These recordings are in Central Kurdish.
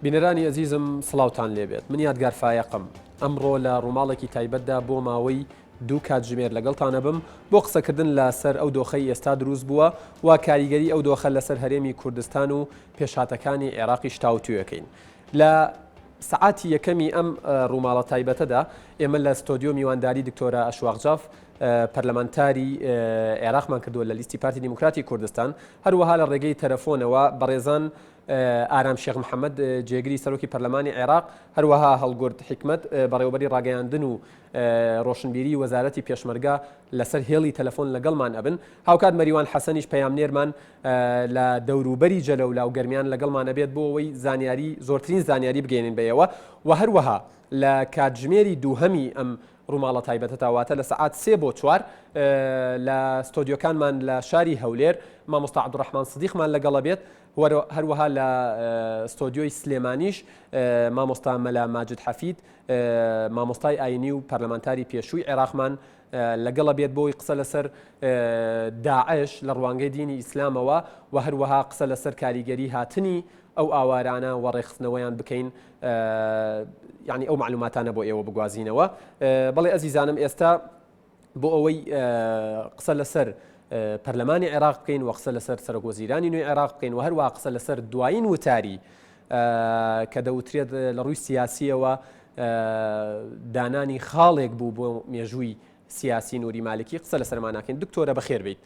بینەرانی ئەزیزم سڵاوتان لێبێت من یادگار فایەقم ئەمڕۆ لە ڕووماڵێکی تایبەتدا بۆ ماوەی دوو کاتژمێر لەگەڵتانە بم بۆ قسەکردن لەسەر ئەو دۆخەی ئێستا دروست بووە و کاریگەری ئەو دۆخە لەسەر هەرێمی کوردستان و پێشهاتەکانی عێراقی شتاوتویەکەین لە سعاتی یەکەمی ئەم ڕووماڵە تایبەتەدا ئێمە لە ستۆدیۆ میوانداری دکتۆرە ئەشواقجاف پەرلەمانتاری عێراقمان کردووە لە لیستی پارتی دیموکراتی کوردستان هەروەها لە ڕێگەی تەلەفۆنەوە بەڕێزان ئارام شێخ محەممەد جێگری سەرۆکی پەرلەمانی عێراق هەروەها هەڵگورد حکمت بەڕێوەبەری ڕاگەیاندن و ڕۆشنبیری وەزارەتی پێشمەرگا لەسەر هێڵی تەلەفۆن لەگەڵمان ئەبن هاوکات مەریوان حەسەنیش پەیامنێرمان لە دەوروبەری جەلەولا و گەرمیان لەگەڵمان ئەبێت بۆ ئەوەی زانیاری زۆرترین زانیاری بگەێنین بەیەوە و هەروەها لە کاتژمێری دووهەمی ئەم ڕووماڵە تایبەتە تاواتە لە سعات 3 بۆ 4 لە ستۆدیۆکانمان لە شاری هەولێر مامۆستا عەبدوڕەحمان سدیقمان لەگەڵە بێت هەروەها لە ستۆدیۆی سلێمانیش مامۆستا مەلا ماجد حەفید مامۆستای ئاینی و پەرلەمانتاری پێشووی عێراقمان لەگەڵە بێت بۆی قسە لەسەر داعش لە ڕوانگەی دینی ئیسلامەوە و هەروەها قسە لەسەر کاریگەری هاتنی ئەو ئاوارانە و ڕێخستنەوەیان بکەین یعنی ئەو معلوماتانە بۆ ئێوە بگوازینەوە بەڵێ ئەزیزانم ئێستا بۆ ئەوەی قسە لەسەر پەرلەمانی عێراق بکەین و قسە لەسەر سەرۆکوەزیرانی نوێی عێراق بکەین و هەروە قسە لەسەر دوایین وتاری کە دەوترێت لە ڕووی سیاسیەوە دانانی خاڵێک بوو بۆ مێژووی سیاسی نوری مالکی قسە لەسەرمان ناکەین دکتۆرە بەخێر بیت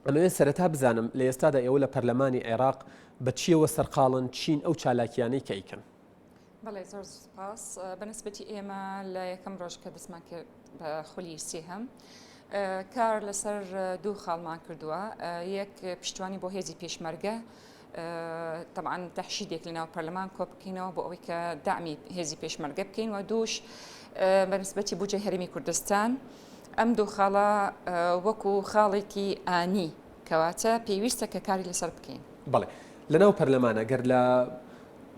ئەمەوێت سەرەتا بزانم لە ئێستادا ئێوە لە پەرلەمانی عێراق بە چیەوە سەرقاڵن چین ئەو چالاکیانەی کە ئیکەن بەڵێ زۆر سوپاس بەنسبەتی ئێمە لە یەکەم ڕۆژ کە دەستمان کرد بە خولی سێهەم کار لەسەر دوو خاڵمان کردووە یەک پشتوانی بۆ هێزی پێشمەرگە طبعا تەحشیدێک لەناو پەرلەمان کۆ بکەینەوە بۆ ئەوەی کە دامی هێزی پێشمەرگە بکەین و دووش بەنسبەتی بودجەی هەرێمی کوردستان ئەم دوو خاڵە وەکو خاڵێکی ئانی کەواتە پێویستە کە کاری لەسەر بکەین. بەڵێ لەناو پەرلەمانە گەر لە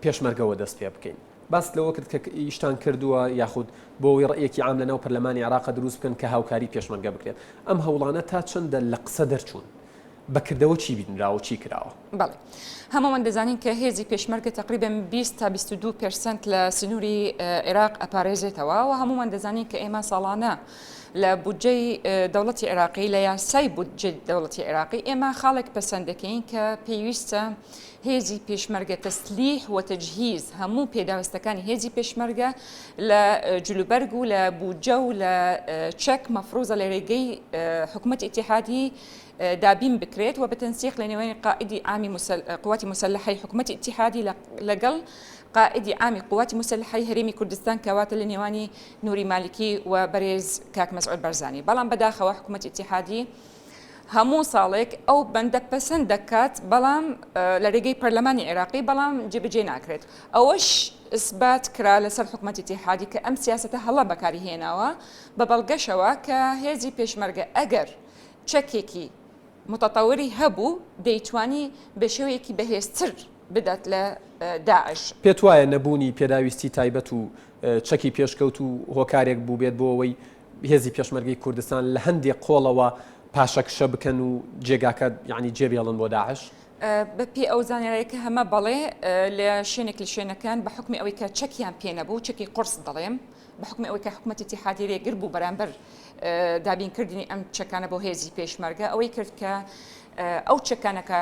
پێشمەرگەوە دەست پێ بکەین باس لەوە کرد کە ئیشتان کردووە یاخود بۆ ئەوەی ڕێیەکی عام لەناو پەرلەمانی عێراق دروست بکەن کە هاوکاری پێشمەرگە بکرێت ئەم هەوڵانە تا چەندە لە قسە دەرچوون بەکردەوە چی بینراوە چی کراوە؟ بەڵێ هەمومان دەزانین کە هێزی پێشمەرگە تقریبا 20 تا 22% لە سنووری عێراق ئەپارێزێتەوە و هەمومان دەزانین کە ئێمە ساڵانە لە بودجەی دەوڵەتی عێراقی لە یاسای بودجەی دەوڵەتی عێراقی ئێمە خاڵێک پەسەند دەکەین کە پێویستە هێزی پێشمەرگە تەسلیح و تەجهیز هەموو پێداویستەکانی هێزی پێشمەرگە لە جلوبەرگ و لە بودجە و لە چەک مەفروزە لە ڕێگەی حکوومەتی ئیتیحادی دابین بکرێت و بەتەنسیق لە نێوانی قائیدی عامی قواتی مسلحەی حکوومەتی ئیتیحادی لەگەڵ قائیدی عامی قواتی مسلحەی هەرێمی کوردستان کەواتە لە نێوانی نوری مالکی و بەرێز کاک مەسعود بەرزانی بەڵام بەداخەوە حکوومەتی ئیتیحادی هەموو ساڵێک ئەو بەندە پەسەند دەکات بەڵام لە ڕێگەی پەرلەمانی عێراقی بەڵام جێبەجێ ناکرێت ئەوەش ئثبات کرا لەسەر حکوومەتی ئیتیحادی کە ئەم سیاسەتە هەڵە بەکاری هێناوە بە بەڵگەشەوە کە هێزی پێشمەرگە ئەگەر چەکێکی متەتەوری هەبوو دەیتوانی بە شێوەیەکی بەهێزتر بدات لە داعش پێت وایە نەبوونی پێداویستی تایبەت و چەکی پێشکەوت و هۆکارێک بوو بێت بۆ ئەوەی هێزی پێشمەرگەی کوردستان لە هەندێک قۆڵەوە پاشەکشە بکەن و جێگاکە یعنی جێبێڵن بۆ داعش بەپی ئەو زانیارەیەکە هەمە بەڵێ لە شوێنێک لە شوێنەکان بە حکمی ئەوەی کە چەکیان پێ نەبوو چەکی قرس دەڵێم بە حکمی ئەوەی کە حکوومەتی ئیتیحادی رێگر بوو بەرامبەر دابینکردنی ئەم چەکانە بۆ هێزی پێشمەرگە ئەوەی کرد کە ئەو چەکانەکە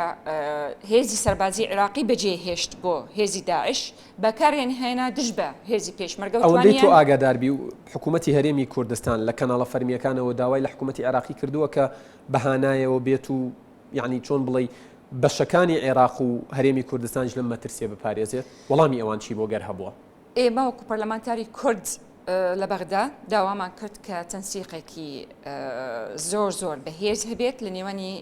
هێزی سەربازی عێراقی بەجێ هێشت بۆ هێزی داعش بەکاریان هێنا دژ بە هێزی پێشمەرگە ئەوەندەی تۆ ئاگاداربی و حکوومەتی هەرێمی کوردستان لە کەناڵە فەرمیەکانەوە داوای لە حکوومەتی عێراقی کردووە کە بەهانایەوە بێت و یعنی چۆن بڵێ بەشەکانی عێراق و هەرێمی کوردستانش لەم مەترسیە بپارێزێت وەڵامی ئەوان چی بۆ گەر هەبووە ئێمە وەکو پەرلەمانتاری کورد لە بەغدا داوامان کرد کە تەنسیقێکی زۆر بەهێز هەبێت لە نێوانی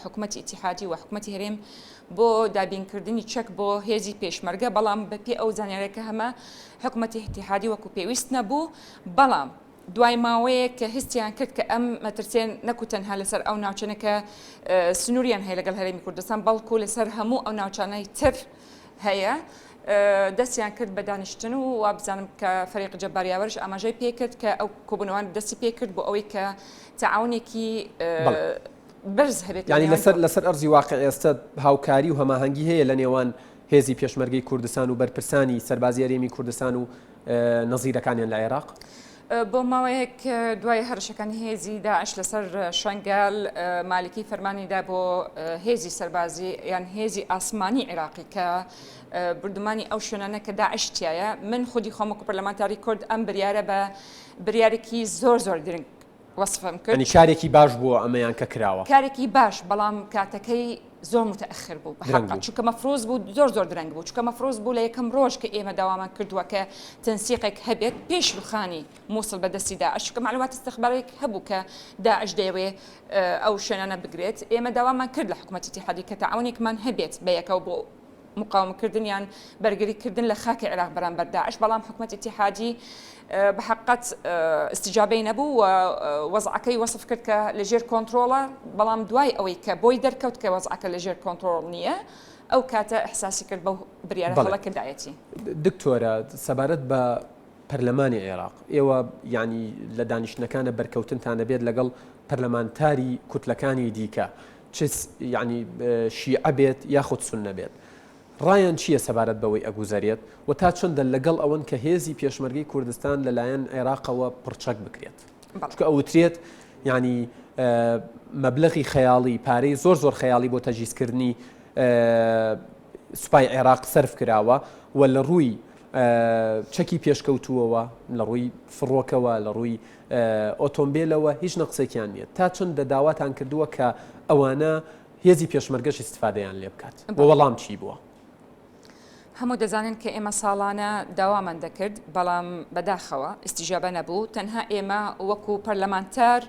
حکوومەتی ئیتیحادی و حکوومەتی هەرێم بۆ دابینکردنی چەک بۆ هێزی پێشمەرگە بەڵام بەپێ ئەو زانیارەکە هەمە حکوومەتی ئیتیحادی وەکو پێویست نەبوو بەڵام دوای ماوەیە کە هستیان کرد کە ئەم مەترسیان نەکو تەنها لەسەر ئەو ناوچەنەکە سنووریان هەیە لەگەڵ هەرێمی کوردستان بەڵکو لەسەر هەموو ئەو ناوچانەی تر هەیە دەستیان کرد بە دانیشتن و وابزانم کە فەریق جەباریاوەرش ئاماژەی پێکرد کە ئەو کۆبوونەوان دەستی پێکرد بۆ ئەوەی کە تەعاونێکی بەرز هەبێت ینی لەسەر ئەرزی واقع ئێستا هاوکاری و هەماهەنگی هەیە لە نێوان هێزی پێشمەرگەی کوردستان و بەرپرسانی سەربازی هەرێمی کوردستان و نەزیرەکانیان لە عێراق؟ بۆ ماوەیەک دوای هەرشەکانی هێزی داعش لەسەر شەنگال مالکی فەرمانیدا بۆ هێزی سەربازی یان هێزی ئاسمانی عێراقی کە بردومانی ئەو شوێنانە کە داعشتیایە من خودی خۆمەکو پەرلەمانتاری کورد ئەم بریارە بە بریارێکی زۆر درنگ وەصفم کرد. ئەنی کارێکی باش بووە ئەمەیان کە کراوە، کارێکی باش، بەڵام کاتەکەی زۆر متأخر بوو بەحەقا، چونکە مەفروض بوو زۆر درەنگ بوو، چونکە مەفروض بوو لە یەکەم ڕۆژ کە ئێمە داوامان کردووە کە تەنسیقێک هەبێت پێش ڕوخانی مووسڵ بەدەستی داعش، چونکە معلومات استخبارێک هەبوو کە داعش دەیەوێ ئەو شوێنانە بگرێت. ئێمە داوامان کرد لە حکوومەتی اتحادیە کە تەعاونێکمان هەبێت بە یەکەو بۆ مقاومەکردن یان بەرگریکردن لە خاکی عێراق بەرامبەر داعش، بەڵام حکوومەتی اتحادی بحقت استجابەی نەبوو و وەزعەکەی وەصف کرد کە لەژێر کۆنتڕۆڵە، بەڵام دوای ئەوەی کە بۆی دەرکەوت کە وەزعەکە لەژێر کۆنتڕۆڵ نییە ئەو کاتە احساسی کرد بەو بریارە هەڵەکردایەتی. دکتۆرە سەبارەت بە پەرلەمانی عێراق، ئێوە یعنی لە دانیشتنەکانە بەرکەوتنتانە بێت لەگەڵ پەرلەمانتاری کوتلەکانی دیکە چ یعنی شیعە بێت یاخود سوننە بێت، ڕایان چییە سەبارەت بەوەی ئەگوزارێت و تا چەندە لەگەڵ ئەوەن کە هێزی پێشمەرگەی کوردستان لەلایەن عێراقەوە پڕچەک بکرێت؟ چکە ئەوترێت ینی مەبلەغی خەیاڵی پارەی زۆر خەیاڵی بۆ تەجیزکردنی سوپای عێراق سەرف کراوە و لە ڕووی چەکی پێشکەوتووەوە، لە ڕووی فڕۆکەوە، لە ڕووی ئۆتۆمبیلەوە هیچ نەقسێکیان نیە، تا چەندە داواتان کردووە کە ئەوانە هێزی پێشمەرگەش استفادەیان لێ بکات، بۆ وەڵام چی بووە؟ هەموو دەزانن کە ئێمە ساڵانە داوامان دەکرد، بەڵام بەداخەوە استیجابە نەبوو. تەنها ئێمە وەکو پەرلەمانتار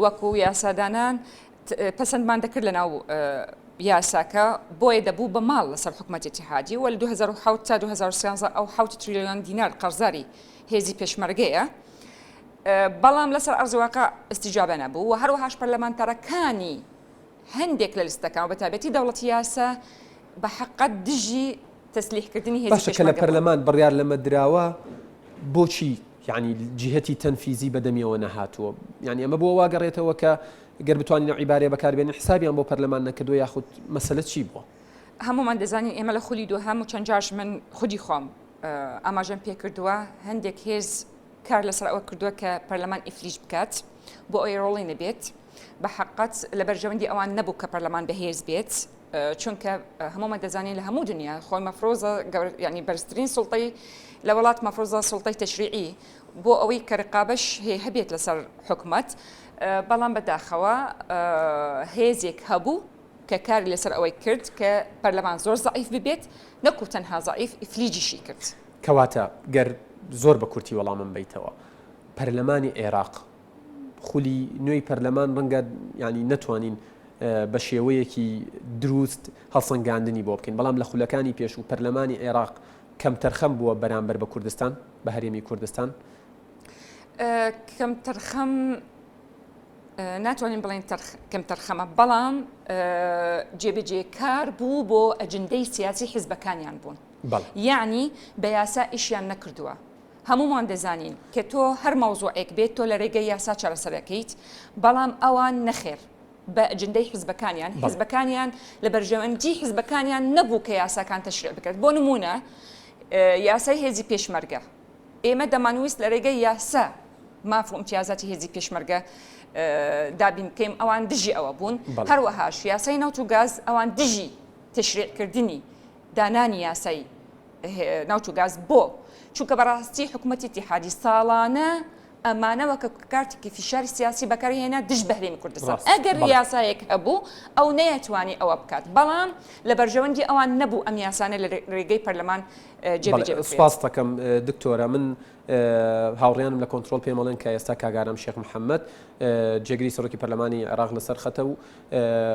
وەکو یاسادانان پەسەندمان دەکرد لە ناو یاساکە، بۆیە دەبوو بە ماڵ لەسەر حکوومەتی اتحادی و لە 2007 تا 2013 ئەو 7 تریلیۆن دینار قەرزاری هێزی پێشمەرگەیە، بەڵام لەسەر ئەرزواقع استیجابە نەبوو و هەروەهاش پەرلەمانتارەکانی هەندێک لە لیستەکان و بەتایبەتی دەوڵەتی یاسا بە حەقەت دژی تەسلیحکردنی هێزی باشە کە لە پەرلەمان بڕیار لەمە دراوە بۆچی یعنی جیهەتی تەنفیزی بەدەمیەوە نەهاتووە؟ یعنی ئەمە بۆ واگەڕێتەوە کە گەر بتوانین عیبارێ بەکاربێنین حسابیان بۆ پەرلەمان نەکردووە یاخود مەسەلە چی بووە؟ هەمومان دەزانین ئێمە لە خولی دووهەم و چەند جاش من خودی خۆم ئاماژەم پێ کردووە هەندێک هێز کار لەسەر ئەوە کردووە کە پەرلەمان ئیفلیج بکات بۆ ئەوەی ڕۆڵی نەبێت، بە حەقەت لە بەرژەوەندی ئەوان نەبوو کە پەرلەمان بەهێز بێت، چونکە هەمومان دەزانین لە هەموو دنیا خۆی مەفرۆزە ینی بەرزترین سوڵتەی لە وڵات مەفرۆزە سوڵتەی تەشریعی بۆ ئەوەی کە ڕقابەش هەبێت لەسەر حکومەت، بەڵام بەداخەوە هێزێک هەبوو کە کاری لەسەر ئەوەی کرد کە پەرلەمان زۆر زەعیف ببێت، نەکو تەنها زەعیف ئیفلیجیشی کرد. کەواتە گەر زۆر بە کورتی وەڵامم بیتەوە، پەرلەمانی عێراق خولی نوێی پەرلەمان ڕەنگە ینی نەتوانین بە شێوەیەکی دروست هەڵسەنگاندنی بۆ بکەین، بەڵام لە خولەکانی پێش و پەرلەمانی عێراق کەم تەرخەم بووە بەرامبەر بە کوردستان، بە هەرێمی کوردستان؟ کەم تەرخەم ناتوانین بڵین کەم تەرخەمە، بەڵام جێبەجێکار بوو بۆ ئەجندەی سیاسی حیزبەکانیان بوون، یعنی بە یاسا ئیشیان نەکردووە. هەمومان دەزانین کە تۆ هەر مەوزوعێک بێت تۆ لە ڕێگەی یاسا چارەسەرەکەیت، بەڵام ئەوان نەخێر بە ئەجندەی حیزبەکانیان حیزبەکانیان لە بەرژەوەندی حیزبەکانیان نەبوو کە یاساکان تەشریع بکرێت. بۆ نمونە یاسای هێزی پێشمەرگە ئێمە دەمانویست لە ڕێگەی یاسا ماف و امتیازاتی هێزی پێشمەرگە دابین بکەین، ئەوان دژی ئەوە بوون. هەروەهاش یاسای نەوت و گاز ئەوان دژی تەشریعکردنی دانانی یاسای نەوت و گاز بۆ، چونکە بەڕاستی حکوومەتی اتحادی ساڵانە ئەمانەوە کە کارتێکی فیشاری سیاسی بەکارهێنا دژ بە هەرێمی کوردستان، ئەگەر یاسایەک هەبوو ئەو نەیەتوانی ئەوە بکات، بەڵام لە بەرژەوەندی ئەوان نەبوو ئەم یاسانە لە ڕێگەی پەرلەمان جێبەجێ بکرێت. سپاس دەکەم دکتۆرە، من هاوڕێیانم لە کۆنتڕۆڵ پێمەڵێن کە ئێستا کاگارم شێخ محەممەد جێگری سەرۆکی پەرلەمانی عێراق لەسەر خەتە و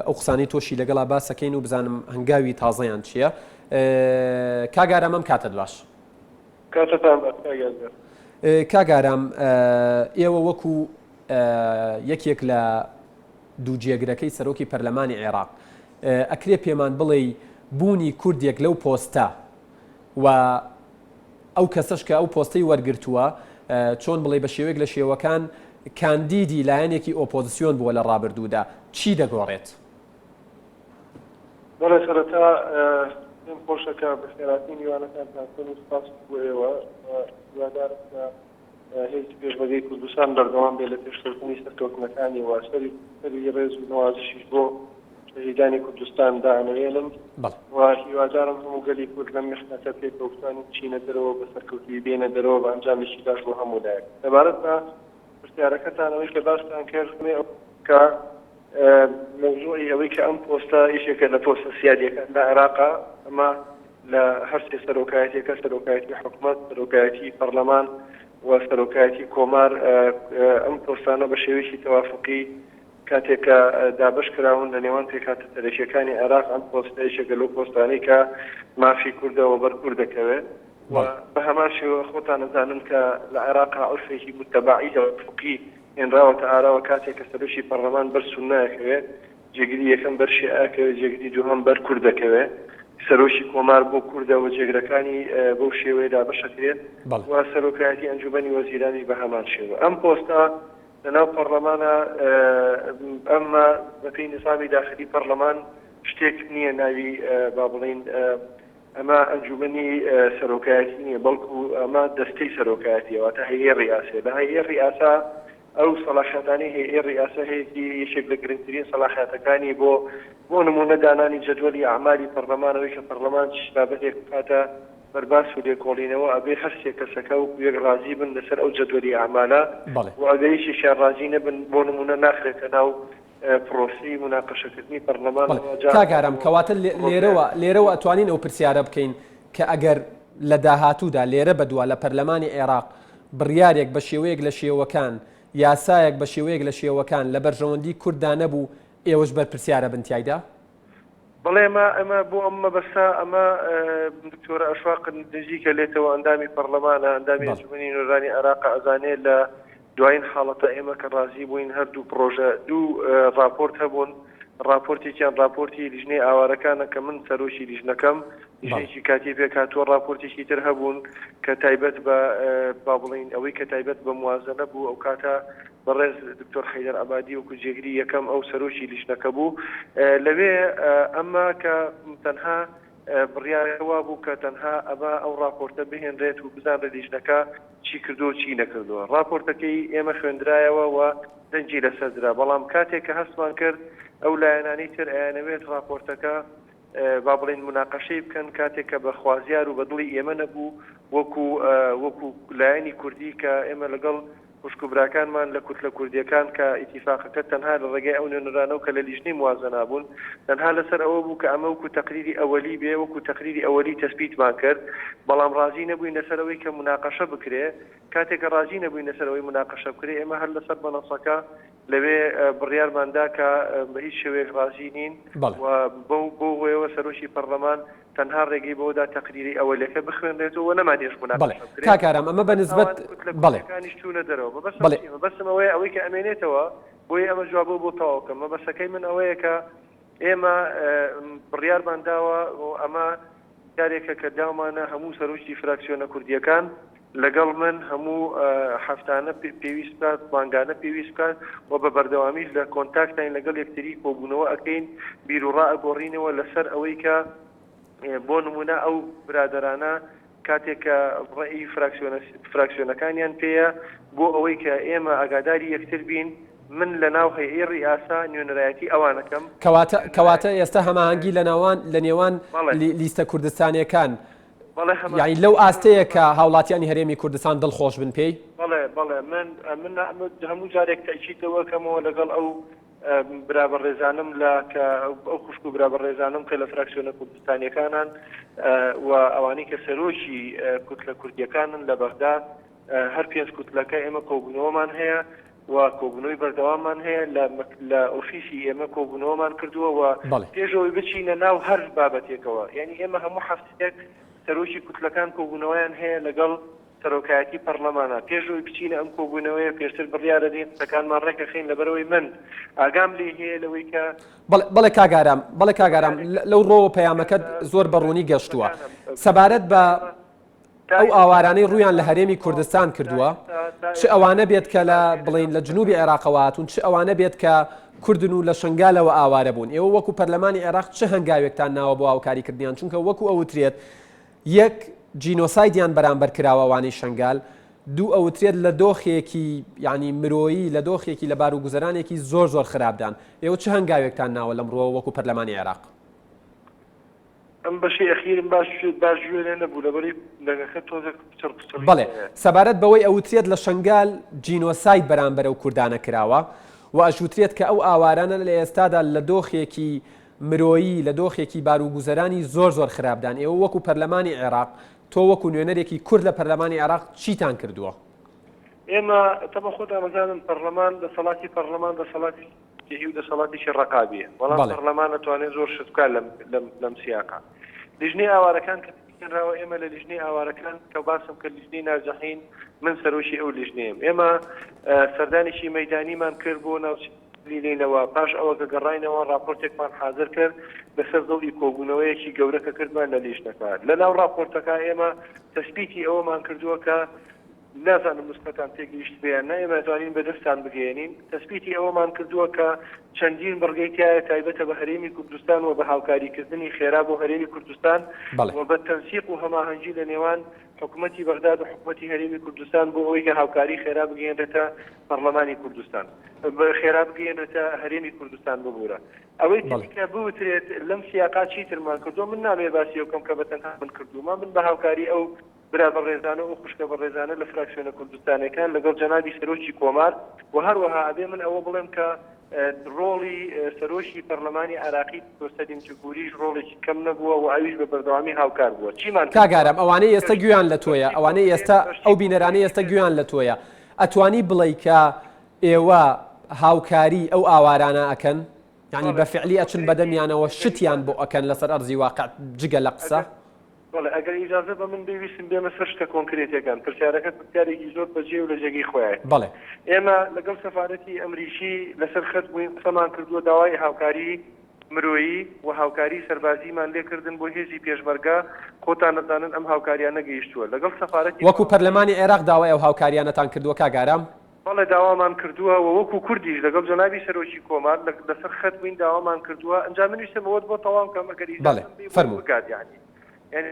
ئەو قسانەی تۆشی لەگەڵا باسەکەین و بزانم هەنگاوی تازەیان چییە. کاگارە مەم کاتت باش. کاتتان باش کاگەر. کاگارام ئێوە وەکو یەکێک لە دوو جێگرەکەی سەرۆکی پەرلەمانی عێراق ئەکرێ پێمان بڵێ بوونی کوردێک لەو پۆستە و ئەو کەسەش کە ئەو پۆستەی وەرگرتووە چۆن بڵێ بە شێوەیەک لە شێوەکان کاندیدی لایەنێکی ئۆپۆزیسیۆن بووە لە ڕابردوودا چی دەگۆڕێت؟ بەڵێ سەرەتا پێم خۆشەکە بە خێراتی میوانەکانتان کەم و سپاس بۆ ئێوە هیوادارم کە هیچ پێشبەگەی کوردستان بەردەوام بێ لە پێشکەوتنی سەرکەوتنەکانی و سەری ڕێز و نوازشیش بۆ شەهیدانی کوردستان دانەوێنم و هیوادارم هەموو گەلی کورد لەم میحنەتە پێکەوتانی بچینە دەرەوە بە سەرکەوتنی بێنە دەرەوە بە ئەنجامێکی باش بۆ هەموو لایەک. لەبارەت بە پرسیارەکەتانەوەی کە باشتان کرد کە موضوعی ئەوەی کە ئەم پۆستە یەکێکە لە پۆستە سیادیەکان لە عێراقا ئەمە لە هەر سێ سەرۆکایەتێکە سەرۆکایەتی حکوومەت سەرۆکایەتی پەرلەمان و سەرۆکایەتی کۆمار ئەم پۆستانە بە شێوەیەکی تەوافقی کاتێکە دابش کراون لە نێوان پێکاتە تەرەشیەکانی عێراق ئەم پۆستە یەکێکە لەو پۆستانەی کە مافی کوردەوە بەر کوورد دەکەوێت و بە هەمان شێوە خۆتان نەزانن کە لە عێراقا عورفێکی متەبعی تەوافقی هێنراوەتە ئاراوە کاتێک کە سەرۆکی پەرلەمان بەر سوننایەکەوێت جێگیری یەکەم بەر شیعەکەوێت جێگیری دووهەم بەر کوورد دەکەوێت سەرۆکی کۆمار بۆ کوردەوە جێگرەکانی بەو شێوەیەدا بەشەکرێت و سەرۆکایەتی ئەنجومەنی وەزیرانی بە هەمان شێوە ئەم پۆستە لەناو پەرلەمانە ئەمما بەپێی نظامی داخلی پەرلەمان شتێک نییە ناوی با بڵین ئەمە ئەنجومەنی سەرۆکایەتی نییە بەڵکو ئەمە دەستەی سەرۆکایەتیەوە تا هەیە ڕیاسێ لە هەیە ڕیاسا ئەو سەلاحیەتانی هەیە ڕیاسە هەیەی یەکێک لە گرنگترین سەلاحیەتەکانی بۆ نمونە دانانی جەدوەلی ئەعمالی پەرلەمانەوەی کە پەرلەمان بابەتێک بکاتە بەرباس و لێکۆڵینەوە ئەبێ هەر کەسەکە و یەک ڕازی بن لەسەر ئەو جەدوەلی ئەعمالە و ئەگەریشیان ڕازی نەبن بۆ نمونە ناخرێتە ناو پرۆسی مناقەشەکردنی پەرلەمان. کاگارم کەواتە لێرەوە ئەتوانین ئەو پرسیارە بکەین کە ئەگەر لە داهاتوودا لێرە بەدووە لە پەرلەمانی عێراق بڕیارێک بە شێوەیەک لە شێوەکان یاسایەک بە شێوەیەک لە شێوەکان لە بەرژەوەندی کورددا نەبوو ئێوەش بەر پرسیارە بن تایدا؟ بەڵێ ئەمە بۆ ئەمە بەسا ئەمە دکتۆرە ئەشواق نزیکە لێتەوە ئەندامی پەرلەمانە ئەندامی ئەنجومەنی نوێرانی عێراق ئەزانێت لە دوایین حاڵەتە ئێمە کە ڕازی بووین هەردوو پرۆژە دوو راپۆرت هەبوون ڕاپۆرتێکیان راپۆرتی لیژنەی ئاوارەکانە کە من سەرۆکی لیژنەکەم لیژنێکی کاتی پێکاتوە راپۆرتێکی تر هەبوون کە تایبەت بە با بڵین ئەوەی کە تایبەت بە موازنە بوو ئەو کاتە بەڕێز دکتۆر حەیدەر عەبادی وەکو جێگری یەکەم ئەو سەرۆکی لیژنەکە بوو لەوێ ئەمە کە تەنها بڕیارەوە بوو کە تەنها ئەمە ئەو راپۆرتە بهێنرێت و بزانرە لیژنەکە چی کردو چی نەکردووە راپۆرتەکەی ئێمە خوێندرایەوە و دەنجی لەسەردرا بەڵام کاتێک کە هەستمان کرد ئەو لایەنانی تر ئەیانەوێت راپۆرتەکە با بڵین مناقەشەی بکەن کاتێک کە بە خوازیار و بە دڵی ئێمە نەبوو وەکو لایەنی کوردی کە ئێمە لەگەڵ خوشکوبراکانمان لە کورد لە کوردیەکان کە ئیتیفاقەکە تەنها لە ڕێگەی ئەو نوێنەرانەوە کە لە لیژنەی موازنە بوون تەنها لەسەر ئەوە بوو کە ئەمە وەکو تەقریری ئەوەلی بێ وەکو تەقریری ئەوەلی تەسبیتمان کرد بەڵام ڕازی نەبووین لەسەرەوەی کە مناقەشە بکرێ کاتێک کە ڕازی نەبووین لەسەرەوەی مناقەشە بکرێ ئێمە هەر لەسەر بەنەسەکە لەوێ بڕیارماندا کە بە هیچ شێوەیەک ڕازی نین و بۆ هۆیەوە سەرۆکی پەرلەمان تەنها ڕێگەی بۆدا تەقریری ئەوەلەکە بخوێنرێتەوە نەمانێش مناقەشە بکرێت. کاکارام ئەمە بەنسبەت بەڵێکانیش چوونە دەرەوە بەسم ئەوەی کە ئەمێنێتەوە بۆی ئەمە جواب بۆ تەواوکەم مەبەستەکەی من ئەوەیە کە ئێمە بڕیارمان داوە ئەمە جارێکە کە داومانە هەموو سەرۆکی فراکسیۆنە کوردیەکان لەگەڵ من هەموو هەفتانە پێویست بکات مانگانە پێویست بکات و بە بەردەوامیش لە کۆنتاکتین لەگەڵ یەکتری کۆبوونەوە ئەکەین بیر و ڕائەگۆڕینەوە لەسەر ئەوەی کە بۆ نمونە ئەو برادەرانە کاتێک کە ڕێی فراکسیۆنەکانیان پێیە بۆ ئەوەی کە ئێمە ئاگاداری یەکتر بین من لە ناو هەیئەی ڕیاسا نوێنەرایەتی ئەوانەکەم کەواتە ئێستا هەماهەنگی لە نێوان لیستە کوردستانیەکان یعنی لەو ئاستەیە کە هاوڵاتیانی هەرێمی کوردستان دڵخۆش بن پێی؟ بەڵێ من هەموو جارێک تاکیدەوە کەمەوە لەگەڵ ئەو برابەڕێزانم لە کە ئەو خوشک و برابەڕێزانم کە لە فراکسیۆنە کوردستانیەکانان و ئەوانەی کە سەرۆکی کوتلە کوردیەکانن لە بەغدا هەر پێنج کوتلەکە ئێمە کۆبوونەوەمان هەیە و کۆبوونەوەی بەردەوامان هەیە لە ئۆفیسی ئێمە کۆبوونەوەمان کردووە و پێشەوەی بچینە ناو هەر بابەتێکەوە یعنی ئێمە هەموو هەفتەیەک سەرۆکی کوتلەکان کۆبوونەوەیان هەیە لەگەڵ سەرۆکایەتی پەرلەمانە پێشەوەی بچینە ئەم کۆبوونەوەیە پێشتر بڕیارە دێن قسەکانمان ڕێکەخین لەبەرەوەی من ئاگام لێ هەیە لەوەی کە بەڵێ کاگارام لەو ڕۆوە پەیامەکەت زۆر بەڕوونی گەشتووە سەبارەت بە ئەو ئاوارانەی ڕویان لە هەرێمی کوردستان کردووە چ ئەوانە بێت کە لە بڵین لە جنوبی عێراقەوە هاتوون چ ئەوانە بێت کە کوردن و لە شنگالەوە ئاوارە بوون ئێوە وەکو پەرلەمانی عێراق چه هەنگاوێکتان ناوە بۆ هاوکاریکردیان چونکە وەکو ئەوترێت یەک جینۆسایدیان بەرامبەر کراوە ئەوانەی شنگال دوو ئەوترێت لە دۆخێکی یعنی مرۆیی لە دۆخێکی لە بار و گوزەرانێکی زۆر زۆر خراپدان ئێوە چه هەنگاوێکتان ناوە لەمڕۆوە وەکو پەرلەمانی عێراق ئەم بەشی ئەخیرم باش گوێ نەبوو لەبەری لەگەکە تۆزێک بەڵێ سەبارەت بەوەی ئەوترێت لە شنگال جینۆساید بەرامبەر ئەو کوردانە کراوە و ئەژوترێت کە ئەو ئاوارانە لە ئێستادا لە دۆخێکی مرۆیی لە دۆخێکی بار و گوزەرانی زۆر زۆر خراپدان ئێوە وەکو پەرلەمانی عێراق تۆ وەکو نوێنەرێکی کورد لە پەرلەمانی عێراق چیتان کردووە؟ ئێمە تەمە خۆتان مەزانن پەرلەمان دەسەڵاتی پەرلەمان دەسەڵاتی جێهی و دەسەڵاتیشی ڕقابیە بەڵام پەرلەمان دەتوانێت زۆر شت بکات لەم سیاقە لیژنەی ئاوارەکان کە راوە ئێمە لە لیژنەی ئاوارەکان کە باسم کرد لیژنەی ناجەحین من سەرۆشی ئەو لیژنەیەم ئێمە سەردانێکی مەیدانیمان کرد بۆ ناوچلینەوە پاش ئەوە کە گەڕاینەوە راپۆرتێکمان حاضر کرد بەسەر دڵی کۆبوونەوەیەکی گەورەکە کردمان لە لیژنەکە لە ناو راپۆرتەکە ئێمە تەسبیتی ئەوەمان کردووە کە نازانم نوسخەکان تێگەیشت بیان ئێمە دەتوانین بەدەستان بگەێنین تەسبیتی ئەوەمان کردووە کە چەندین بڕگەی تایە تایبەتە بە هەرێمی کوردستان و بە هاوکاریکردنی خێرا بۆ هەرێمی کوردستان و بە تەنسیق و هەماهەنگی لە نێوان حکوومەتی بەغداد و حکوومەتی هەرێمی کوردستان بۆ ئەوەی کە هاوکاری خێرا بگەێنرێتە پەرلەمانی کوردستان خێرا بگەێنرێتە هەرێمی کوردستان ببوورە ئەوەی کە بوترێت لەم سیاقا چیترمان کردو من نامێ باسی ئەوکەم کە بەتەنها من کردومان من بە هاوکاری ئەو برا بەڕێزانە و خوشکە بەڕێزانە لە فراکسیۆنە کوردستانەکان لەگەڵ جەنابی سەرۆکی کۆمار و هەروەها ئەبێ من ئەوە بڵێم کە ڕۆڵی سەرۆشی پەرلەمانی عراقی سەدیم چگوریش ڕۆڵێکی کەم نەبووە و ئەویش بە بەردەوامی هاوکار بووە چیمان کاگارم ئەوانەی ئێستا گویان لە تۆیە ئەوانەی ئێستا ئەو بینەرانەی ئێستا گویان لە تۆیە ئەتوانی بڵێ کە ئێوە هاوکاری ئەو ئاوارانە ئەکەن یعنی بە فعلی ئەچن بەدەمیانەوە شتیان بۆ ئەکەن لەسەر ئەرزی واقع جگە لە قسە ئەگەر ئیجازە بە من بویستم بێمە سەر شتە کۆنکرێتەکان پرسیارەکە پرسیارێکی زۆر بەجێ و لە جێگەی خۆیان بەڵێ ئێمە لەگەڵ سەفارەتی ئەمریکی لەسەر خەت بووین قسەمان کردووە داوای هاوکاری مرۆیی و هاوکاری سەربازیمان لێکردن بۆ هێزی پێشمەرگە خۆتان نەزانن ئەم هاوکاریانە گەیشتووە لەگەڵ سەفارەتی وەکو پەرلەمانی عێراق داوای ئەو هاوکاریانەتان کردووە کاگارام بەڵێ داوامان کردووە و وەکو کوردیش لەگەڵ جەنابی سەرۆکی کۆمار لەسەر خەت بووین داوامان کردووە ئەنجا منیشتمەوەت بۆ تەواو کەم ئەگەر فەرموو یعنی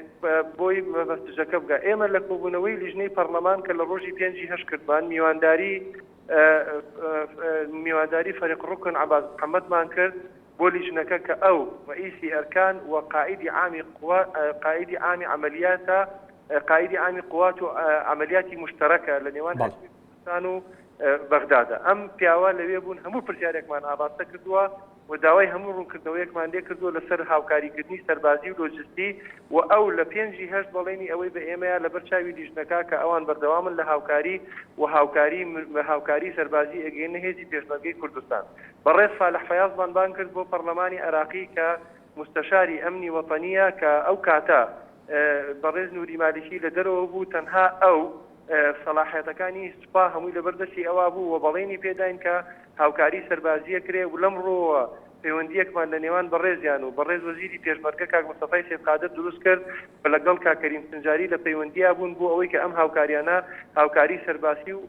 بۆی مەبەستژەکە بگە ئێمە لە کۆبوونەوەی لیژنەی پەرلەمان کە لە ڕۆژی 5 هەشتکردمان میوانداری فەریق ڕوکن عەباس محەممەدمان کرد بۆ لیژنەکە کە ئەو رئیسی ئەرکان و قائیدی عامی عملیاتە قائیدی عامی قوات و عملیاتی مشترەکە لە نێوان کوردستان و بەغدادە ئەم پیاوە لەوێ بوون هەموو پرسیارێکمان ئاباستە کردووە و داوای هەموو ڕوونکردنەوەیەکمان لێ کردووە لەسەر هاوکاریکردنی سەربازی و لۆجستی و ئەو لە 5 هەشت بەڵێنی ئەوەی بە ئێمەیە لەبەر چاوی لیژنەکە کە ئەوان بەردەوامن لە هاوکاری و هاوکاری سەربازی ئەگەینە هێزی پێشمەرگەی کوردستان بەڕێز فالح فەیاضمان بان کرد بۆ پەرلەمانی عێراقی کە مستەشاری ئەمنی وەتەنیە کە ئەو کاتە بەڕێز نووری مالیکی لە دەرەوە بوو تەنها ئەو سەلاحیەتەکانی سوپا هەمووی لەبەردەستی ئەوە بوو و بەڵێنی پێداین کە هاوکاری سەربازیە کرێ و لەم ڕۆوە پەیوەندیەکمان لە نێوان بەڕێزیان و بەڕێز وەزیری پێشمەرگە کاک مستەفای سێدقادر دروست کرد بە لەگەڵ کاکەریم سنجاری لە پەیوەندیە بوون بۆ ئەوەی کە ئەم هاوکاریانە هاوکاری سەرباسی و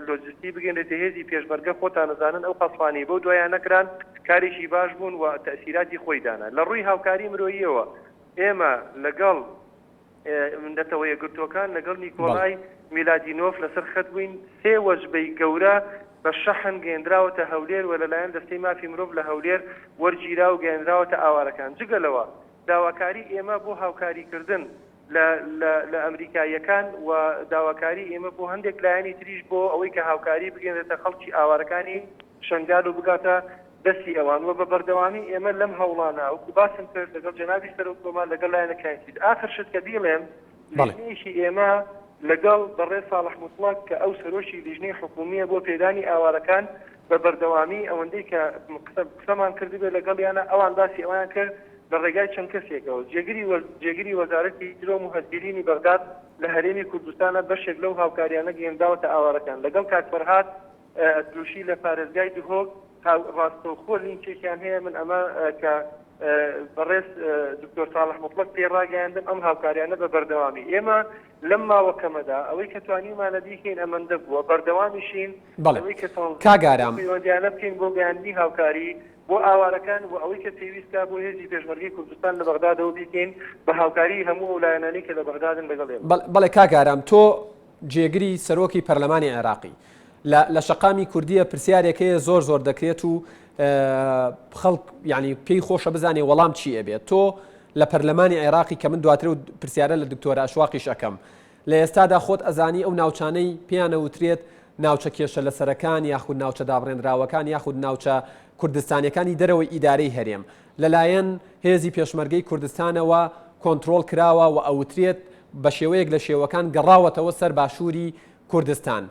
لۆجستی بگەنێتە هێزی پێشمەرگە خۆتان نەزانن ئەو قەسوانی بەو دوایان نەکران کارێکی باش بوون و تەئسیراتی خۆی دانا لە ڕووی هاوکاری مرۆییەوە ئێمە لەگەڵ نەتەوە یەکگرتووەکان لەگەڵ نیکۆڵای میلادینۆف لەسەر خەت بووین 3 وەجبەی گەورە بە شەحن گەێنراوەتە هەولێر و لەلایەن دەستەی مافی مرۆڤ لە هەولێر وەرگیرا و گەێنراوەتە ئاوارەکان جگەلەوە داواکاری ئێمە بۆ هاوکاریکردن لە ئەمریکایەکان و داواکاری ئێمە بۆ هەندێک لایەنی تریش بۆ ئەوەی کە هاوکاری بگەێنێتە خەڵکی ئاوارەکانی شنگال و بگاتە دەستی ئەوان وە بە بەردەوامی ئێمە لەم هەوڵانە وەکو باسم کرد لەگەڵ جەنابی سەرۆکۆمار لەگەڵ لایەنەکانی ئاخر شت کە دیڵێم لیژنەیەکی ئێمە لەگەڵ بەڕێز ساڵح موسڵاک کە ئەو سەرۆشی لیژنەی حکومیە بۆ پێدانی ئاوارەکان بە بەردەوامی ئەوەندەی کە قسەمان کردبێ لەگەڵیانە ئەوان باسی ئەوان کرد لە ڕێگای چەند کەسێکەوە جێگیری وەزارەتی هیجرە و مهەجرینی بەغداد لە هەرێمی کوردستانە بەشێک لەو هاوکاریانە گەیەنداوەتە ئاوارەکان لەگەڵ کاک فەرهاد دروشی لە پارێزگای دهۆک ڕاستەوخۆ لینچێکیان هەیە من ئەمە کە بەڕێز دکتۆر ساڵح مطلق پێڕاگەیاندن ئەم هاوکاریانە بە بەردەوامی ئێمە لەم ماوەکەمەدا ئەوەی کە توانیمانە بیکەین ئەمەندە بووە بەردەوامیشین ئەوەی کە کاگارامیانە بکەین بۆ گەیاندنی هاوکاری بۆ ئاوارەکان بۆ ئەوەی کە پێویستە بۆ هێزی پێشمەرگەی کوردستان لە بەغدادەوە بیکەین بە هاوکاری هەموو لایەنانی کە لە بەغدادن لەگەڵ بەڵێ کاگارام تۆ جێگری سەرۆکی پەرلەمانی عێراقی لە شەقامی کوردیە پرسیارێکەیە زۆر دەکرێت و خەڵک ینی پێی خۆشە بزانێ وەڵام چی ئەبێت تۆ لە پەرلەمانی عێراقی کە من دواتر و پرسیارە لە دکتۆرە ئەشواقیش ئەەکەم لە ئێستادا خۆت ئەزانی ئەو ناوچانەی پێیانەوترێت ناوچە کێشە لە سەرەکان یاخود ناوچە دابڕێنراوەکان یاخود ناوچە کوردستانیەکانی دەرەوەی ئیدارەی هەرێم لەلایەن هێزی پێشمەرگەی کوردستانەوە کۆنتترۆل کراوە و ئەوترێت بە شێوەیەک لە شێوەکان گەڕاوەتەوە سەر باشووری کوردستان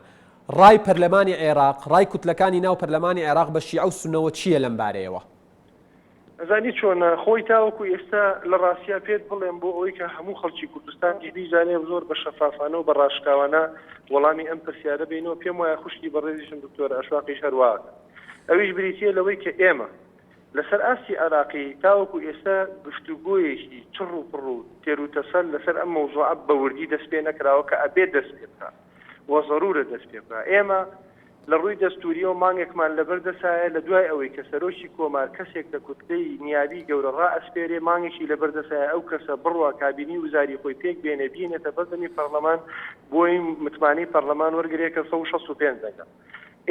ڕای پەرلەمانی عێراق ڕای کوتلەکانی ناو پەرلەمانی عێراق بە شیعە و سونەوە چییە لەم بارەیەوە؟ ئەزانی چۆنە خۆی تاوەکو ئێستا لە ڕاستیا پێت بڵێم بۆ ئەوەی کە هەموو خەڵکی کوردستان بیزانێ زۆر بە شەفافانە و بە ڕاشکاوانە وەڵامی ئەم پرسیارە بینەوە پێم وایە خوشکی بەڕێزیشم دکتۆرە ئەشواقیش هەروەها ئەویش بریتیە لەوەی کە ئێمە لەسەر ئاستی عێراقی تاوەکو ئێستا گفتوگۆیەکی چڕ و پڕ و تێر و تەسەل لەسەر ئەم مەوزوعە بە وردی دەست پێ نەکراوە کە ئەبێت دەست پێ بکات وەزەرورە دەست پێ بکات ئێمە لە ڕووی دەستوری و مانگێکمان لەبەر دەسایە لە دوای ئەوەی کە سەرۆکی کۆمار کەسێک لە کوتلەی نیابی گەورە ڕائەسپێرێ مانگێکی لەبەر دەسایە ئەو کەسە بڕوە کابینی وزاری خۆی پێک بێنێ بینێتە بەردەمی پەرلەمان بۆی متمانی پەرلەمان وەرگێکە 165 دەکات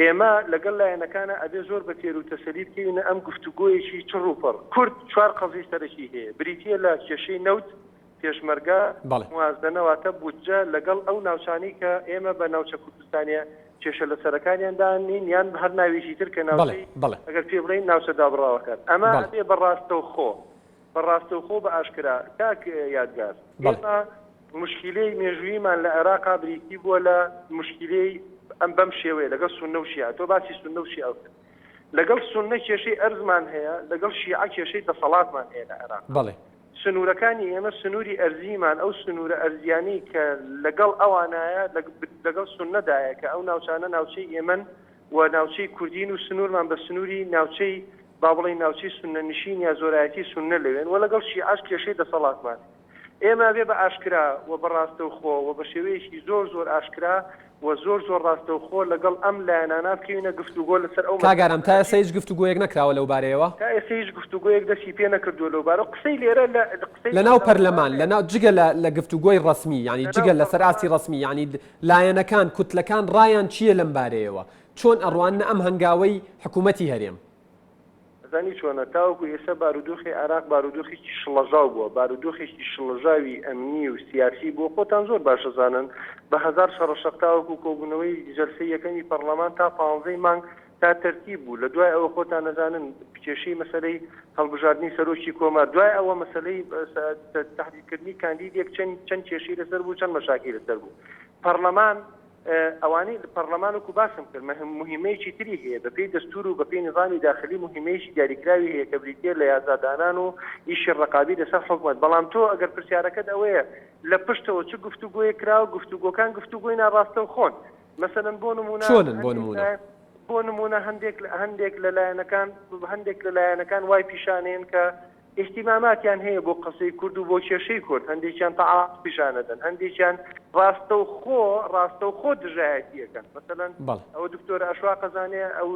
ئێمە لەگەڵ لایەنەکانە ئەبێ زۆر بە تێر و تەسەلی بکەینە ئەم گفتوگۆیەکی چڕ و پڕ کورد 4 قەزی سەرەکی هەیە بریتیە لە کێشەی نەوت پێشمەرگە موازدەنەواتە بودجە لەگەڵ ئەو ناوچانی کە ئێمە بە ناوچە کوردستانیە کێشە لە سەرەکانیاندا نین یان هەر ناویشی تر کە ناوچەی ئەگەر پێ بڵین ناوچە دابڕاوەکات ئەمە ئەبێ بەڕاستەوخۆ بە ئاشکرا کاک یادگار ئێمە مشکلەی مێژوویمان لە عێراقا بریتی بووە لە مشکلەی ئەم بەم شێوەیە لەگەڵ سونە و شیعە تۆ باسی سونە و شیعە کرد لەگەڵ سونە کێشەی ئەرزمان هەیە لەگەڵ شیعە کێشەی دەسەڵاتمان هەیە لە عێراق سنوورەکانی ئێمە سنووری ئەرزیمان ئەو سنوورە ئەرزیانی کە لەگەڵ ئەوانایە لەگەڵ سونەدایە کە ئەو ناوچانە ناوچەی ئێمن و ناوچەی کوردین و سنوورمان بە سنووری ناوچەی با بڵێ ناوچەی سونە نشین یا زۆرایەتی سونە لەوێن و لەگەڵ شیعەش کێشەی دەسەڵاتمان ئێمە بێ بە ئاشکرا و بە ڕاستەوخۆ و بە شێوەیەکی زۆر ئاشکرا و زۆر ڕاستەوخۆ لەگەڵ ئەم لایەنانە بکەوینە گفتوگۆ لەسەر ئەو کاگارم تا ئێستا هیچ گفتوگۆیەک نەکراوە لەو بارەیەوە تا ئێستا هیچ گفتوگۆیەک دەستی پێ نەکردووە لەو بارە قسەی لێرە لەناو پەرلەمان لەناو جگە لە گفتوگۆی ڕسمی ینی جگە لەسەر ئاستی ڕسمی ینی لایەنەکان کوتلەکان ڕایان چییە لەم بارەیەوە چۆن ئەڕوانە ئەم هەنگاوەی حکوومەتی هەرێم زانی چۆنە تاوەکو ئێستا بارودۆخی عێراق بارودۆخێکی شڵەژاو بووە بارودۆخێکی شڵەژاوی ئەمنی و سیاسی بۆ خۆتان زۆر باشە زانن بە 1000 شەڕەشەق تاوەکو کۆبوونەوەی جەلسەی یەکەمی پەرلەمان تا 15 مانگ تا تەرتیب بوو لە دوای ئەوە خۆتان نەزانن کێشەی مەسەلەی هەڵبژاردننی سەرۆکی کۆمار دوای ئەوە مەسەلەی تەحریکردنی کاندیدێک چەند کێشەی لەسەر بوو چەند مەشاکل لەسەر بوو پەرلەمان ئەوانەی پەرلەمانکو باسم کرد مهمەیەکی تری هەیە بەپێی دەستور و بەپێی نظامی داخلی مهمەیەکی دیاریکراوی هەیە کە بریتیە لە یازادانان و ئیشی ڕقابی لەسەر حکومەت بەڵام تۆ ئەگەر پرسیارەکەت ئەوەیە لە پشتەوە چ گفتوگۆیە کراوە گفتوگۆکان گفتوگۆی ناڕاستە و خۆن مەسەلەن بۆ نمونە هەندێک لە لایەنەکان وای پیشانێن کە احتیماماتیان هەیە بۆ قسەی کورد و بۆ کێشەی کورد هەندێکیان تەعاعد پیشانەدەن هەندێکیان ڕاستەوخۆ دژایەتیەکەن مەسەلەن ئەوە دکتۆرە ئەشواق زانێ ئەو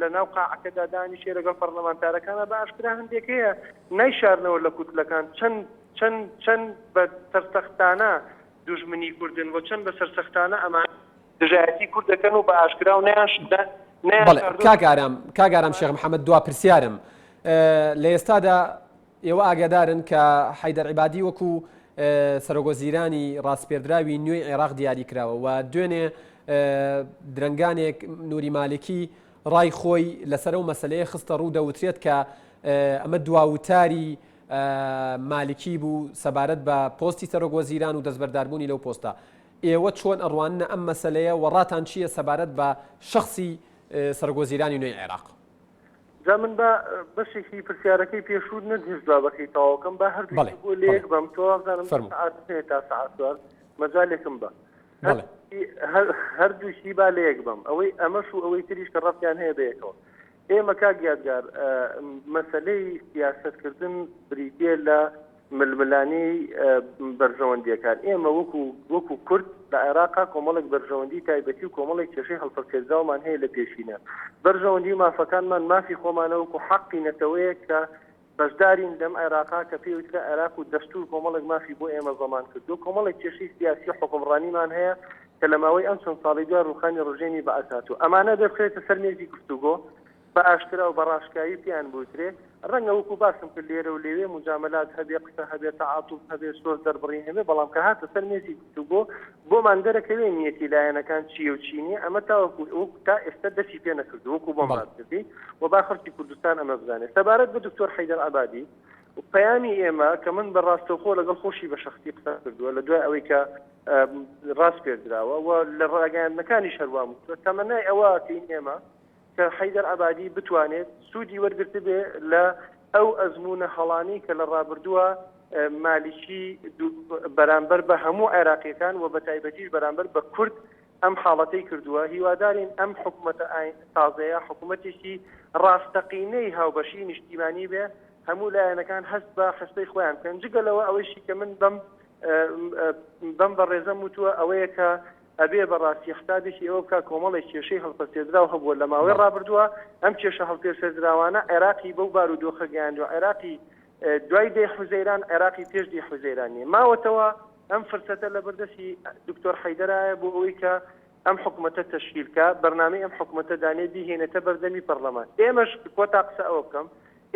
لە ناو قاعەکەدا دانیشێ لەگەڵ پەرلەمانتارەکانە بە ئاشکرا هەندێک هەیە نایشارنەوە لە کوتلەکان چەند بە سەرسەختانە دوژمنی کوردن و چەند بە سەرسەختانە ئەمان دژایەتی کورد دەکەن و بە ئاشکرا و کاگارام شێخ محەممەد دوا پرسیارم لە ئێستادا ئێوە ئاگادارن کە حەیدەر عیبادی وەکو سەرۆگۆزیرانی ڕاستپێردراوی نوێی عێراق دیاری کراوە و دوێنێ درنگانێک نوری مالکی ڕای خۆی لەسەر ئەو مەسەلەیە خستە ڕوو دەوترێت کە ئەمە دواوتاری مالکی بوو سەبارەت بە پۆستی سەرۆگۆزیران و دەستبەرداربوونی لەو پۆستە ئێوە چۆن ئەڕوانە ئەم مەسەلەیە وەڕاتان چییە سەبارەت بە شخصی سەرۆگۆزیرانی نوێی عێراق جا من بە بەشێکی پرسیارەکەی پێشود نەدیێژدا بەکەی تاواکەم بە هەردوو لێک بەم تۆزانم تا ساعت مەجالێکم بە هەردووشی با لەیەک بم ئەوەی ئەمەش و ئەوەی تریش کە ڕەفتیان هەیە بەیەکەوە ئێمە کاگیادگار مەسلەی سیاسەتکردن بریتێ لە ململانەی بەرژەوەندیەکان. ئێمە وەکو کورد لە عێراقا کۆمەڵێک بەرژەوەندی تایبەتی و کۆمەڵێک کێشەی هەڵپەرکێزراومان هەیە لە پێشینە. بەرژەوەندی مافەکانمان مافی خۆمانە وەکو حەقی نەتەوەیە کە بەشدارین لەم عێراقا کە پێویستە عێراق و دەستور کۆمەڵێک مافی بۆ ئێمە زەمان کردو. کۆمەڵێک کێشەی سیاسی حکومڕانیمان هەیە کە لە ماوەی ئەم چەند ساڵی دوای ڕوخانی ڕۆژێنی بەئاساتوو. ئەمانە دەبخرێتە سەر مێزی گفتوگۆ بە ئاشکرا و بەڕاشکایی پیان بوترێ. ڕەنگە وەکو باسم کرد لێرە و لێوێ مجاملات هەبێ، قسە هەبێ، تەعاتوف هەبێ، سۆز دەربڕین هەبێ، بەڵام کە هاتە سەر مێزی گفتوگۆ بۆمان دەرەکەوێ نیەتی لایەنەکان چییە و چی نییە. ئەمە تاوەکو تا ئێستا دەستی پێ نەکردو وەکو بۆم باسکردی و با خەڵکی کوردستان ئەمە بزانێت. سەبارەت بە دکتۆر حەیدەر عەبادی و پەیامی ئێمە کە من بەڕاستەوخۆ لەگەڵ خۆشی بە شەخصی قسە کردووە لە دوای ئەوەی کە ڕاست پێدراوە و لە ڕاگەیاندنەکانی شەروام وتووە تەمەنای ئەوە کەین ئێمە کە حەیدەر عەبادی بتوانێت سوودی وەرگرت بێ لە ئەو ئەزمونە هەڵانی کە لە ڕابردووە مالیکی بەرامبەر بە هەموو عێراقیەکان و بە تایبەتیش بەرامبەر بە کورد ئەم حاڵەتەی کردووە. هیوادارین ئەم حکوومەتە تازەیە حکوومەتێکی ڕاستەقینەی هاوبەشی نیشتیمانی بێ، هەموو لایەنەکان هەست بە خستەی خۆیان بکەن. جگەلەوە ئەوەیشی کە من بەم بەڕێزەم وتووە ئەوەیە کە ئەبێ بەڕاستی حسابێکی ئەوە بکە کۆمەڵێک کێشەی هەڵپەسێدراو هەبووە لە ماوەی ڕابردووە. ئەم کێشە هەڵپەسێدراوانە عێراقی بەو بارودۆخە گەیاندووە، عێراقی دوای دەی حوزەیران، عێراقی پێش دەی حوزەیرانی ماوەتەوە. ئەم فرسەتە لە بەردەستی دکتۆر حەیدەرایە بۆ ئەوەی کە ئەم حکوومەتە تەشکیلکە بەرنامەی ئەم حکوومەتە دانێ بیهێنێتە بەردەمی پەرلەمان. ئێمەش کۆتا قسە ئەوە بکەم،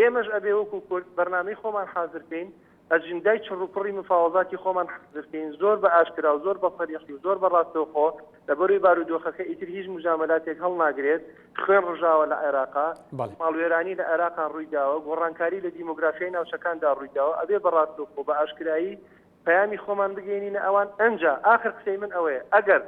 ئێمەش ئەبێ وەکو کورد بەرنامەی خۆمان حازرکەین، ئەجندای چڕوپڕی مفاوەزاتی خۆمان حازرکەین، زۆر بە ئاشکرا و زۆر بە فەریقی و زۆر بە ڕاستەوخۆ لەبەروی بارودۆخەکە ئیتر هیچ مجاملاتێک هەڵناگرێت. خوێن ڕژاوە لە عێراقا، ماڵوێرانی لە عێراقا ڕوویداوە، گۆڕانکاری لە دیموگرافیای ناوچەکاندا ڕوویداوە. ئەبێ بە ڕاستەوخۆ بە ئاشکرایی پەیامی خۆمان بگەینینە ئەوان. ئەنجا ئاخر قسەی من ئەوەیە ئەگەر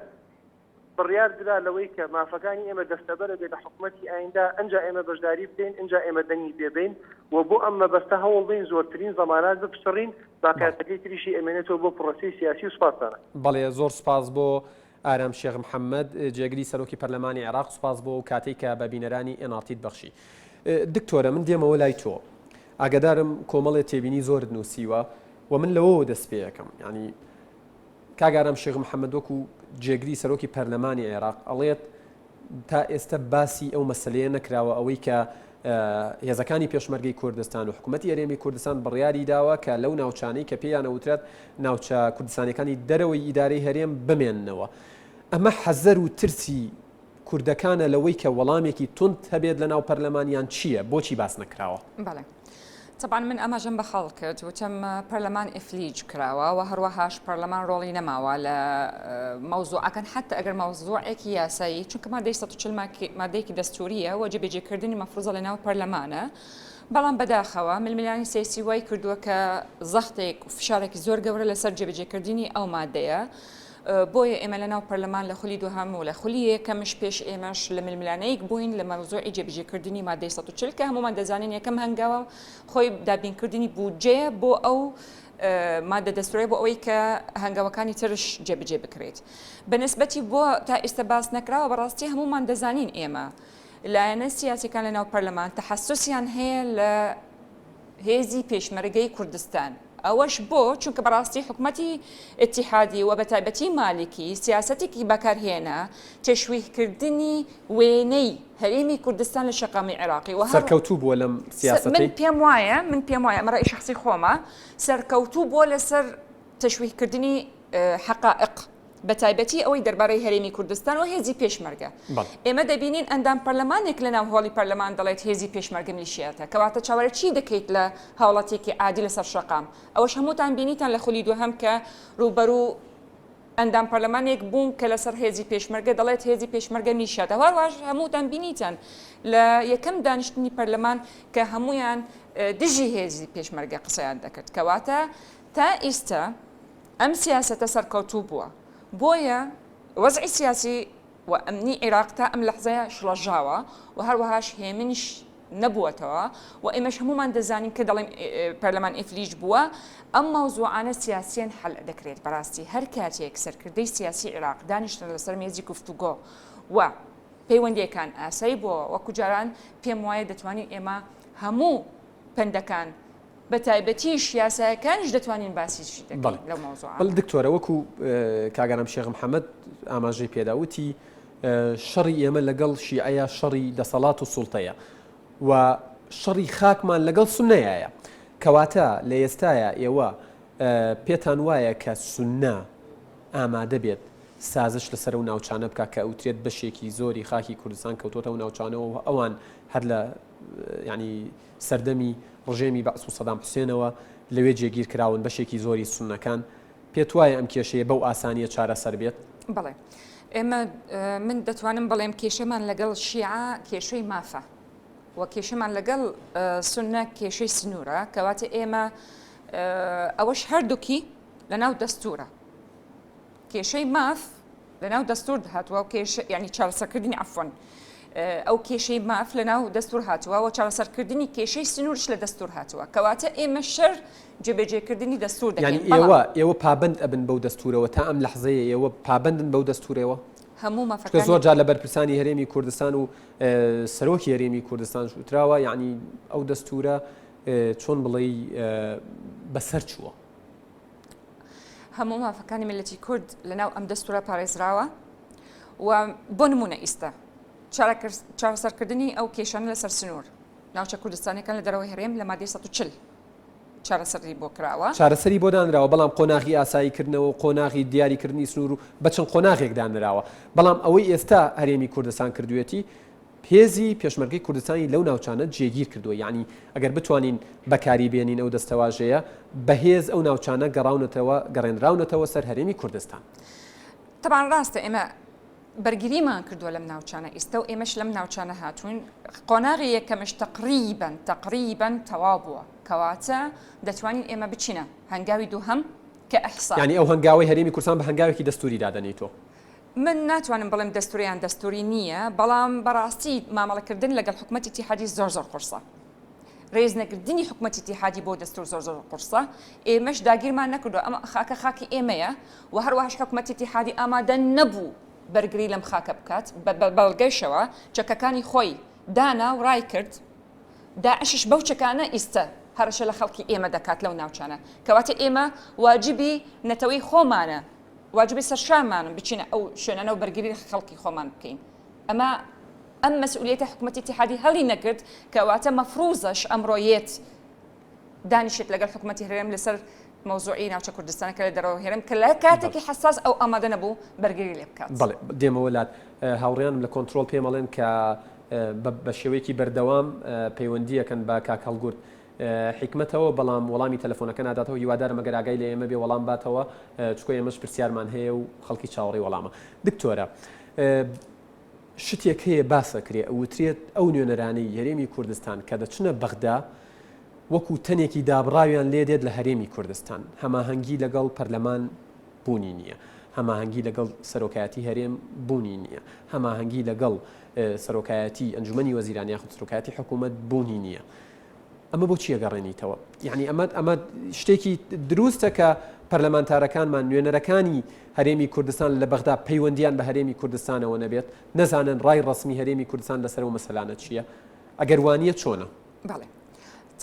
بڕیار درا لەوەی کە مافەکانی ئێمە دەستەبەرە بێت لە حکوومەتی ئایندا، ئەنجا ئێمە بەشداری بدەین، ئەنجا ئێمە دەنگی پێبین و بۆ ئەم مەبەستە هەوڵ بدەین زۆرترین زەمانات بپسڕین باقیاتەکەی تریشی ئەمێنێتەوە بۆ پرۆسەی سیاسی و سوپاسانە. بەڵێ زۆر سوپاس بۆ ئارام شێخ محەممەد جێگری سەرۆکی پەرلەمانی عێراق، سوپاس بۆ کاتێک کە بە بینەرانی ئێناتیت بەخشی. دکتۆرە من دێمەوە لای تۆ، ئاگدارم کۆمەڵێ تێبینی زۆرت نووسیوە و من لەوە دەست پێ یەکەم، ینی کاگارم شێخ محەممەد وەکو جێگری سەرۆکی پەرلەمانی عێراق ئەڵێت تا ئێستا باسی ئەو مەسلەیە نەکراوە ئەوەی کە هێزەکانی پێشمەرگەی کوردستان و حکوومەتی هەرێمی کوردستان بڕیاری داوە کە لەو ناوچانەی کە پێیان ئەوترێت ناوچە کوردستانەکانی دەرەوەی ئیدارەی هەرێم بمێننەوە. ئەمە حەزەر و ترسی کوردەکانە لەوەی کە وەڵامێکی تند هەبێت لە ناو پەرلەمانیان چییە؟ بۆچی باس نەکراوە؟ بەڵێ طبعا من ئەمەژەم بە خەڵ کرد وتم پەرلەمان ئیفلیج کراوە و هەروەهاش پەرلەمان ڕۆڵی نەماوە لە مەوزوعەکان حتى ئەگەر مەوزوعێکی یاسایی، چونکە مادەی 140 مادەیەکی دەستوریە و جێبەجێکردنی مەفروضە لە ناو پەرلەمانە. بەڵام بەداخەوە ململانی سیاسی وای کردووە کە زەختێک و فشارێکی زۆر گەورە لەسەر جێبەجێکردنی ئەو مادەیە. بۆیە ئێمە لە ناو پەرلەمان لە خولی دووهەم و لە خولی یەکەمش پێش ئێمەش لە ململانەیەک بووین لە مەوزوعی جێبەجێکردنی مادەی 140 کە هەمومان دەزانین یەکەم هەنگاوە خۆی دابینکردنی بودجێ بۆ ئەو مادە دەستوری بۆ ئەوەی کە هەنگاوەکانی ترش جێبەجێ بکرێت. بەنسبەتی بۆ تا ئێستا باس نەکراوە بەڕاستی هەمومان دەزانین ئێمە لایەنە سیاسیەکان لە ناو پەرلەمان تەحەسوسیان هەیە لە هێزی پێشمەرگەی کوردستان. ئەوەش بۆ چونکە بەڕاستی حکوومەتی ئیتیحادی و بەتایبەتی مالیکی سیاسەتێکی بەکارهێنا تشویهکردنی وێنەی هەرێمی کوردستان لە شەقامی عێراقی و سەرکەوتوو بووە لەم سیاسەتی. من پێم وایە ئەمە ڕای شخصی خۆمە سەرکەوتوو بۆ لەسەر تشویهکردنی حقائق بەتایبەتی ئەوەی دەربارەی هەرێمی کوردستان و هێزی پێشمەرگە. ئێمە دەبینین ئەندام پەرلەمانێک لە ناو هۆڵی پەرلەمان دەڵێت هێزی پێشمەرگە میلیشیاتە، کەواتە چاوەڕێ چی دەکەیت لە هاوڵاتێکی عادی لەسەر شەقام؟ ئەوەش هەمووتان بینیتان لە خولی دووهەم کە ڕوبەرو ئەندام پەرلەمانێک بوون کە لەسەر هێزی پێشمەرگە دەڵێت هێزی پێشمەرگە میلیشیاتە. هەروەش هەمووتان بینیتان لە یەکەم دانیشتنی پەرلەمان کە هەمویان دژی هێزی پێشمەرگە قسەیان دەکرد. کەواتە تا ئێستا ئەم سیاسەتە سەرکەوتوو بووە. بۆیە وەزعی سیاسی و ئەمنی عێراق تا ئەم لەحزەیە شڵەژاوە و هەروەهاش هێمنیش نەبووەتەوە و ئێمەش هەمومان دەزانین کە دەڵێن پەرلەمان ئیفلیج بووە. ئەم مەوزوعانە سیاسیەن حەل دەکرێت. بەڕاستی هەر کاتێک سەرکردەی سیاسی عێراق دانیشتن لەسەر مێزی گفتوگۆ و پەیوەندیەکان ئاسایی بۆ وەکو جاران پێم وایە دەتوانین ئێمە هەموو پندەکان بە تایبەتیش یاسایەکانش دەتوانین باسیشی دەکەین لەو مۆزوعە. بەڵێ دکتۆرە وەکو کاگەرم شێخ محەممەد ئاماژەی پێداوتی شەڕی ئێمە لەگەڵ شیعەیە شەڕی دەسەڵات و سوڵتەیە و شەڕی خاکمان لەگەڵ سونەیە کەواتە لە ئێستایە ئێوە پێتان وایە کە سونە ئامادە بێت سازش لەسەر و ناوچانە بکە کە ئەوترێت بەشێکی زۆری خاکی کوردستان کەوتۆتە و ناوچانەوە و ئەوان هەر لە ینی سەردەمی ڕژێمی بەعس و سەدام حوسێنەوە لەوێ جێگیر کراون بەشێکی زۆری سونەکان پێت وایە ئەم کێشەیە بەو ئاسانیە چارەسەر بێت؟ بڵێ ئێمە من دەتوانم بڵێم کێشەمان لەگەڵ شیعە کێشەی مافە و کێشەمان لەگەڵ سونە کێشەی سنوورە کەواتە ئێمە ئەوەش هەردووکی لەناو دەستورە کێشەی ماف لەناو دەستور هاتووە و ینی چارەسەرکردنی عەفوەن ئەو کێشەی ماف لەناو دەستور هاتووە و چارەسەرکردنی کێشەی سنوورش لە دەستور هاتووە کەواتە ئێمە شەر جێبەجێکردنی دەستور دەکەین. ئێوە پابند ئەبن بەو دەستورەوە تا ئەم لەحزەیە ئێوە پابندن بەو دەستورەوە هەموو مافەکان زۆر جار لە بەرپرسانی هەرێمی کوردستان و سەرۆکی هەرێمی کوردستان وتراوە یعنی ئەو دەستورە چۆن بڵێ بەسەر چووە. هەموو مافەکانی ملەتی کورد لەناو ئەم دەستورە پارێزراوە و بۆ نمونە ئیستا چارەسەرکردنی ئەو کێشانە لەسەر سنوور ناوچە کوردستانەکان لە دەرەوەی هەرێم لە مادەی 140 چارەسەری بۆ کراوە چارەسەری بۆ دانراوە بەڵام قۆناغی ئاساییکردنەوە و قۆناغی دیاریکردنی سنوور و بەچەند قۆناغێک دانراوە بەڵام ئەوەی ئێستا هەرێمی کوردستان کردوێتی پێزی پێشمەرگەی کوردستانی لەو ناوچانە جێگیر کردووە یعنی ئەگەر بتوانین بەکاری بێنین ئەو دەستەواژەیە بەهێز ئەو ناوچانە گەڕاونەتەوە سەر هەرێمی کوردستان. طبعا ڕاستە ئێمە بەرگریمان کردووە لەم ناوچانە ئێستا و ئێمەش لەم ناوچانە هاتوون قۆناغی یەکەمش تقریبا تەواو بووە کەواتە دەتوانین ئێمە بچینە هەنگاوی دووهەم کە ئەحسا یعنی ئەو هەنگاوی هەرێمی کوردستان بە هەنگاوێکی دەستوری دادەنیتۆ. من ناتوانم بڵێم دەستوریان دەستوری نییە بەڵام بەڕاستی مامەڵەکردن لەگەڵ حکومەتی اتحادی زۆر قورسە ڕێزنەگرتنی حکومەتی اتحادی بۆ دەستور زۆر قورسە ئێمەش داگیرمان نەکردو ئەمە خاکە خاکی ئێمەیە و هەروەهاش حکومەتی اتحادی ئامادە نەبوو بەرگری لەم خاکە بکات بەڵگەیشەوە چەکەکانی خۆی دانا و ڕای کرد داعشش بەو چەکانە ئیستا هەرشە لە خەڵکی ئێمە دەکات لەو ناوچانە کەواتە ئێمە واجبی نەتەوەی خۆمانە واجبی سەرشامانم بچینە ئەو شوێنانە و بەرگری خەڵکی خۆمان بکەین ئەم مەسئولیەتە حکومەتی اتحادی هەڵی نەکرد کەواتە مەفروزەش ئەمڕۆیەت دانیشێت لەگەڵ حکومەتی هەرێم لەسەر مۆزوعی ناوچە کوردستانەکە لە دەرەوە هێرم کە لە کاتێکی حساس ئەو ئامادە نەبوو بەرگری لێ بکات. بەڵێ دێمەوە لات هاوڕێیانم لە کۆنتترۆل پێمەڵێن کە بە شێوەیەکی بەردەوام پەیوەندیەکەن بە کاک هەڵگورد حکمتەوە بەڵام وەڵامی تەلەفۆنەکە ناداتەوە هیوادارم ئەگەر ئاگای لە ئێمە بێ وەڵام باتەوە چکۆ ئێمەش پرسیارمان هەیە و خەڵکی چاوەڕێی وەڵامە. دکتۆرە شتێک هەیە باسەکرێ ئەوترێت ئەو نوێنەرانەی هەرێمی کوردستان کە دەچنە بەغدا وەکو تەنێکی دابڕاویان لێ دێت لە هەرێمی کوردستان هەماهەنگی لەگەڵ پەرلەمان بوونی نییە هەماهەنگی لەگەڵ سەرۆکایەتی هەرێم بوونی نییە هەماهەنگی لەگەڵ سەرۆکایەتی ئەنجومەنی وەزیرانی یاخود سەرۆکایەتی حکوومەت بوونی نییە. ئەمە بۆ چیە گەڕێنیتەوە؟ یعنی ئەمە شتێکی دروستە کە پەرلەمانتارەکانمان نوێنەرەکانی هەرێمی کوردستان لە بەغدا پەیوەندیان بە هەرێمی کوردستانەوە نەبێت نەزانن ڕای ڕسمی هەرێمی کوردستان لەسەر و مەسەلانە چییە؟ ئەگەر وانیە چۆنە؟ بەڵێ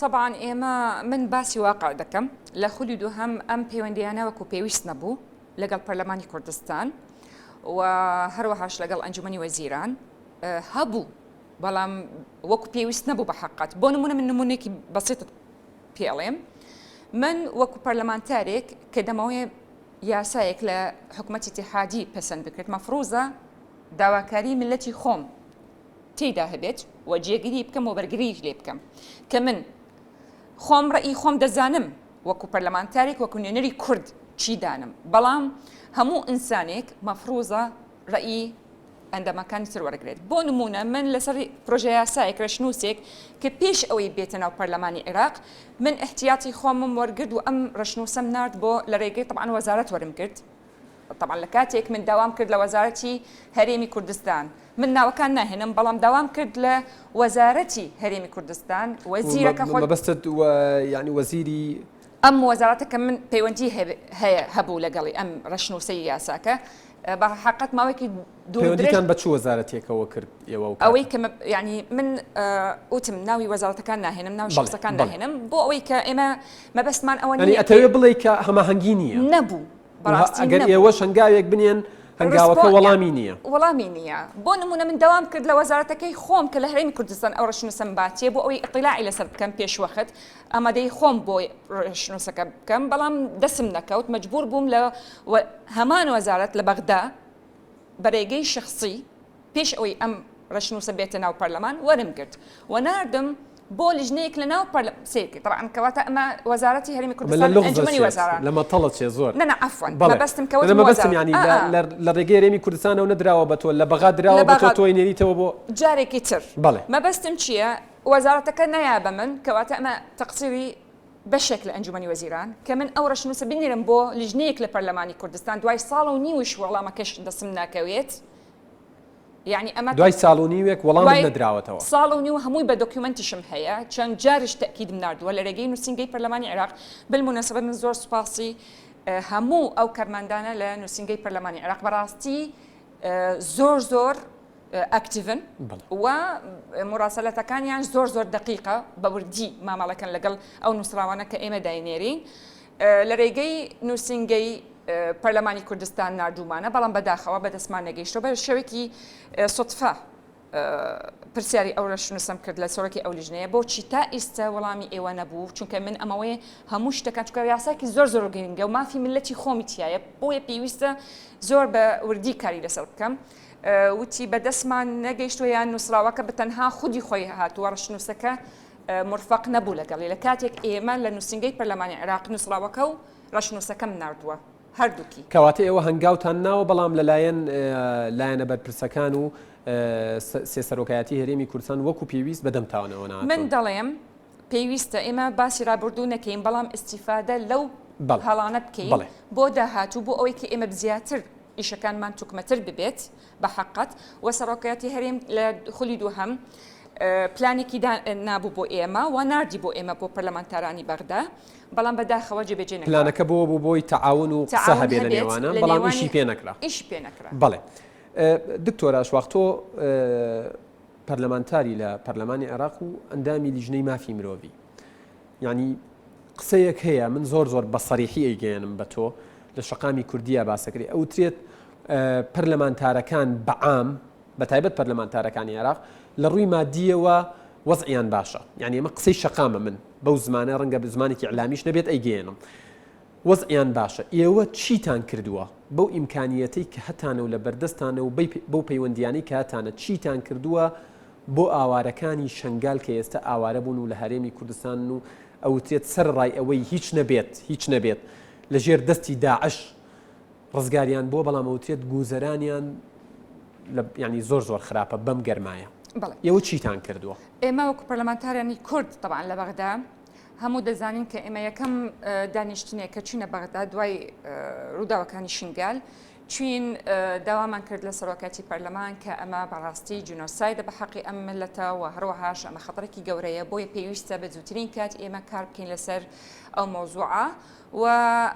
طبعا ئێمە من باسی واقع دەکەم لە خولی دووهەم ئەم پەیوەندیانە وەکو پێویست نەبوو لەگەڵ پەرلەمانی کوردستان و هەروەهاش لەگەڵ ئەنجومەنی وەزیران هەبوو بەڵام وەکو پێویست نەبوو بە حقات بۆ نمونە من نمونێکی بەسیط پێڵێم من وەکو پەرلەمانتارێک کە دەمەوێ یاسایەک لە حکومەتی اتحادی پەسەند بکرێت مەفروزە داواکاری ملەتی خۆم تێیدا هەبێت و جێگیری بکەم و بەرگریش لێ بکەم کە من خۆم ڕئی خۆم دەزانم وەکو پەرلەمانتارێک وەکو نوێنەری کورد چی دانم بەڵام هەموو ئینسانێک مەفروزە ڕئی ئەندامەکانی تر وەرەگرێت بۆ نمونە من لەسەر پرۆژە یاسایەک ڕەشنووسێک کە پێش ئەوەی بێتە ناو پەرلەمانی عێراق من احتیاتی خۆمم وەرگرت و ئەم ڕەشنووسەم نارد بۆ لە ڕێگەی طبعاً وەزارەت وەرم کرد طبعاً لە کاتێک من داوام کرد لە وەزارەتی هەرێمی کوردستان من ناوەکان ناهێنم بەڵام داوام کرد لە وەزارەتی هەرێمی کوردستان وەزیرەکە خۆ مەبەستت یعنی وەزیری ئەم وەزارەتە کە من پەیوەندی هەبوو لەگەڵی ئەم ڕەشنووسەی یاساکە بە حقیقەت ماوەیەکی پەیوەندیتان بە چ وەزارەتێکەوە کرد ئێوە ئەوەی کە ینی من وتم ناوی وەزارەتەکان ناهێنم ناوی شخصەکان ناهێنم بۆ ئەوەی کە ئێمە مەبەستمان ئەوە نیە ئەتەوێ بڵێ کە هەماهەنگی نییە نەبوو بەڕاستی ئەگەر ئێوە شنگاوێک بنێن هەنگاوەکە وەڵامی نییە وەڵامی نییە بۆ نمونە من داوام کرد لە وەزارەتەکەی خۆم کە لە هەرێمی کوردستان ئەو ڕێژنووسەم باتیە بۆ ئەوەی ئەطلاعی لەسەر بکەم پێشوەخت ئامادەی خۆم بۆ ڕێژنووسەکە بکەم بەڵام دەسم نەکەوت مەجبور بووم لە هەمان وەزارەت لە بەغدا بەرێگەی شخصی پێش ئەوەی ئەم ڕێژنووسە بێتە ناو پەرلەمان وەرم گرت و ناردم بۆ لیژنەیەک لە ناو سێرکی طبعا کەواتە ئەمە وەزارەتی هەرێمی کوردستان ئەنجومەنی وەزارات لەمە تەڵت چێ زۆر نە عەفوان مەبەستم کەوت مەبەستم ینی لە ڕێگەی هەرێمی کوردستانەوە نەدراوە بە تۆ لە بەغا دراوە بە تۆ تۆی نێریتەوە بۆ جارێکی تر بەڵێ مەبەستم چییە وەزارەتەکە نەیا بە من کەواتە ئەمە تەقسیری بەشێک لە ئەنجومەنی وەزیران کە من ئەو ڕێژنووسە بنێرم بۆ لیژنەیەک لە پەرلەمانی کوردستان دوای ساڵ و نیوش وەڵامەکەش دەسم ناکەوێت يعني أما دوای ساڵ و نیوێک وەڵام نەدراوەتەوە ساڵ و نیو هەمووی بە دۆکیومنتیشم هەیە چەند جارش تەکید نردووە لە ڕێگەی نووسینگەی پەرلەمانی عێراق بالموناسبەت من زۆر سوپاسی هەموو ئەو کارماندانە لە نووسینگەی پەرلەمانی عێراق بەڕاستی زۆر ئەکتیڤن و مراسلەتەکانیان زۆر دقیقە بە وردی مامەڵەکەن لەگەڵ ئەو نووسراوانە کە ئێمە داینێرین لە ڕێگەی نووسینگەی پەرلەمانی کوردستان نردوومانە بەڵام بەداخەوە بەدەستمان نەگەیشتەوە بە شێوێکی سوتفە پرسیاری ئەو ڕێژنووسەم کرد لە سۆرەکی ئەو لیژنەیە بۆچی تا ئێستا وەڵامی ئێوە نەبوو چونکە من ئەمەوەی هەموو شتەکان چونکە یاساکی زۆر گرنگە و مافی ملەتی خۆمی تایە بۆیە پێویستە زۆر بە وردی کاری لەسەر بکەم وتی بەدەستمان نەگەیشتوە یان نووسراوەکە بەتەنها خودی خۆی هاتووە ڕێژنووسەکە مرفق نەبوو لەگەڵی لە کاتێک ئێمە لە نووسینگەی پەرلەمانی عێراق نووسراوەکە و ڕێژنووسەکەم نردووە هەردووکی کەواتە ئێوە هەنگاوتان ناوە بەڵام لەلایەنە بەرپرسەکان و سێسەرۆکایەتی هەرێمی کوردستان وەکو پێویست بەدەمتاوانەوە ناتوان من دەڵێم پێویستە ئێمە باسی ڕابردوو نەکەین بەڵام ئیستیفادە لەو هەڵانە بکەین بۆ داهاتوو بۆ ئەوەی کە ئێمە بزیاتر ئیشەکانمان توکمەتر ببێت بە حەقەت و سەرۆکایەتی هەرێم لە خولی دووهەم پلانێکی نابوو بۆ ئێمە و ناردی بۆ ئێمە بۆ پەرلەمانتارانی بەغدا بەڵام بەداخەوە جێبەجێ نەکرا پلانەکە بۆ بۆی تەعاون و قسە هەبێ لە نێوانە بەڵام ئیشی پێ نەکرا بەڵێ دکتۆرە شواختۆ پەرلەمانتاری لە پەرلەمانی عێراق و ئەندامی لیژنەی مافی مرۆڤی یعنی قسەیەک هەیە من زۆر بە سەریحی ئەیگەێنم بە تۆ لە شەقامی کوردیە باسەکری ئەوترێت پەرلەمانتارەکان بەعام بە تایبەت پەرلەمانتارەکانی عێراق لە ڕووی مادیەوە وەزعیان باشە یعنی ئەمە قسەی شەقامە من بەو زمانە ڕەنگە زمانێکی ئەعلامیش نەبێت ئەیگەێنم وەزعیان باشە ئێوە چیتان کردووە بەو ئیمکانیەتەی کە هەتانە و لە بەردەستانە و بەو پەیوەندیانەی کە هاتانە چیتان کردووە بۆ ئاوارەکانی شنگال کە ئێستا ئاوارە بوون و لە هەرێمی کوردستان و ئەوترێت سەرڕای ئەوەی هیچ نەبێت لە ژێر دەستی داعش ڕزگاریان بۆ بەڵام ئەوترێت گوزەرانیان ینی زۆر خراپە بەم گەرمایە ئێوە چیتان کردووە ئێمە وەکو پەرلەمانتارانی کورد طبعا لە بەغدا هەموو دەزانین کە ئێمە یەکەم دانیشتنێک کە چوینە بەغدا دوای ڕووداوەکانی شنگال چوین داوامان کرد لە سەرۆکاتی پەرلەمان کە ئەمە بەڕاستی جینۆسایدە بە حەقی ئەم ملەتە و هەروەهاش ئەمە خەتەرێکی گەورەیە بۆیە پێویستە بە جووترین کات ئێمە کار بکەین لەسەر ئەو مۆزوعە و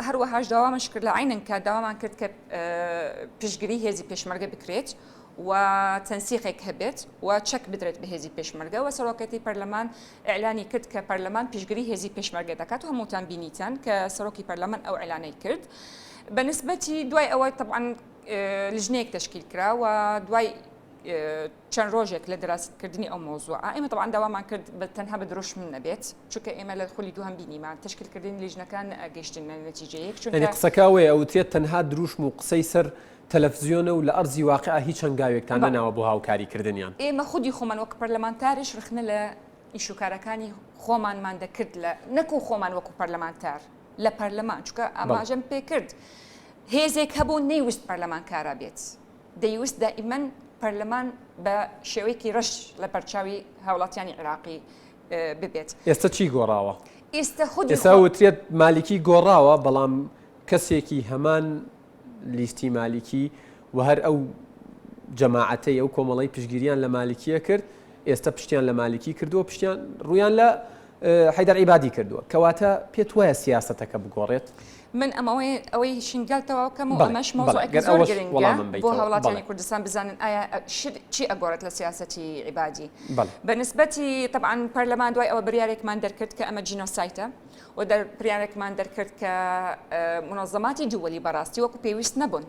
هەروەهاش داوامش کرد لە عینن کات داوامان کرد کە پشتگیری هێزی پێشمەرگە بکرێت و تەنسیقێک هەبێت و چەک بدرێت بە هێزی پێشمەرگە و سەرۆکەتی پەرلەمان ئیعلانی کرد کە پەرلەمان پشتگیری هێزی پێشمەرگە دەکات و هەمووتان بینیتان کە سەرۆکی پەرلەمان ئەو ئیعلانەی کرد بەنسبەتی دوای ئەوەی طبعا لیژنەیەک تشکیل کرا و دوای چەند ڕۆژێک لە دراستکردنی ئەو مۆزوعە ئێمە طبعا داوامان کرد بە تەنها بە دروشم نەبێت چونکە ئێمە لە خولی دووهەم بینیمان تشکیلکردنی لیژنەکان گەیشتن نەتیجەیەک چونکە قسەکەوێ ئەوترێت تەنها دروشم و قسەی سەر تەلەڤیزیۆنە و لە ئەرزی واقعە هیچ هەنگاوێکتان نەناوە بۆ هاوکاریکردنیان ئێمە خودی خۆمان وەک پەرلەمانتاریش ڕخنە لە ئیشوکارەکانی خۆمانمان دەکرد لە نەکو خۆمان وەکو پەرلەمانتار لە پەرلەمان چونکە ئاماژەم پێ کرد هێزێک هەبوو نەیویست پەرلەمانکارە بێت دەیویست دائیمەن پەرلەمان بە شێوەیەکی ڕەش لە پەرچاوی هاوڵاتیانی عێراقی ببێت ئێستا چی گۆڕاوە ئێستا وترێت مالیکی گۆڕاوە بەڵام کەسێکی هەمان لیستی مالیکی و هەر ئەو جەماعەتەی ئەو کۆمەڵی پشتگیریان لە مالیکیە کرد ئێستا پشتیان لە مالیکی کردووە پشتیان ڕویان حەیدەر عیبادی کردووە کەواتە پێت وایە سیاسەتەکە بگۆڕێت من ئەوەی شنگالتەوە بکەم و ئەمەش مۆزوعێکی زۆر گرنگە بۆ هاوڵاتیانی کوردستان بزانن ئایا چی ئەگۆڕێت لە سیاسەتی عیبادی بەنسبەتی طبعا پەرلەمان دوای ئەوە بریارێکمان دەرکرد کە ئەمە جینۆسایتە و بریارێکمان دەرکرد کە منظەماتی دووەلی بەڕاستی وەکو پێویست نەبوون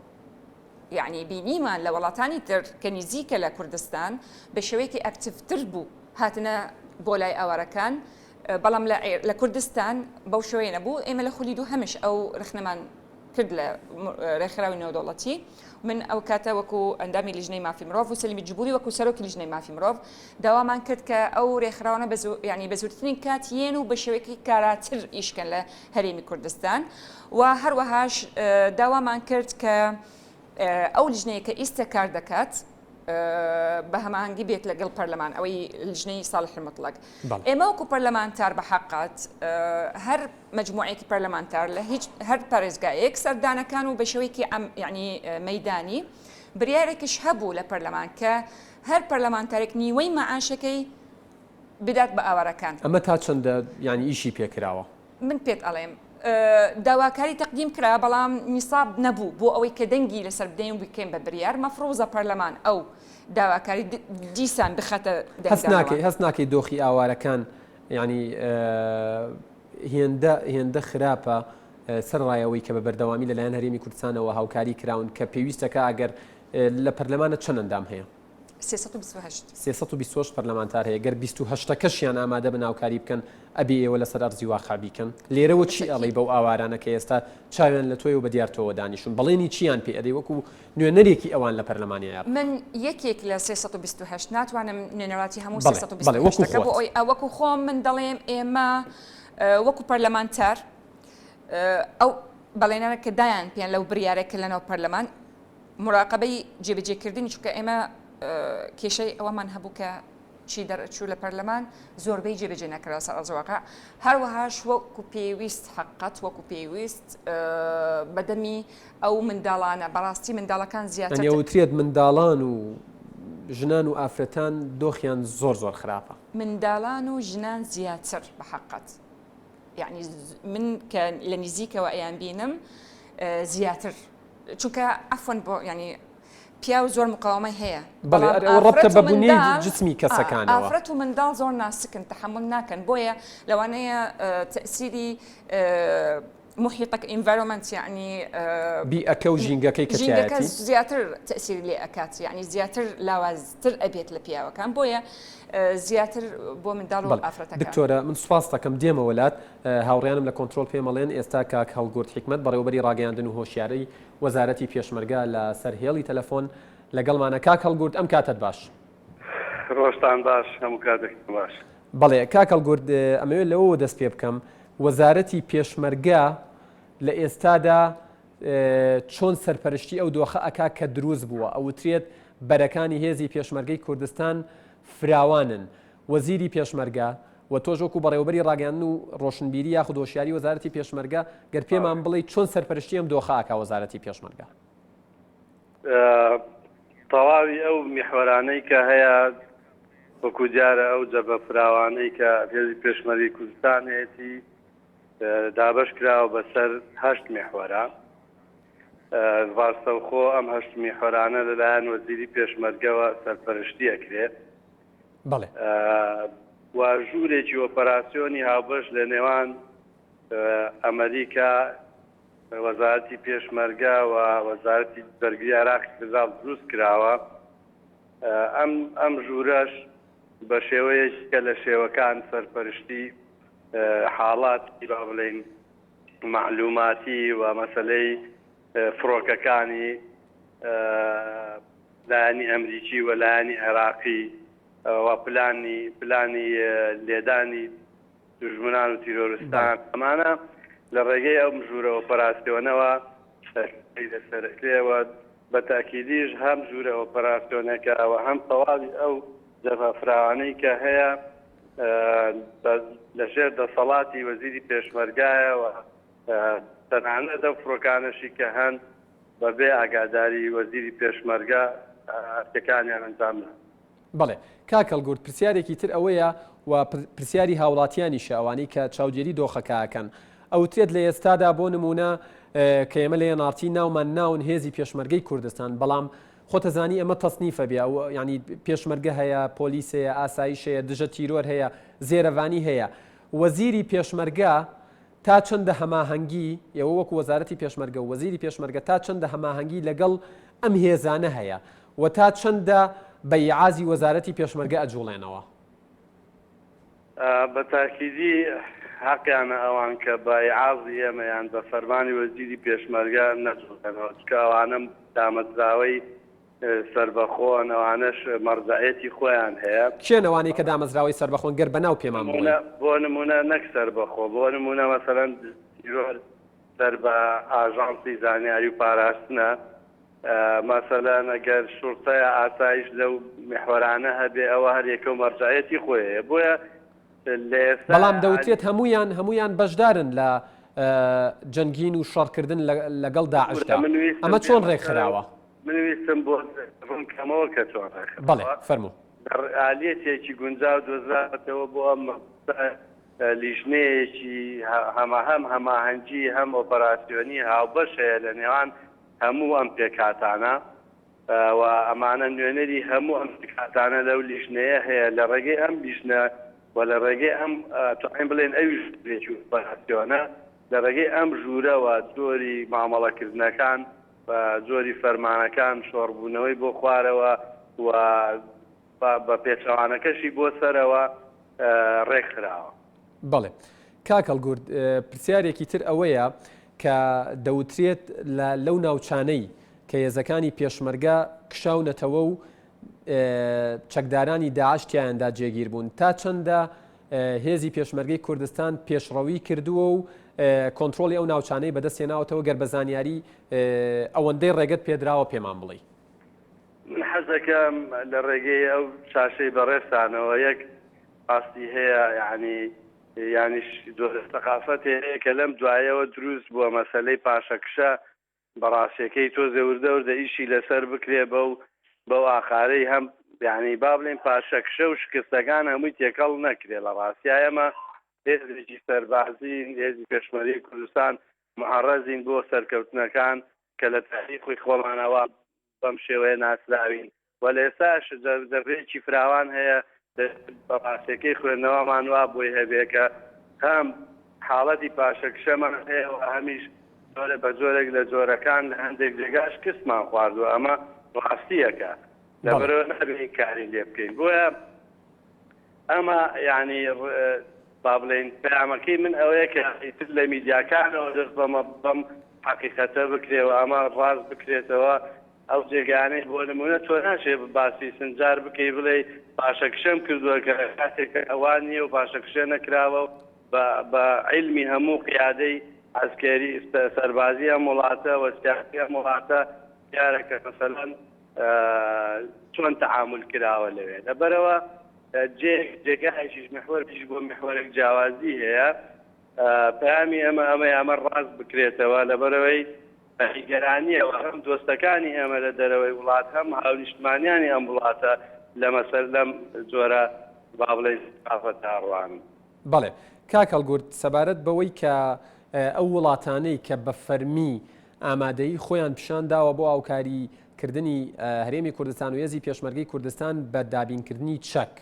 یعنی بینیمان لە وڵاتانی تر کە نزیکە لە کوردستان بە شێوەیەکی ئەکتیڤتر بوو هاتنە بۆ لای ئاوارەکان بەڵام لە کوردستان بەو شوێنە نەبوو ئێمە لە خولی دوو هەمش ئەو رخنەمان کرد لە ڕێکخراوی نێودەوڵەتی من ئەو کاتە وەکو ئەندامی لیژنەی مافی مرۆڤ و سەلیمی جبوری وەکو سەرۆکی لیژنەی مافی مرۆڤ داوامان کرد کە ئەو ڕێکخراوانە ینی بە زوورترین کاتیێن و بە شێوەیەکی کاراتر ئیشکەن لە هەرێمی کوردستان و هەروەهاش داوامان کرد کە ئەو لیژنەیە کە ئیستا کار دەکات بە هەماهەنگی بێت لەگەڵ پەرلەمان ئەوەی لیژنەی ساڵح المطلق ئێمە وەکو پەرلەمانتار بە حەقات هەر مجموعەیەکی پەرلەمانتار لە هیچ هەر پارێزگایەک سەردانەکان و بە شێوەیەکی ینی مەیدانی بریارێکیش هەبوو لە پەرلەمان کە هەر پەرلەمانتارێک نیوەی مەعاشەکەی بدات بە ئاوارەکان ئەمە تا چەندە ینی ئیشی پێکراوە من پێت ئەڵێم داواکاری تەقدیم کرا بەڵام نیساب نەبوو بۆ ئەوەی کە دەنگی لەسەر بدەین بکەین بە بریار مەفرۆزە پەرلەمان ئەو داواکاری دیسان بخەتە هەست ناکەی دۆخی ئاوارەکان ینی هێندە خراپە سەرڕایەوەی کە بە بەردەوامی لەلایەن هەرێمی کوردستانەوە هاوکاری کراون کە پێویستەکە ئەگەر لە پەرلەمانە چەند ئەندام هەیە 328 پەرلەمانتار هەیە گەر 28کەشیان ئامادە بە ناوکاری بکەن ئەبێ ئێوە لەسەر ئەرزی واقع بیکەن لێرەوە چی ئەڵێ بەو ئاوارانە کە ئێستا چاوێن لە تۆی و بە دیارتەوە دانیشون بەڵێنی چیان پێ ئەدەی وەکو نوێنەرێکی ئەوان لە پەرلەمانیە من یەکێک لە 328 ناتوانم نوێنەراتی هەموو 328 بۆ ئەوی وەکو خۆم من دەڵێم ئێمە وەکو پەرلەمانتار ئەو بەڵێنانە کە دایان پێیان لەو بریارێکە لەنەوە پەرلەمان مراقبەی جێبەجێکردنی چونکە ئێمە کێشەی ئەوەمان هەبوو کە چی دەرچوو لە پەرلەمان زۆربەی جێبەجێ نەکرا سەر ئەرزەواقع هەروەهاش وەکو پێویست حقەت وەکو پێویست بەدەمی ئەو منداڵانە بەڕاستی منداڵەکان زیاتر ئەوترێت منداڵان و ژنان و ئافرەتان دۆخیان زۆر خراپە منداڵان و ژنان زیاتر بە حقەت یعنی من کە لە نزیکەوە ئەیان بینم زیاتر چونکە ئەفۆن بۆ ینی پیا و زۆر مقاومەی هەیە ڕەبتە بە بوونەی جسمی کەسەکانەوە ئافرەت و منداڵ زۆر ناسکن تەحمل ناکەن بۆیە لەوانەیە تەئسیری محیطك environment يعني بيئەکە و ژینگەکەی کە زیاتر تەئسیری لێ ئەکات یعنی زیاتر لاوازتر ئەبێت لە پیاوەکان بۆیە زیاتر بۆ منداڵ و ئافرەتەکان. دکتۆرە من سوپاس دەکەم دێمە وڵات هاوڕێیانم لە کۆنترۆل پێمەڵێن ئێستا کاک هەڵگورد حکمەت بەڕێوەبەری ڕاگەیاندن و هۆشیارەی وەزارەتی پێشمەرگە لە سەر هێڵی تەلەفۆن لەگەڵمانە. کاک هەڵگورد ئەم کاتت باش. ڕۆژتان باش هەموو کاتێک باش. بەڵێ کاک هەڵگورد ئەمەوێت لەوە دەست پێ بکەم وەزارەتی پێشمەرگە لە ئێستادا چۆن سەرپەرشتی ئەو دۆخە ئەکا کە دروست بووە ئەوترێت بەرەکانی هێزی پێشمەرگەی کوردستان فراوانن. وەزیری پێشمەرگە و تۆژۆک و بەڕێوەبەری ڕاگەیاندن و ڕۆشنبیری یاخود هۆشیاری وەزارەتی پێشمەرگە گەر پێمان بڵێ چۆن سەرپەرشتی ئەم دۆخە ئەکا وەزارەتی پێشمەرگە. تەواوی ئەو میحوەرانەی کە هەیە وەکو جارە ئەو جەبە فراوانەی کە هێزی پێشمەرگەی کوردستان هەیەی دابش کراوە بەسەر 8 میحوەرە. ڕاستەوخۆ ئەم 8 میحوەرانە لەلایەن وەزیری پێشمەرگەوە سەرپەرشتی ئەکرێت. بەڵێ و ژوورێکی ئۆپەراسیۆنی هاوبەش لە نێوان ئەمریکا وەزارەتی پێشمەرگە و وەزارەتی بەرگری عێراقی فێدراڵ دروست کراوە. ئەم ژوورەش بە شێوەیەکی کە لە شێوەکان سەرپەرشتی حاڵاتی با بڵێن معلوماتی و مەسەلەی فڕۆکەکانی لایەنی ئەمریکی و لایەنی عێراقی و پلانی لێدانی دوژمنان و تیرۆریستان ئەمانە لە ڕێگەی ئەو ژوورە ئۆپەراسیۆنەوە لەسەرکرێەوە بە تاکیدیش هەم ژوورە ئۆپەراسیۆنەکەەوە هەم تەواوی ئەو جەبە فراوانەی کە هەیە لەژێر دەسەڵاتی وەزیری پێشمەرگایەوە تەنانەت ئەو فڕۆکانەشی کە هەن بەبێ ئاگاداری وەزیری پێشمەرگە ئەرکەکانیان ئەنجام بدەن. بەڵێ کاکەڵگورد پرسیارێکی تر ئەوەیە و پرسیاری هاوڵاتیانیشە ئەوانەی کە چاودێری دۆخەکەکەن ئەوترێت لە ئێستادا بۆ نمونە کە ئێمە لە نارتی ناومان ناون هێزی پێشمەرگەی کوردستان بەڵام خۆتەزانی ئەمە تەسنیفە بێ ئەو ینی پێشمەرگە هەیە پۆلیس هەیە ئاسایش هەیە دژە تیرۆر هەیە زێرەڤانی هەیە وەزیری پێشمەرگە تا چەندە هەماهەنگی ئێوە وەکو وەزارەتی پێشمەرگە و وەزیری پێشمەرگە تا چەندە هەماهەنگی لەگەڵ ئەم هێزانە هەیە و تا چەندە بەیعازی وەزارەتی پێشمەرگە ئەجوڵێنەوە بە تاکیدی حەقیانە ئەوان کە بەیعازی ئێمەیان بە فەرمانی وەزیری پێشمەرگە نەجوڵێنەوە چکە ئەوانم دامەزراوەی سربەخۆن ئەوانەش مەرجعەتی خۆیان هەیە کێنەوانی کە دامەزراوەی سربەخۆن گەر بەناو پێمان بۆ نمونە نەک سربەخۆ بۆ نمونە مەسەلەن تیرۆر سەر بە ئاژانسی زانیاری و پاراستنە مەسەلەن ئەگەر شورتەیە ئاسایش لەو میحوەرانە هەبێ ئەوە هەر یەکە و مەرجعەتی خۆیە بۆیە بەڵام دەوترێت هەمویان بەشدارن لە جەنگین و شەڕکردن لەگەڵ داعشدا ئەمە چۆن ڕێکخراوە منویستم بۆ ڕوونکەمەوە کە چۆن بەڵێ فەرموو ئالێتێکی گونجاو دۆزراتەوە بۆ ئەم لیژنەیەکی هەماهەنگی هەم ئۆپەراسیۆنی هاوبەش هەیە لە نێوان هەموو ئەم پێکاتانە و ئەمانە نوێنەری هەموو ئەم پێکاتانە لەو لیژنەیە هەیە لە ڕێگەی ئەم لیژنە و لە ڕێگەی ئەم توانین بڵێن ئەویش بێکی ئۆپەراسیۆنە لە ڕێگەی ئەم ژوورەوە جۆری مامەڵەکردنەکان جۆری فەرمانەکان شۆڕبوونەوەی بۆ خوارەوە و بە پێچەوانەکەشی بۆ سەرەوە ڕێکخراوە. بەڵێ کاکەڵگورد پرسیارێکی تر ئەوەیە کە دەوترێت لەو ناوچانەی کە هێزەکانی پێشمەرگە کشاونەتەوە و چەکدارانی داعش تیایاندا جێگیر بوون تا چەندە هێزی پێشمەرگەی کوردستان پێشڕەوی کردووە و کۆنتترۆلی ئەو ناوچانەی بەدەستێناوەتەوە گەر بە زانیاری ئەوەندەی ڕێگەت پێدراوە پێمان بڵێ. من حەزەکەم لە ڕێگەی ئەو چاشەی بەڕێستانەوە یەک ئاستی هەیە یعنی سەقافەت هەیە کە لەم دوایەوە دروست بووە مەسەلەی پاشەکشە بەڕاستیەکەی تۆ زەوردە ئیشی لەسەر بکرێ بەو ئاخارەی هەم یعنی با بڵێن پاشەکشە و شکستەکان هەمووی تێکەڵ نەکرێ لە ڕاستیایەمە هێزێکی سەربازی هێزی پێشمەرگەی کوردستان محەڕەزین بۆ سەرکەوتنەکان کە لە تاریخی خۆمانەوە بەم شێوەیە ناسراوین و لە ئێستاش دەبێکی فراوان هەیە بەڕاستیەکەی خوێندنەوەمان وا بۆی هەبێ کە هەم حاڵەتی پاشەکشەمان هەیە و هەمیش زۆرە بە جۆرێک لە جۆرەکان لە هەندێک جێگاش کەسمان خواردووە ئەمە ڕاستیەکە لەبەرەوە نەبێت کاری لێ بکەین بۆیە ئەمە یعنی با بڵێن پەیامەکەی من ئەوەیە کە ئیتر لە میدیاکانەوە دەست بەم حەقیقەتە بکرێەوە ئەمە ڕاست بکرێتەوە ئەو جێگانەی بۆ نمونە تۆ ناشێ باسی سنجار بکەی بڵێ پاشەکشەم کردووە کە کاتێک ئەوان نییە و پاشەکشە نەکراوە بە عیلمی هەموو قیادەی عسکەری سەربازی ئەم وڵاتە و سیاسی ئەم وڵاتە دیارەکە مەسەلەن چۆن تەعامل کراوە لەوێ لەبەرەوە جێگایشیش محوەرش بۆ محوەرێک جیاوازی هەیە پەیامی ئەمە ڕاست بکرێتەوە لەبەرەوەی بەهیگەرانیەوە هەم دۆستەکانی ئێمە لە دەرەوەی وڵات هەم هاونیشتمانیانی ئەم وڵاتە لە مەسەر لەم جۆرە با بڵێن ثقافەت هاڕوان. بەڵێ کاکەڵگورد سەبارەت بەوەی کە ئەو وڵاتانەی کە بە فەرمی ئامادەی خۆیان پیشان داوە بۆ ئاوکاریکردنی هەرێمی کوردستان و هێزی پێشمەرگەی کوردستان بە دابینکردنی چەک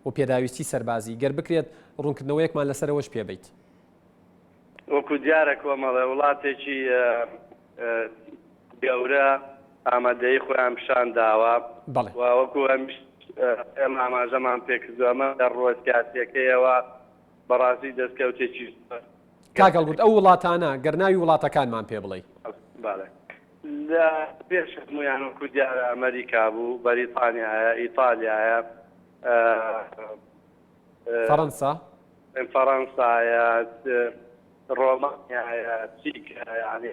و پێداویستی سەربازی گەر بکرێت ڕوونکردنەوەیەکمان لەسەرەوەش پێبیت. وەکو دیارە کۆمەڵێ وڵاتێکی گەورە ئامادەی خۆیان پیشان داوە وەکو ئێمە ئاماژەمان پێکردو ئەمە لە ڕۆژگاتیەکەیەوە بەڕاستی دەستکەوتێکی کاکەڵگورد ئەو وڵاتانە گەرناوی وڵاتەکانمان پێ بڵێ. لە پێش هەمویان وەکو دیارە ئەمریکا بوو بەریتانیایە ئیتالیایە فەڕەنسایە ڕۆمانیایە چیکە یعنی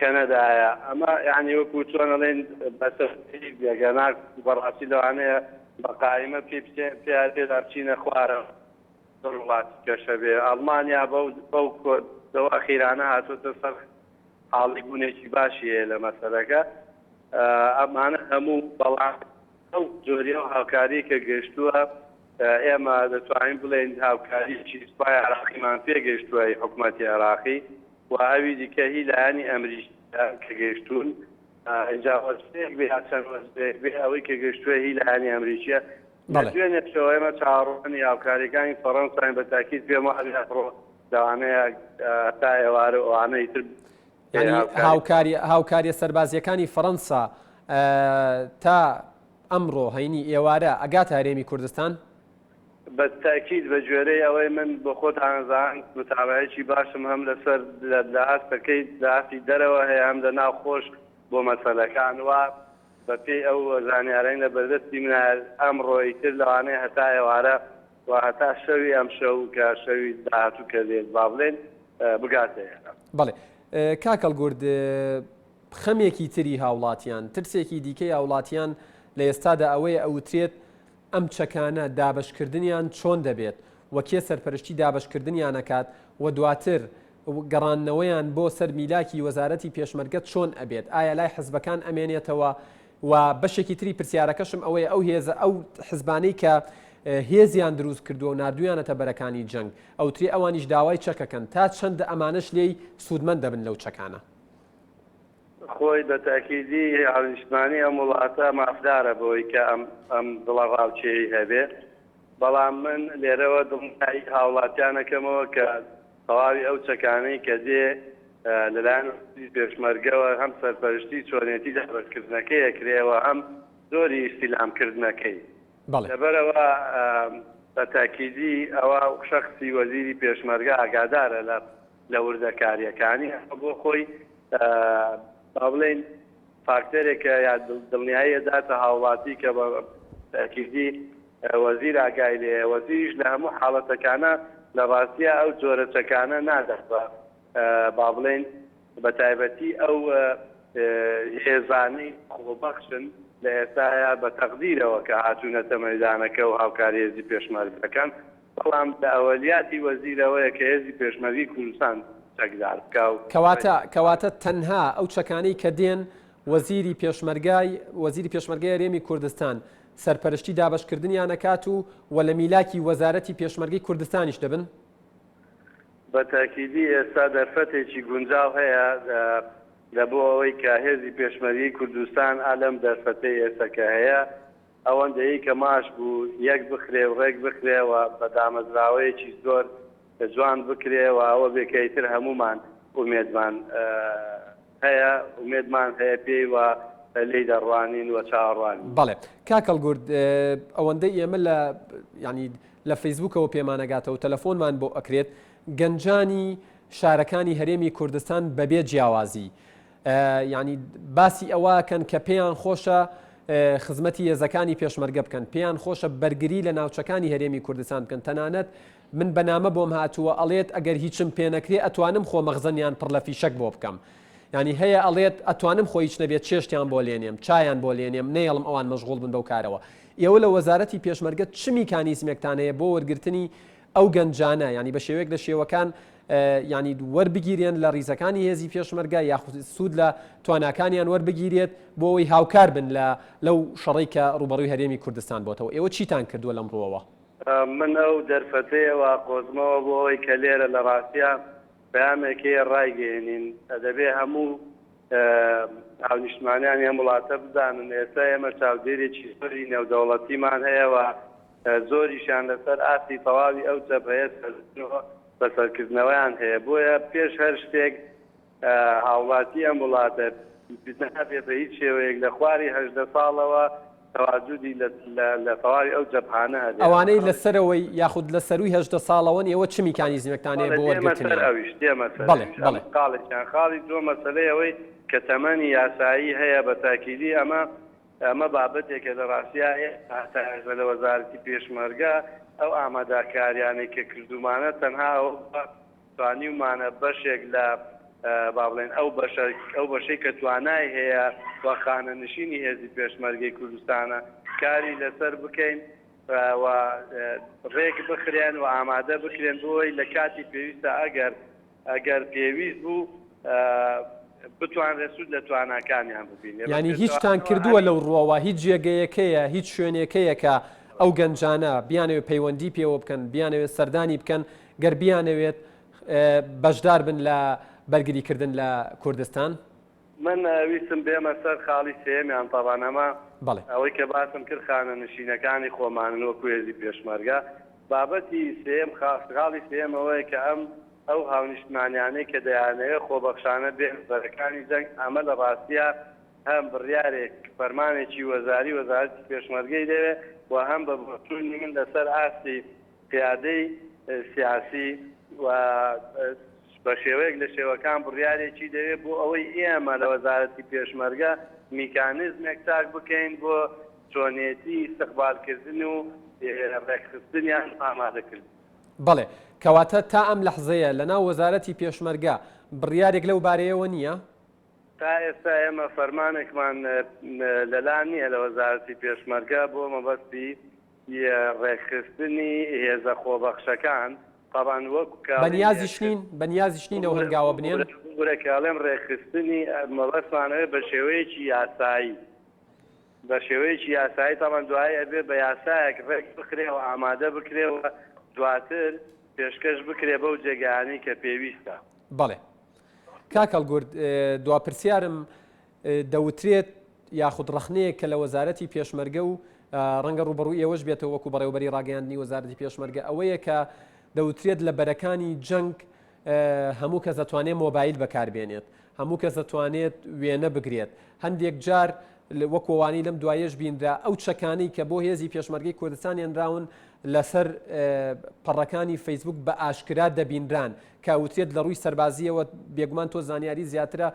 کەنەدایە ئەمە یعنی وەکو چۆنەڵێن بەسەری بێگەناک بەڕاستی لەوانەیە بە قایمە پێدا بچینە خوارە وڵاتی کەشە بێ ئەڵمانیا بەو دەوا خیرانە هاتوۆتە سەر حاڵی بوونێکی باشی هەیە لە مەسەلەکە ئەمانە هەموو بەڵام ئەو جۆریە و هاوکاری کە گەشتووە ئێمە دەتوانین بڵێن هاوکاریی سوپای عراقیمان پێگەشتووە حکوومەتی عراقی و ئەوی دیکە هی لایەنی ئەمریکا کە گەشتوون اینجا وەزبێک بێ چەند وەزبێک بێ ئەوەی کە گەشتووە هی لایەنی ئەمریکیە دوێنێ پێوە ئێمە چاڕوانی هاوکاریەکانی فەڕەنساین بە تاکید پێمە ئەڕۆ لەوانەیە تا ئێوارە ئەوانەی تر هاوکاریە سەربازیەکانی فەڕەنسا تا ئەمڕۆ هەینی ئێوارە ئەگات هەرێمی کوردستان بە تاکید بە گوێرەی ئەوەی من بۆ خۆت ئازان متابعەتی باشم هەم لەسەر لە ئاستەکەی داسی دەرەوە هەیە هەم لە ناو خۆش بۆ مەسەلەکان وە بە پێی ئەو زانیارەین لە بەردەستی منە ئەمڕۆی تر لەوانەیە هەتا ئێوارە و هەتا شەوی ئەم شەو کە شەوی داهاتوو کە لێت با بڵێن بگاتەیە. بەڵێ کاکەڵ گورد خەمێکی تری هاوڵاتیان ترسێکی دیکەی هاوڵاتیان لە ئێستادا ئەوەیە ئەوترێت ئەم چەکانە دابشکردنیان چۆن دەبێت وە کێ سەرپەرشتی دابشکردنیان نەکات و دواتر گەڕانەوەیان بۆ سەر میلاکی وەزارەتی پێشمەرگە چۆن ئەبێت ئایا لای حزبەکان ئەمێنێتەوە و بەشێکی تری پرسیارەکەشم ئەوەیە ئەو هێزە ئەو حزبانەی کە هێزیان دروست کردووە و نردویانەتە بەرەکانی جەنگ ئەوتری ئەوانیش داوای چەکەکەن تا چەندە ئەمانش لێی سوودمەند دەبن لەو چەکانە خۆی بە تاکیدی هاونیشتمانی ئەم وڵاتە مافدارە بۆی کە ئەم دڵە ڕاوچەی هەبێ بەڵام من لێرەوە دڵنیایی هاوڵاتیانەکەمەوە کە تەواوی ئەو چەکانەی کە دێ لەلایەن پێشمەرگەوە هەم سەرپەرشتی چۆنێتی دابشکردنەکەی ئەکرێەوە هەم زۆری ئیستیلامکردنەکەی لەبەرەوە بە تاکیدی ئەوە شەخصی وەزیری پێشمەرگە ئاگادارە لە وردەکاریەکانی بۆ خۆی بڵێن فاکتەرێکە یا دڵنیایی داتە هاوڵاتی کە بە تاکیدی وەزیر ئاگای لێ وەزیریش لە هەموو حاڵەتەکانە لە ڕاستیە ئەو جۆرە چەکانە نادەت با بڵێن بە تایبەتی ئەو هێزانەی خۆبەخشن لە ئێستاە بە تەقدیرەوە کە هاتوونەتە مەیدانەکە و هاوکاری هێزی پێشمەرگەکان بەڵام لە ئەوەلیاتی وەزیرەوەیە کە هێزی پێشمەرگی کوردستان چەکدار کەواتە تەنها ئەو چەکانەی کە دێن وەزیری پێشمەرگای هەرێمی کوردستان سەرپەرشتی دابشکردنیان نەکات و لە میلاکی وەزارەتی پێشمەرگەی کوردستانیش دەبن بە تاکیدی ئێستا دەرفەتێکی گونجاو هەیە لە بۆ ئەوەی کە هێزی پێشمەرگی کوردستان ئالەم دەرفەتەی ئێستاکە هەیە ئەوەندەی کە ماش بوو یەک بخرێ و ڕێک بخرێەوە بە دامەزراوەیەکی زۆر جوان بکرێەوە ئەوە بێکەیتر هەمومان ئومێدمان هەیە ئومێدمان هەیە پێی و لی دەڕوانین و چاڕوان. بەڵێ کاکەڵ گورد ئەوەندەی ئێمە لە فەیسبوکەوە پێمانەگاتەوە تەلەفۆنمان بۆ ئەکرێت گەنجانی شارەکانی هەرێمی کوردستان بەبێ جیاوازی ینی باسی ئەوەکەن کە پێیان خۆشە خزمەتی هێزەکانی پێشمەرگە بکەن پێیان خۆشە بەرگری لە ناوچەکانی هەرێمی کوردستان بکەن تەنانەت من بەنامە بۆم هاتووە ئەڵێت ئەگەر هیچم پێ نەکرێ ئەتوانم خۆ مەغزەنیان پڕ لە فیشک بۆ بکەم ینی هەیە ئەڵێت ئەتوانم خۆی هیچ نەبێت چێشتیان بۆ لێنێم چایان بۆ لێنێم نێڵم ئەوان مەشغوڵ بن بەو کارەوە ئێوە لە وەزارەتی پێشمەرگە چ میکانیزمێکتان هەیە بۆ وەرگرتنی ئەو گەنجانە ینی بە شێوەیەک لە شێوەکان ینی وەربگیرێن لە ڕیزەکانی هێزی پێشمەرگە یاخود سوود لە تواناکانیان وەربگیرێت بۆ ئەوەی هاوکار بن لەو شەڕی کە ڕوبەڕووی هەرێمی کوردستان بۆتەوە ئێوە چیتان کردووە لەمڕۆوە من ئەو دەرفەتەیەوە قۆزمەوە بۆ ئەوەی کە لێرە لە ڕاستیە پامێکی ڕایگەێنین دەبێ هەموو هاونیشتمانیان هەم وڵاتە بزانن ئێستا ئێمە چاودێرێکی زۆری نێودەوڵەتیمان هەیە زۆریشان لەسەر ئاسی تەواوی ئەو جەبهەیە بەسەرکردنەوەیان هەیە بۆیە پێش هەر شتێک هاوڵاتی ئەم وڵاتە نابێت بە هیچ شێوەیەک لە خواری 18 ساڵەوە تەواجودی لە تەواوی ئەو جەبهانە هەبێت ئەوانەی لەسەرەوەی یاخود لە سەروی 18 ساڵەوەن ئێوە چ میکانیزمێکتان هەیە بۆ وەرگرتنیان خاڵی زۆر مەسەلەیەوەی کە تەمەنی یاسایی هەیە بە تاکیدی ئەمە بابەتێکە لە ڕاستیە لە وەزارەتی پێشمەرگە ئەو ئامادەکاریانەی کە کردومانە تەنها توانیمانە بەشێک لە با بڵێن ئەو بەشەی کە توانای هەیە وە خانەنشینی هێزی پێشمەرگەی کوردستانە کاری لەسەر بکەین و ڕێک بخرێن و ئامادە بکرێن بۆی لە کاتی پێویستە ئەگەر پێویست بوو بتوانرێت سوود لە تواناکانیان ببینێ. ینی هیچتان کردووە لەو ڕۆوە هیچ جێگەیەکەیە هیچ شوێنێکەیە کە ئەو گەنجانە بیانەوێت پەیوەندی پێوە بکەن بیانەوێت سەردانی بکەن گەر بیانەوێت بەشدار بن لە بەرگریکردن لە کوردستان؟ من ویستم بێمە سەر خاڵی سێمیان تەوانەمە بەڵێ ئەوەی کە باسم کرد خانە نشینەکانی خۆمانن وەکو هێزی پێشمەرگە بابەتی سێم خاڵی سێمەوەی کە ئەو هاونیشتمانیانەی کە دەیانەوێت خۆبەخشانە بێن بەرەکانی جەنگ ئەمە لە ڕاستیە هەم بڕیارێک فەرمانێکی وەزارەتی پێشمەرگەی دەوێت و هەم بە بۆچوونی من لەسەر ئاستی پیادەی سیاسی و بە شێوەیەک لە شێوەکان بڕیارێکی دەوێت بۆ ئەوەی ئێمە لە وەزارەتی پێشمەرگە میکانیزمێک چاک بکەین بۆ چۆنێتی استقبالکردن و ڕێکخستنیان ئامادەکرد. بەڵێ کەواتە تا ئەم لەحزەیە لەناو وەزارەتی پێشمەرگە بڕیارێک لەو بارەیەوە نییە؟ تا ئێستا ئێمە فەرمانێکمان لەلا نییە لە وەزارەتی پێشمەرگە بۆ مەبەستی ڕێکخستنی هێزە خۆبەخشەکان طبعاً وەکو بەنیازیشنین ئەو هەنگاوە بنێن گورەکاڵێم ڕێکخستنی مەبەستمانەوە بە شێوەیەکی یاسایی تامان دوای ئەبێ بە یاسایەک ڕێک بکرێەوە ئامادە بکرێەوە دواتر پێشکەش بکرێ بەو جێگەیانەی کە پێویستە. بەڵێ کاکەڵ گورد دواپرسیارم دەوترێت یاخود ڕخنەیەک کە لە وەزارەتی پێشمەرگە و ڕەنگە ڕوبەڕووی ئێوەش بێتەوە وەکو بەڕێوەبەری ڕاگەیاندنی وەزارەتی پێشمەرگە ئەوەیە کە دەوترێت لە بەرەکانی جەنگ هەموو کەس دەتوانێت مۆبایل بەکاربێنێت هەموو کەس دەتوانێت وێنە بگرێت هەندێک جار وەکووانی لەم دوایەش بینرا ئەو چەکانەی کە بۆ هێزی پێشمەرگەی کوردستان هێنراون لەسەر پەڕەکانی فەیسبوک بە ئاشکرا دەبینران کە وترێت لە ڕووی سەربازیەوە بێگومان تۆ زانیاری زیاترە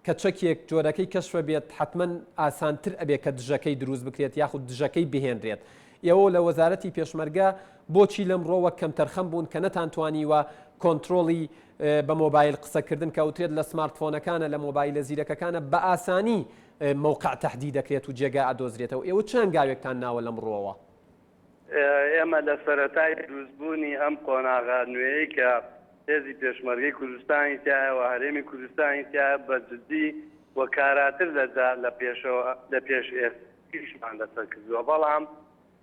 کە چەکێک جۆرەکەی کەشفە بێت حتمما ئاسانتر ئەبێت کە دژەکەی دروست بکرێت یاخود دژەکەی بهێنرێت. ئێوە لە وەزارەتی پێشمەرگە بۆچی لەم ڕۆوە کەم تەرخەم بوون کە نەتانتوانیوە کۆنتترۆڵی بە مۆبایل قسەکردن کەوترێت لە سمارتفۆنەکانە لە مۆبایلە زیرەکەکانە بە ئاسانی موقع تهدید دەکرێت و جێگا ئادۆزرێتەوە. ئێوە چەند گاوێکتان ناوە لەم ڕۆوە؟ ئێمە لە سەرەتای دروستبوونی ئەم قۆناغا نوێیە کە هێزی پێشمەرگەی کوردستانی تایەوە هەرێمی کوردستانی تایە بە جددی وە کاراتر لە پێش ئێستیشمان لەسەر کردووە. بەڵام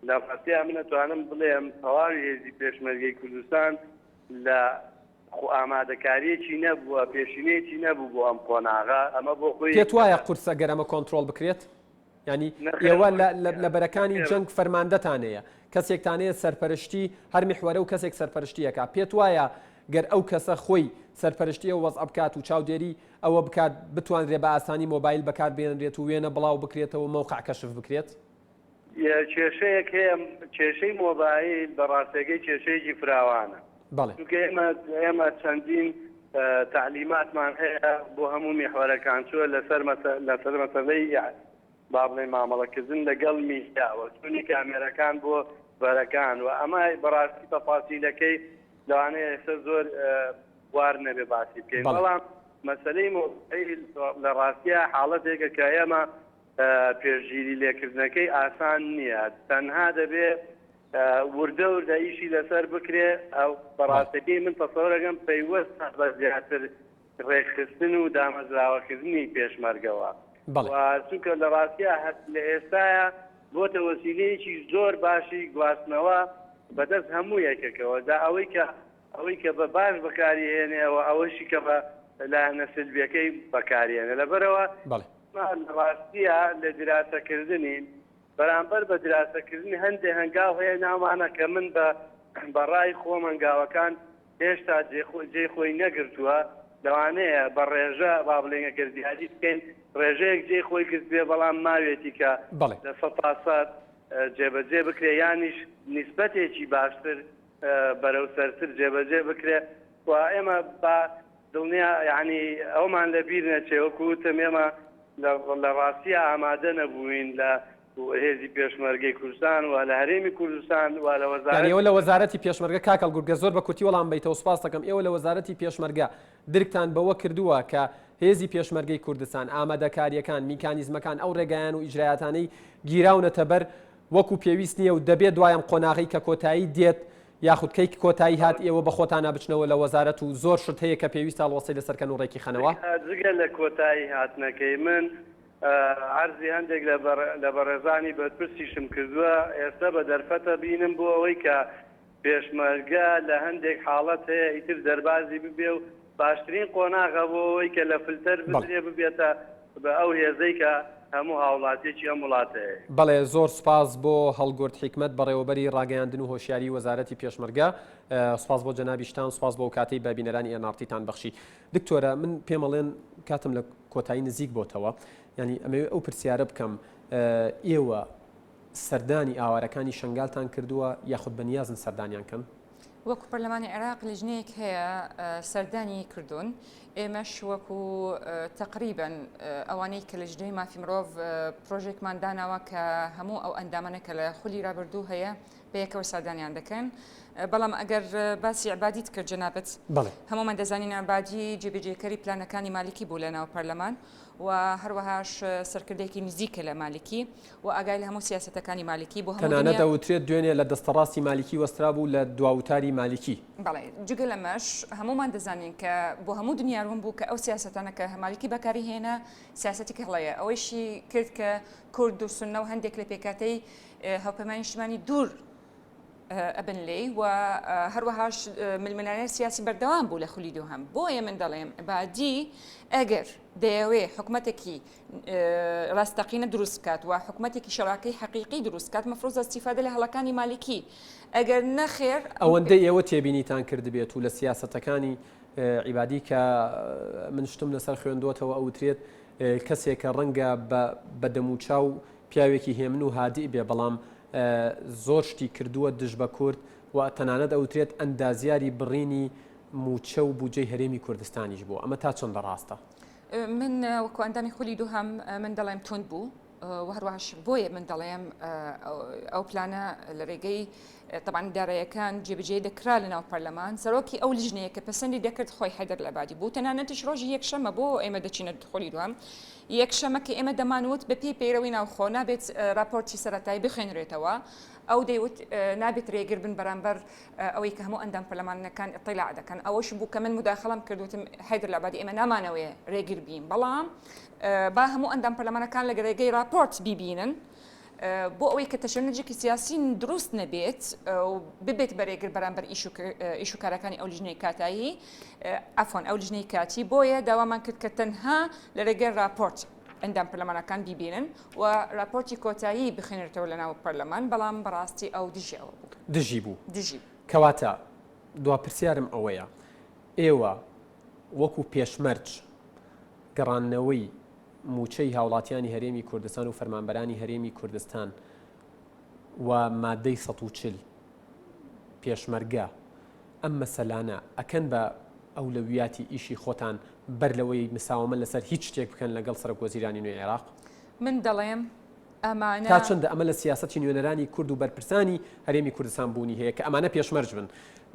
لە ڕاستیە من نەتوانم بڵێم تەواوی هێزی پێشمەرگەی کوردستان لە ئامادەکاریەکی نەبووە پێشینەیەکی نەبوو بۆ ئەم قۆناغا ئەمە بۆ خۆی پێت وایە قورسە گەرەمە کۆنتترۆل بکرێت؟ ینی ئێوە لە بەرەکانی جەنگ فەرماندەتانەیە کەسێکتانەیە سەرپەرشتی هەر میحوەرە و کەسێک سەرپەرشتیەکە پێت وایە گەر ئەو کەسە خۆی سەرپەرشتیە و وەزع بکات و چاودێری ئەوە بکات بتوانرێت بە ئاسانی مۆبایل بەکار بێنرێت و وێنە بڵاو بکرێتەوە موقع کەشف بکرێت؟ کێشەیەک هەیە کێشەی مۆبایل بەڕاستەکەی کێشەیەکی فراوانە. بەڵێ ئێمە چەندین تعلیماتمان هەیە بۆ هەموو میحوەرەکان چوە لەسەر مەسەلەی با بڵێن مامەڵەکردن لەگەڵ میدیاوە چوونی کامێرەکان بۆ بەرەکان و ئەمە بەڕاستی تەفاسیلەکەی لەوانەیە ئێستا زۆر وار نەبێ باسی بکەین. بەڵام مەسەلەی مۆبایل لە ڕاستیە حاڵەتێکە کە ئێمە پێشگیری لێکردنەکەی ئاسان نییە تەنها دەبێت وردە وردە ئیشی لەسەر بکرێ ئەو بەڕاستەکەی من تەسەوڕەکەم پەیوەستە بە زیاتر ڕێکخستن و دامەزراوەکردنی پێشمەرگەوە چونکە لە ڕاستیە لە ئێستاە بۆتە وەسیلەیەکی زۆر باشی گواستنەوە بەدەست هەموو یەکێکەوە دا ئەوەی کە بە باش بەکاریهێنێەوە ئەوەشی کە بە لە نەسلبیەکەی بەکارهێنێ لەبەرەوە لە ڕاستیە لە دراسەکردنی بەرامبەر بە دراسەکردنی هەندێک هەنگاو هەیە ناوانە کە من بە ڕای خۆم هەنگاوەکان هێشتا جێ خۆی نەگرتووە لەوانەیە بە ڕێژە با بڵێنگە گردیادی بکەین ڕێژەیەک جێ خۆی کرد بێ بەڵام ناوێتی کە لە 100% جێبەجێ بکرێ یانیش نیسبەتێکی باشتر بەرەو سەرتر جێبەجێ بکرێ و ئێمە بە دڵنیا یعنی ئەومان لەبیر نەچێ وەکوتم ئێمە لە ڕاستیە ئامادە نەبووین لە هێزی پێشمەرگەی کوردستان و لە هەرێمی کوردستان و لە ئێوە لە وەزارەتی پێشمەرگە کاکەڵ گورگە زۆر بە کورتی وەڵام بیتەوە سوپاس دەکەم ئێوە لە وەزارەتی پێشمەرگە درکتان بەوە کردووە کە هێزی پێشمەرگەی کوردستان ئامادەکاریەکان میکانیزمەکان ئەو ڕێگایان و ئیجرایەتانەی گیراونەتە بەر وەکو پێویست نییە و دەبێت دوایم قۆناغی کە کۆتایی دێت یاخود کەی کۆتایی هات ئێوە بە خۆتانە بچنەوە لە وەزارەت و زۆر شت هەیە کە پێویستە هەڵوەسەی لەسەرکەن و ڕێکی خەنەوە جگە لە کۆتایی هاتنەکەی من عەرزی هەندێک لە بەڕێزانی بەرپرسیشم کردووە ئێستا بە دەرفەتە بینم بۆ ئەوەی کە پێشمەرگە لە هەندێک حاڵەت هەیە ئیتر دەربازی ببێ و باشترین قۆناغە بۆ ئەوەی کە لە فلتەر بدرێ ببێتە بە ئەو هێزەی کە هەموو هاوڵاتێکی ئەم وڵاتەیە. بەڵێ زۆر سوپاس بۆ هەڵگورد حکمت بەڕێوەبەری ڕاگەیاندن و هۆشیاری وەزارەتی پێشمەرگە سوپاس بۆ جەنابیشتان سوپاس بۆ کاتەی بە بینەرانی ئێنارتیتان بەخشی. دکتۆرە من پێمەڵێن کاتم لە کۆتایی نزیک بۆتەوە ینی ئەمەوێ ئەو پرسیارە بکەم ئێوە سەردانی ئاوارەکانی شنگالتان کردووە یاخود بەنیازن سەردانیان کەن؟ وەکو پەرلەمانی عێراق لیژنەیەک هەیە سەردانی کردوون ئێمەش وەکو تقریبن ئەوانەی کە لە ژنەی مافی مرۆڤ پرۆژێکمان داناوە کە هەموو ئەو ئەندامانە کە لە خولی رابردوو هەیە بە یەکەوە سەردانیان دەکەن بەڵام ئەگەر باسی عبادیت کرد جەنابەت هەمومان دەزانین عبادی جێبەجێکەری پلانەکانی مالیکی بوو لە ناو پەرلەمان و هەروەهاش سەرکردێکی نزیکە لە مالیکی و ئاگای لە هەموو سیاسەتەکانی مالیکی بۆ تەنانەت دەوترێت دوێنێ لە دەستەڕاستی مالیکی وەسترا بوو لە دواوتاری مالیکی. بەڵێ جگە لەمەش هەمومان دەزانین کە بۆ هەموو دنیاڕوون بوو کە ئەو سیاسەتانە کە مالیکی بەکاری هێنا سیاسەتی کەڵەیە ئەوەیشی کرد کە کورد و سونە و هەندێک لە پێکاتەی هاوپەیمانی نیشتیمانی دوور ئەبن لێ و هەروەهاش ململانەی سیاسی بەردەوام بوو لە خولی دووهەم بۆیە من دەڵێم عبادی ئەگەر دەیەوێ حکومەتێکی ڕاستەقینە دروست بکات و حکومەتێکی شەراکەی حەقیقی دروست کات مەفروض ئیستیفادە لە هەڵەکانی مالیکی ئەگەر نەخێر ئەوەندەی ئێوە تێبینیتان کردبێت و لە سیاسەتەکانی عیبادی کە من شتم لەسەر خوێندوتەوە ئەوترێت کەسێک کە ڕەنگە بە دەموچاو پیاوێکی هێمن و هادی بێ بەڵام زۆر شتی کردووە دژ بە کورد و تەنانەت ئەوترێت ئەندازیاری بڕینی موچە و بودجەی هەرێمی کوردستانیش بوو ئەمە تا چەندە ڕاستە؟ من وەکو ئەندامی خولی دووهەم من دەڵێم تند بوو و هەروەهاش بۆیە من دەڵێم ئەو پلانە لە ڕێگەی طبعاً داراییەکان جێبەجێ دەکرا لە ناو پەرلەمان سەرۆکی ئەو لیژنەیە کە پەسەندی دەکرد خۆی حەیدەر لەبادی بوو تەنانەتش ڕۆژی یەکشەمە بۆ ئێمە دەچینە خولی دووەم یەکشەمە کە ئێمە دەمانوت بە پێی پەیڕەوی ناوخۆ نابێت راپۆرتی سەرەتایی بخوێنرێتەوە ئەو دەیوت نابێت ڕێگر بن بەرامبەر ئەوەی کە هەموو ئەندام پەرلەمانەکان ئیطلاع دەکەن ئەوەش بوو کە من مداخەڵەم کردوتم حەیدەر لەبادی ئێمە نامانەوەیە ڕێگر بین بەڵام با هەموو ئەندام پەرلەمانەکان لە ڕێگەی راپۆرت بیبینن بۆ ئەوەی کە تەشەنجێکی سیاسی دروست نەبێت و ببێت بەرێگر بەرامبەر ئیشوکارەکانی ئەو لیژنەی کاتایی ئەفۆن ئەو لیژنەی کاتی بۆیە داوامان کرد کە تەنها لە ڕێگەی راپۆرت ئەندام پەرلەمانەکان بیبینن و راپۆرتی کۆتایی بخێنێتەوە لە ناو پەرلەمان بەڵام بەڕاستی ئەو دژیەوە بوو دژی بوو دژی کەواتە دوا پرسیارم ئەوەیە ئێوە وەکو پێشمەرج گەڕانەوەی موچەی هاوڵاتیانی هەرێمی کوردستان و فەرمانبەرانی هەرێمی کوردستان و مادەی 140 پێشمەرگە ئەم مەسەلانە ئەکەن بە ئەولەویاتی ئیشی خۆتان بەر لەوەی مساومە لەسەر هیچ شتێک بکەن لەگەڵ سەرۆکوەزیرانی نوێی عێراق؟ من دەڵێم ئەمانە تا چەندە ئەمە لە سیاسەتی نوێنەرانی کورد و بەرپرسانی هەرێمی کوردستان بوونی هەیە کە ئەمانە پێشمەرج بن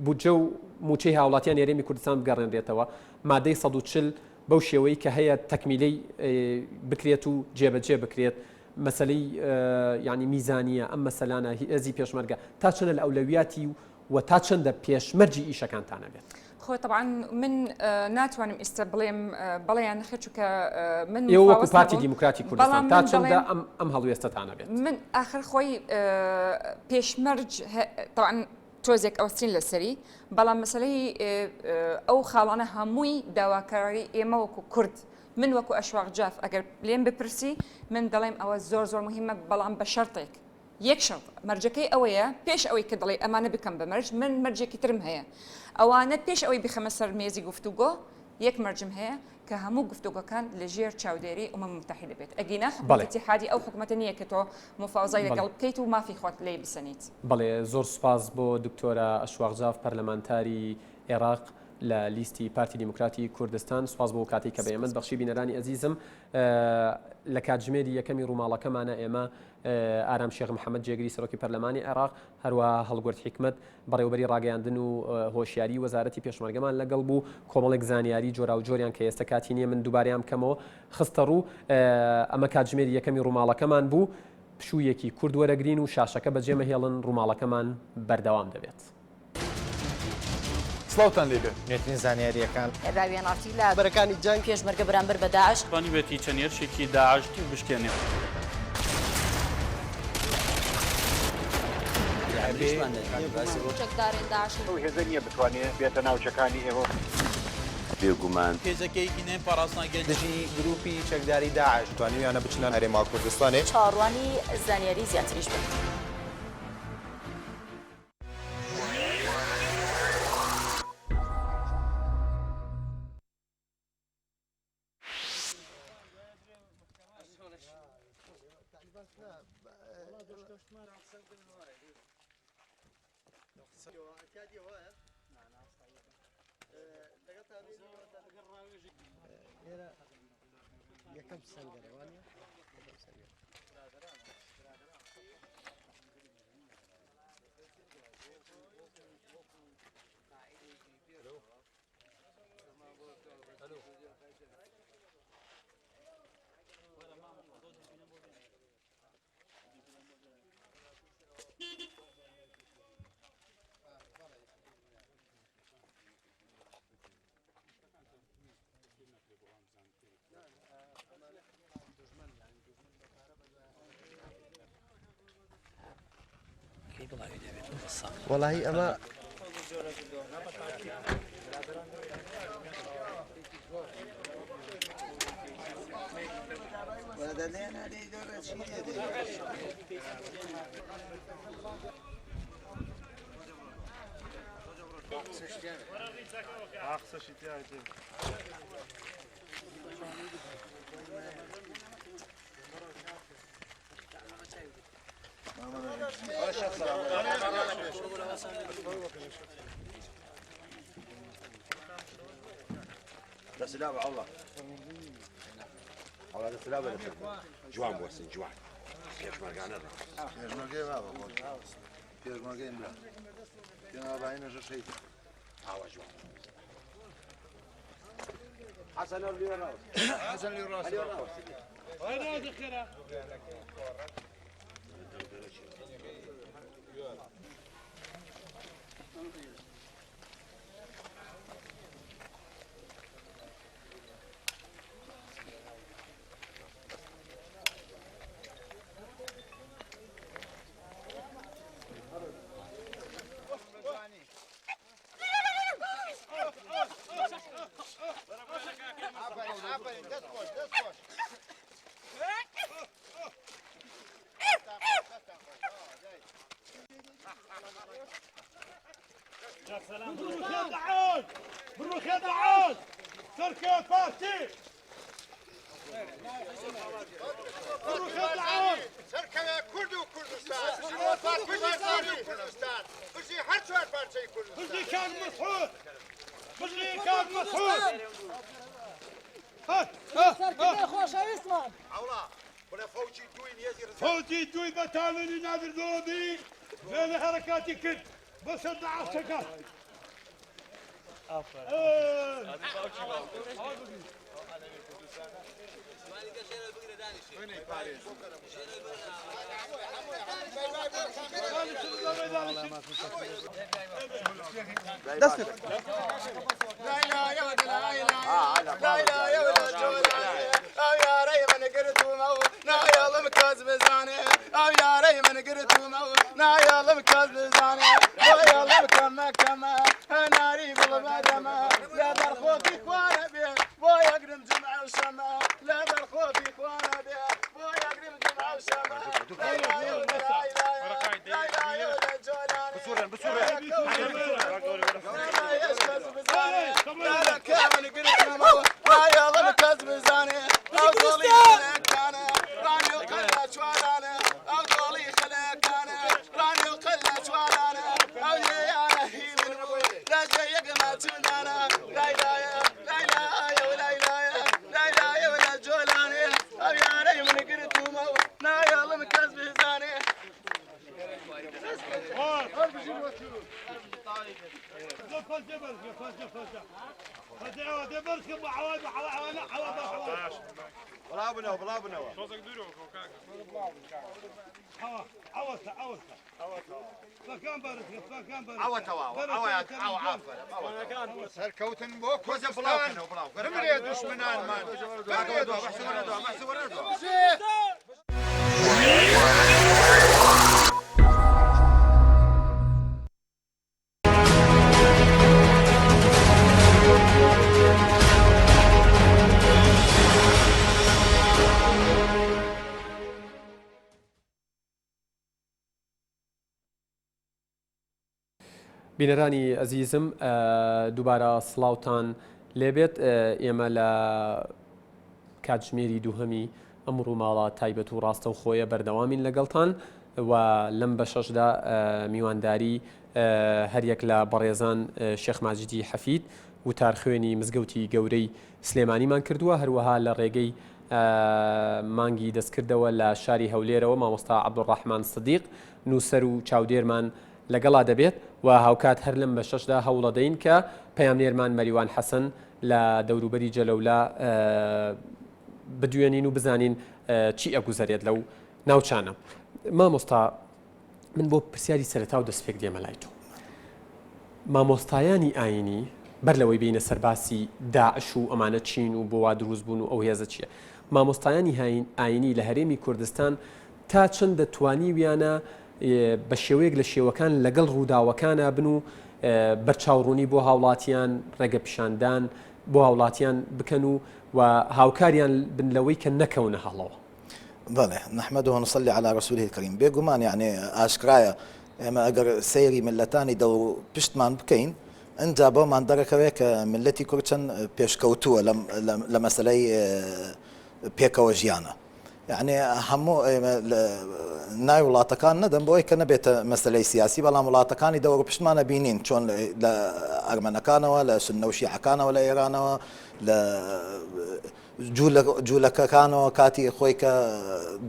بودجە و موچەی هاوڵاتیان هەرێمی کوردستان بگەڕێنرێتەوە مادەی 140 بەو شێوەی کە هەیە تەکمیلەی بکرێت و جێبەجێ بکرێت مەسەلەی ینی میزانیە ئەم مەسەلانە هێزی پێشمەرگە تا چەندە لە ئەولەویاتی و تا چەندە پێشمەرجی ئیشەکانتانە بێت؟ خۆ طبعا من ناتوانم ئێستا بڵێم بەڵێیان نەخێت چونکە من وەکو پارتی دیموکراتی کوردستان تا چەندە ئەم هەڵوێستەتانە بێت؟ من آخر خۆی پێشمەرج طبعا تۆزێک ئەوستین لەسەری بەڵام مەسلەی ئەو خاڵانە هەمووی داواکاری ئێمە وەکو کورد من وەکو ئەشواق جاف ئەگەر لێم بپرسی من دەڵێم ئەوە زۆر زۆر مهمە بەڵام بە شەرتێک یەک شەرت مەرجەکەی ئەوەیە پێش ئەوەی کە دەڵێ ئەمانە بکەم بە مەرج من مەرجێکی ترم هەیە ئەوانە پێش ئەوەی بخەمە سەر مێزی گفتوگۆ یەک مەرجم هەیە کە هەموو گفتوگۆکان لە ژێر چاودێری ئەمم متحیدە بێت ئەگینا حکومەتی حادی ئەو حکومەتە نییە کە تۆ مفاوزای لەگەڵ بکەیت و مافی خۆت لێ بسەنیت. بەڵێ زۆر سوپاس بۆ دکتۆرە ئەشواق جاف پەرلەمانتاری عێراق لە لیستی پارتی دیموکراتی کوردستان سوپاس بۆ کاتی کە بە ئێمە بەخشی بینەرانی ئەزیزم لە کاتژمێری یەکەمی ڕووماڵەکەمانە ئێمە ئارام شێخ محەممەد جێگری سەرۆکی پەرلەمانی عێراق هەروە هەڵگورد حکمت بەڕێوەبەری ڕاگەیاندن و هۆشیاری وەزارەتی پێشمەرگەمان لەگەڵ بوو کۆمەڵێک زانیاری جۆرا و جۆریان کە ئێستا کاتی نییە من دووباریان بکەمەوە خستە ڕوو ئەمە کاتژمێری یەکەمی ڕووماڵەکەمان بوو پشوویەکی کورد وەرەگرین و شاشەکە بەجێمە هێڵن ڕووماڵەکەمان بەردەوام دەبێت. سڵاوتان لێبێ نوێترین زانیاریەکان ڕاوێناتی لە بەرەکانی جەنگ پێشمەرگە بەرامبەر بە داعش توانی بێتی چەنێرشێکی داعشتی بشکێنێ چەکدارێن داعش هێزە نییە بتوانێت بێتە ناوچەکانی ئێوە بێگومان هێزەکەیکی نێ پاراستناگەل دژی گروپی چەکداری داعش توانیویانە بچنە هەرێما کوردستانی چاڕوانی زانیاری زیاتریش بن. یەکەم سەنگەرەوانە وەڵاهی ئەمە دەسلام الله الله دەسلام جوان بۆسن جوان پێشمەرگانە پێشمەرگەی بابە پێشمەرگەی برا پێناوابینەژە شەیت ئاوا جوان حەسەن لیۆناوس حەسەن لیۆناوس وين دخلها بروح يا دعوت تركيا فارسي بروح يا دعوت تركيا كرد وكردستان كردستان بجي هر شوار فارسي كردستان بجي كان مسحور بجي كان مسحور سەرکردەی خۆشەویستمان عولا ولا فوجي دوين يزير فوجي دوي بتالي نادر دودي بين حركاتي كد بس الدعوة سكت دستك لا لا يا ولد لا لا يا ولد او يا ريمن قرت وموت نا يلا مكاز بزاني او يا ريمن قرت وموت نا يلا مكاز بزاني يلا مكما كما ناري بالله دما لا درخوتي وانا بيه بويا قرم جمعه وشما لا درخوتي وانا بيه بويا قرم جمعه وشما لا لا يا ولد جولاني بسورة لا لا كامل قرت وموت نا يلا مكاز بزاني او طولي خليك انا راني وقلة شوالانه او طولي خليك انا راني وقلة شوالانه او يا هيل لا جايق ما تنانا لا لا لا لا يا ولا لا لا يا ولا جولاني او يا ري من قرت وموت نا يلا مكاز بزاني بلا بنو صوتك دورو فكان بارك فكان بارك عوت عوت عوت هالكوتن بوك وزن بلاكن وبلاو مريد وش منان مان مريد محسوب الردوة محسوب الردوة بینەرانی ئەزیزم دووبارە سڵاوتان لێبێت ئێمە لە کاتژمێری دووهەمی ئەم ڕووماڵە تایبەت و ڕاستە و خۆیە بەردەوامین لەگەڵتان و لەم بە شەشدا میوانداری هەریەک لە بەڕێزان شێخ ماجیدی حەفید وتار خوێنی مزگەوتی گەورەی سلێمانیمان کردووە هەروەها لە ڕێگەی مانگی دەستکردەوە لە شاری هەولێرەوە مامۆستا عەبدوڕەحمان سدیق نووسەر و چاودێرمان لەگەڵا دەبێت و هاوکات هەر لەم بە شەشدا هەوڵەدەین کە پەیامنێرمان مەریوان حەسەن لە دەوروبەری جەلەولا بدوێنین و بزانین چی ئەگوزارێت لەو ناوچانە. مامۆستا من بۆ پرسیاری سەرەتا و دەستپێک دێمە لای تۆ. مامۆستایانی ئاینی بەر لەوەی بینە سەرباسی داعش و ئەمانە چین و بۆ وا دروست بوون و ئەو هێزە چییە؟ مامۆستایانی ئاینی لە هەرێمی کوردستان تا چەند دەتوانی ویانە بە شێوەیەک لە شێوەکان لەگەڵ ڕووداوەکانە بن و بەرچاوڕوونی بۆ هاوڵاتیان ڕێگە پیشاندان بۆ هاوڵاتیان بکەن و هاوکاریان بن لەوەی کە نەکەونە هەڵەوە. بەڵێ نەحمەد و نصلي على رسوله الكريم بێگومان یعنی ئاشکرایە ئێمە ئەگەر سەیری ملەتانی دەور پشتمان بکەین ئەنجا بۆمان دەرەکەوێت کە ملەتی کورد چەند پێشکەوتووە لە مەسەلەی پێکەوە ژیانە. يعني هەموو ناوی وڵاتەکان نەدەم بۆی کە نەبێتە مەسلەی سیاسی بەڵام وڵاتەکانی دەوە پشتمانە بینین چۆن لە ئەرمەنەکانەوە لە سنە و شیعەکانەوە لە ئێرانەوە لە جوولەکەکانەوە کاتی خۆی کە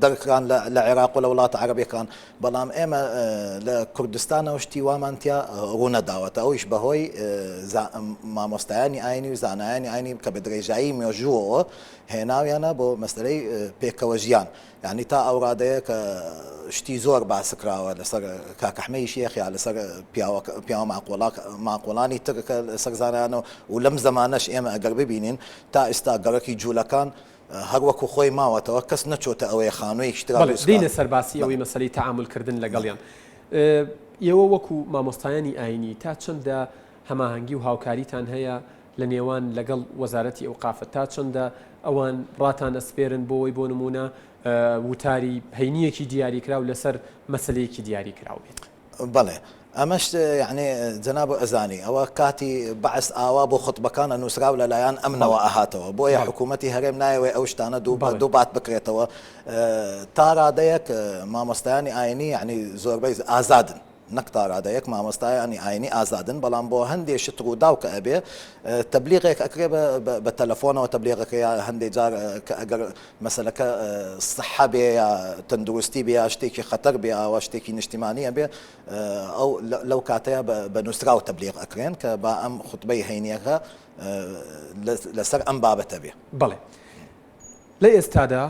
دەرکران لە عێراق و لە وڵاتە عەرەبیەکان بەڵام ئێمە لە کوردستانەوە شتی وامانتیا ڕوونەداوەتە ئەویش بەهۆی مامۆستایانی ئاینی و زانایانی ئاینی کە بە درێژایی مێژووەوە هێناویانە بۆ مەسلەی پێکەوە ژیان یعنی تا ئەو ڕادەیە کە شتی زۆر باسکراوە لەسەر کاکەحمەی شێخیا لەسەر پیاوە ماقۆڵانی تر کە لەسەر زانایانەوە و لەم زەمانەش ئێمە ئەگەر ببینین تا ئێستا گەڕەکی جوولەکان هەر وەکو خۆی ماوەتەوە کەس نەچۆتە ئەوەی خانووی دینە سەرباسی ئەوەی مەسەلەی تەعاملکردن لەگەڵیان. ئێوە وەکو مامۆستایانی ئاینی تا چەندە هەماهەنگی و هاوکاریتان هەیە لە نێوان لەگەڵ وەزارەتی ئەوقافە تا چەندە ئەوان ڕاتان ئەسپێرن بۆەوەی بۆ نمونە وتاری هەینیەکی دیاریکراو لەسەر مەسلەیەکی دیاریکراو بێت؟ بەڵێ ئەمەش یعنی جەناب ئەزانی ئەوە کاتی بەعس ئاوا بۆ خوتبەکانە نووسراو لەلایەن ئەمنەوە ئاهاتەوە بۆیە حکوومەتی هەرێم نایەوێ ئەو شتانە دوو بات بکرێتەوە تا ڕادەیەک مامۆستایانی ئاینی یعنی زۆربەی ئازادن نەک تا ڕادەیەک مامۆستایانی ئاینی ئازادن بەڵام بۆ هەندێک شت ڕووداو کە ئەبێ تەبلیغێک ئەکرێ بە تەلەفۆنەوە تەبلیغەکە یا هەندێک جار کە ئەگەر مەسەلەکە سەحە بێ یا تەندروستی بێ یا شتێکی خەتەر بێ ئاوا شتێکی نیشتیمانیە بێ ئەو لەو کاتەیە بە نووسراو تەبلیغ ئەکرێن کە با ئەم خوتبەی هەینیەکە لەسەر ئەم بابەتە بێ. بەڵێ لە ئێستادا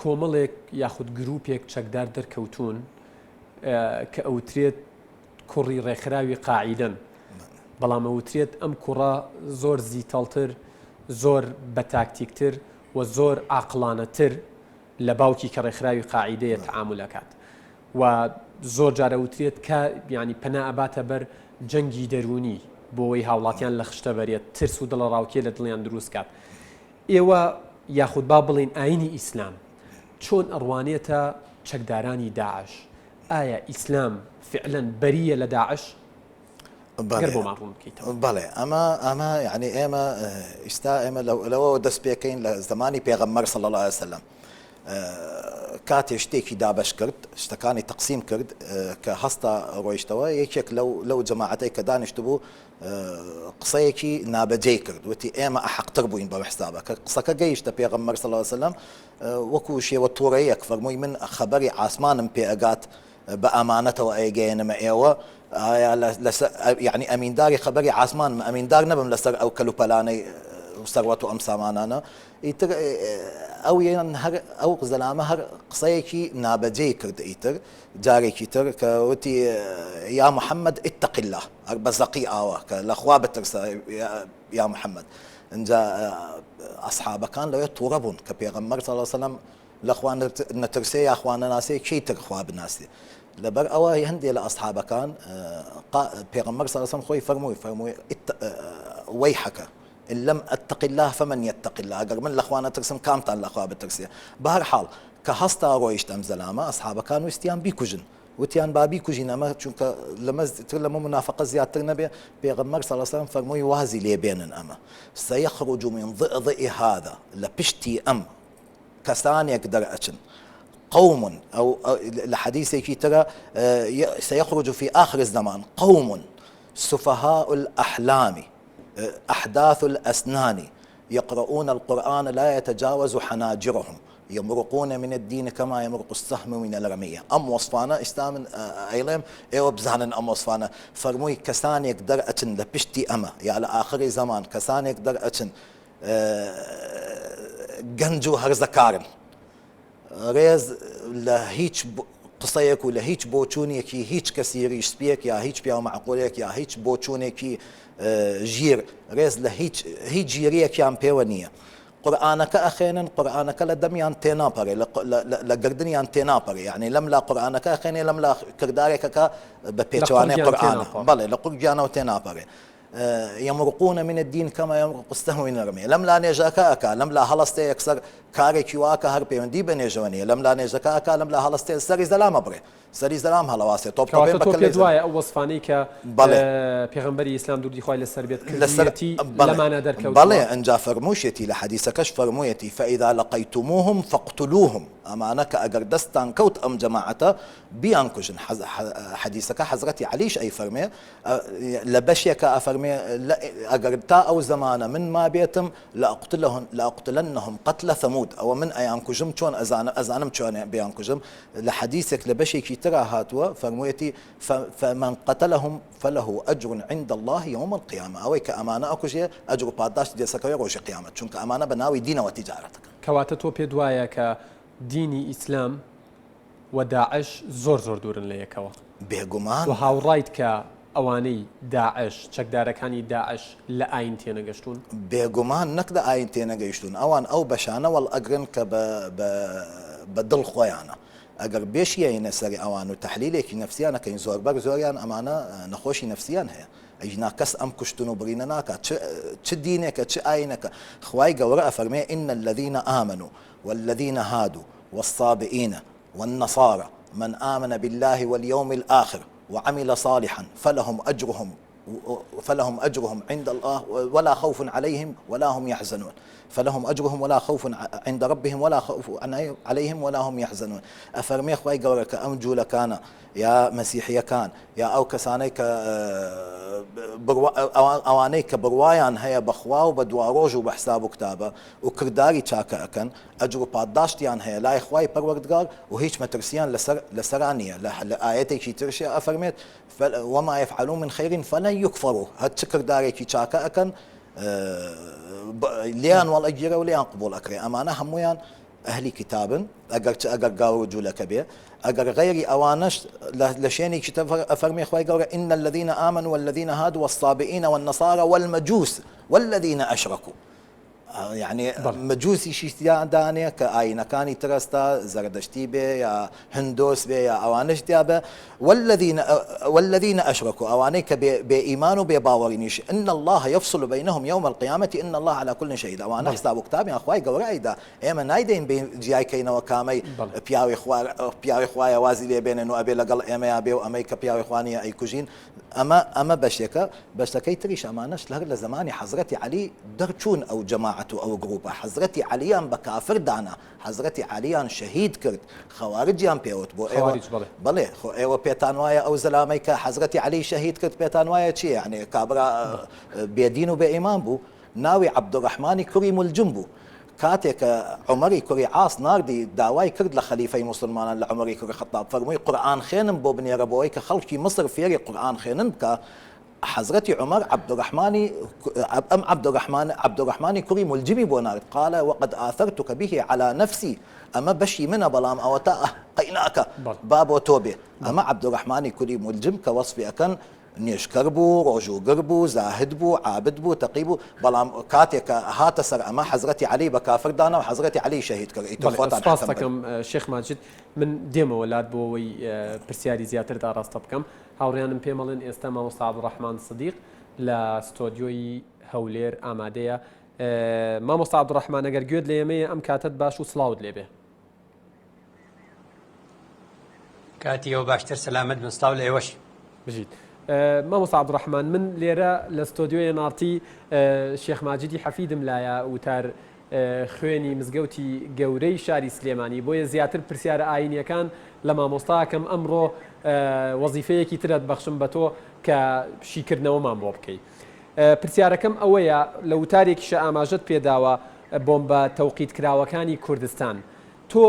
کۆمەڵێک یاخود گروپێک چەکدار دەرکەوتون کە ئەوترێت کوڕی ڕێکخراوی قاعیدەن بەڵام ئەوترێت ئەم کوڕە زۆر زیتەڵتر زۆر بەتاکتیکتر و زۆر عاقڵانەتر لە باوکی کە ڕێکخراوی قاعیدەیە تەعاملەکات و زۆر جارە ئەوترێت کە ینی پەنا ئەباتە بەر جەنگی دەرونی بۆەوەی هاوڵاتیان لە خشتە بەرێت ترس و دڵە ڕاوکێ لە دڵیان دروست کات. ئێوە یاخود با بڵین ئاینی ئیسلام چۆن ئەڕوانێتە چەکدارانی داعش؟ ئایا ئیسلام فعلەن بەریە لە داعش؟ بەڵێ ئەمە یعنی ئێمە ئێستا ئێمە لەوە دەست پێکەین لە زمانی پێغەمبەر صلی الله علیه وسلم کاتێ شتێکی دابش کرد شتەکانی تەقسیم کرد کە هەستا ڕۆیشتەوە یەکێک لەو جەماعەتەی کە دانیشت بوو قسەیەکی نابەجێی کرد وتی ئێمە ئەحەقتر بووین بەو حسابە کە قسەکە گەیشتە پێغەمبەر صلی الله علیه وسلم وەکو شێوە تووڕەیەک فەرمووی من خەبەری عاسمانم پێ ئەگات بە ئەمانەتەوە ئەیگەێنمە ئێوە یعنی ئەمینداری خەبەری عاسمانم ئەمیندار نەبم لەسەر ئەو کەلوپەلانەی ثروت ام سامانانا يتر او ين هر او زلامه هر قصيكي نابجي كرد ايتر جاري كيتر كوتي يا محمد اتق الله بزقي اوا الاخوا بترسا يا محمد ان جاء اصحابه كان لو يتوربون كبيغمر صلى الله عليه وسلم الاخوان نترسي يا اخوان ناسي كي ترخوا بناسي لبر أوا يهندي لأصحابه كان بيغمر صلى الله عليه وسلم خوي فرموي ويحك إن لم أتق الله فمن يتق الله أقر من الأخوان ترسم كامتان الأخوة بترسية بهر حال كهستا رويش تم زلامة أصحابه كانوا استيان بيكوجن وتيان بابي كوجين أما چونك لما منافقة زيادة النبي بيغمر صلى الله عليه وسلم فرموي وازي لي بين أما سيخرج من ضئضئ هذا لبشتي أم كسان يقدر أشن قوم أو الحديث ترى سيخرج في آخر الزمان قوم سفهاء الأحلام أحداث الأسنان يقرؤون القرآن لا يتجاوز حناجرهم يمرقون من الدين كما يمرق السهم من الرمية أم وصفانا إستامن أيلم إيو بزهن أم وصفانا فرموي كسان يقدر أتن لبشتي أما على آخر الزمان كسان يقدر أتن جنجو هرزكارن ريز لهيج قصيك ولا هيج بوچونيك هيج كثير يشبيك يا هيج بيا معقولك يا هيج بوچونيك جير ريز لهيج جيريك يا بيونيه قرآنك أخينا قرآنك لدميان تنابري لقردنيان تنابري يعني لم لا قرآنك أخينا لم لا كردارك ببيتواني قرآن بلى لقرجانا وتنابري يمرقون من الدين كما يمرق السهم من الرمية لم لا نجاكاكا لم لا هلستي يكسر كاري كيواكا هربي دي بنيجوانية لم لا نجاكاكا لم لا هلستي سري زلام أبري سري زلام هلواسي طوب طوبين بكل دوايا أو وصفاني ك بيغمبري إسلام دور دي خواه للسربيت كرديتي لما نادر كوتوا بلى أنجا فرموشيتي لحديثكش فرمويتي فإذا لقيتموهم فاقتلوهم أمانك أجر دستان كوت أم جماعته بيانكوشن حديثك حضرتي عليش أي فرمي لبشيك أفرمي أجر تا أو زمانة من ما بيتم لأقتلنهم قتل ثمود أو من أيانكوجم شون أزانم شون بيانكوجم لحديثك لبشيك ترى هاتوا فرمويتي فمن قتلهم فله أجر عند الله يوم القيامة أو كأمانة أكوجي أجر باداش دي سكوي روش قيامة شونك أمانة بناوي دين وتجارتك كواتتو بيدوايا ك ديني إسلام وداعش زور دورن ليكوا بيغمان وهاورايت ك أواني داعش چەکدارەکانی داعش لە ئاین تێنەگەشتون بێگومان نەک لە ئاین تێنەگەیشتون ئەوان ئەو بەشانە وەڵ ئەگرن کە بە دڵ خۆیانە ئەگەر بێشیە سەری ئەوان و تەحلیلێکی نەفسیانەکەین زۆربەر زۆریان ئەمانە نەخۆشی نەفسیان هەیە ئەینا کەس ئەم کوشتن و بڕینە ناکات چ دینێکە چ ئاینەکە خوای گەورە ئەفەرمێ إن الذين آمنوا والذين هادوا والصابئين والنصارى من آمن بالله واليوم الآخر وعمل صالحا فلهم أجرهم عند الله ولا خوف عليهم ولا هم يحزنون فلهم أجرهم ولا خوف عند ربهم ولا خوف عليهم ولا هم يحزنون أفرمي خواي قولك أمجو لكان يا مسيحي كان يا أو كسانيك أوانيك بروايان هيا بخوا وبدواروج وبحساب كتابه وكرداري تشاكا أكن أجرو باداشتيان هيا لا إخواي بروردقار وهيش مترسيان لسرانية لآياتي كي ترشي أفرميت وما يفعلون من خير فلن يكفروا هتشكر داري كي تشاكا أكن ليان والأجيرة وليان قبول أكري أمانة همويان أهلي كتاب أجر قاو جولك به أجر غيري أوانش لشيني كتاب أفرمي خواي قورة إن الذين آمنوا والذين هادوا والصابئين والنصارى والمجوس والذين أشركوا يعني مجوسي شيء دانية كأين كاني ترستا زردشتي به يا هندوس به يا أوانش ديابه والذين أشركوا أوانيك بإيمان وبباورينيش إن الله يفصل بينهم يوم القيامة إن الله على كل شيء أوانا حساب كتاب يا أخوي قورة أيدا إما نايدين بجاي كينا وكامي بياوي خوايا وازي لي بين إنه أبي لقل إما أبي وأميك بياوي خواني أي كوجين أما بشيكا بس كي تريش أمانش لهر لزماني حضرتي علي درتشون أو جماعة أو جروبا حضرتي عليا بكافر دانا حضرتي عليا شهيد كرد خوارجيان بيوت بو خوارج بلي ايوه بيتانوايا او زلاميكا حضرتي علي شهيد كرد بيتانوايا شي يعني كابرا بيدين وبإيمان بو ناوي عبد الرحمن كريم الجنبو كاتك عمري كري عاص ناردي داواي كرد لخليفه مسلمان لعمري كري خطاب فرمي قرآن خينم بو بني ربوي كخلقي مصر فيري قرآن خينم كا حضرتي عمر عبد الرحمن كري ملجمي بونارد قال وقد آثرتك به على نفسي أما بشي من بلام أو تا قيناك باب وتوبة أما عبد الرحمن كري ملجم كوصفي أكن نيش كربو روجو قربو زاهد بو عابد بو تقيبو بلام كاتك هات سر أما حضرتي علي بكافر دانا وحضرتي علي شهيد كري سپاسەکەم شێخ ماجد من دێمە وڵات بۆەوەی پرسیاری زیاتر داڕاستە بکەم هاوڕێنم پێمەڵێن ئێستا مامۆستا عەبدوڕەحمان سدیق لە ستۆدیۆی هەولێر ئامادەیە مامۆستا عەبدوڕەحمان ئەگەر گوێت لە ئێمەیە ئەم کاتت باش و سڵاوت لێبێ کاتی ئەو باشتر سەلامەت بنستاو لە ئێوەش بژیت مامۆستا عەبدوڕەحمان من لێرە لە ستۆدیۆی ناڕتی شێخ ماجدی حەفیدم لایە وتار خوێنی مزگەوتی گەورەی شاری سلێمانی بۆیە زیاتر پرسیارە ئاینیەکان لە مامۆستاکەم ئەمڕۆ وەزیفەیەکی ترت بەخشم بە تۆ کە شیکردنەوەمان بۆ بکەیت پرسیارەکەم ئەوەیە لە وتارێکیشە ئاماژەت پێداوە بۆمبە تەوقیت کراوەکانی کوردستان تۆ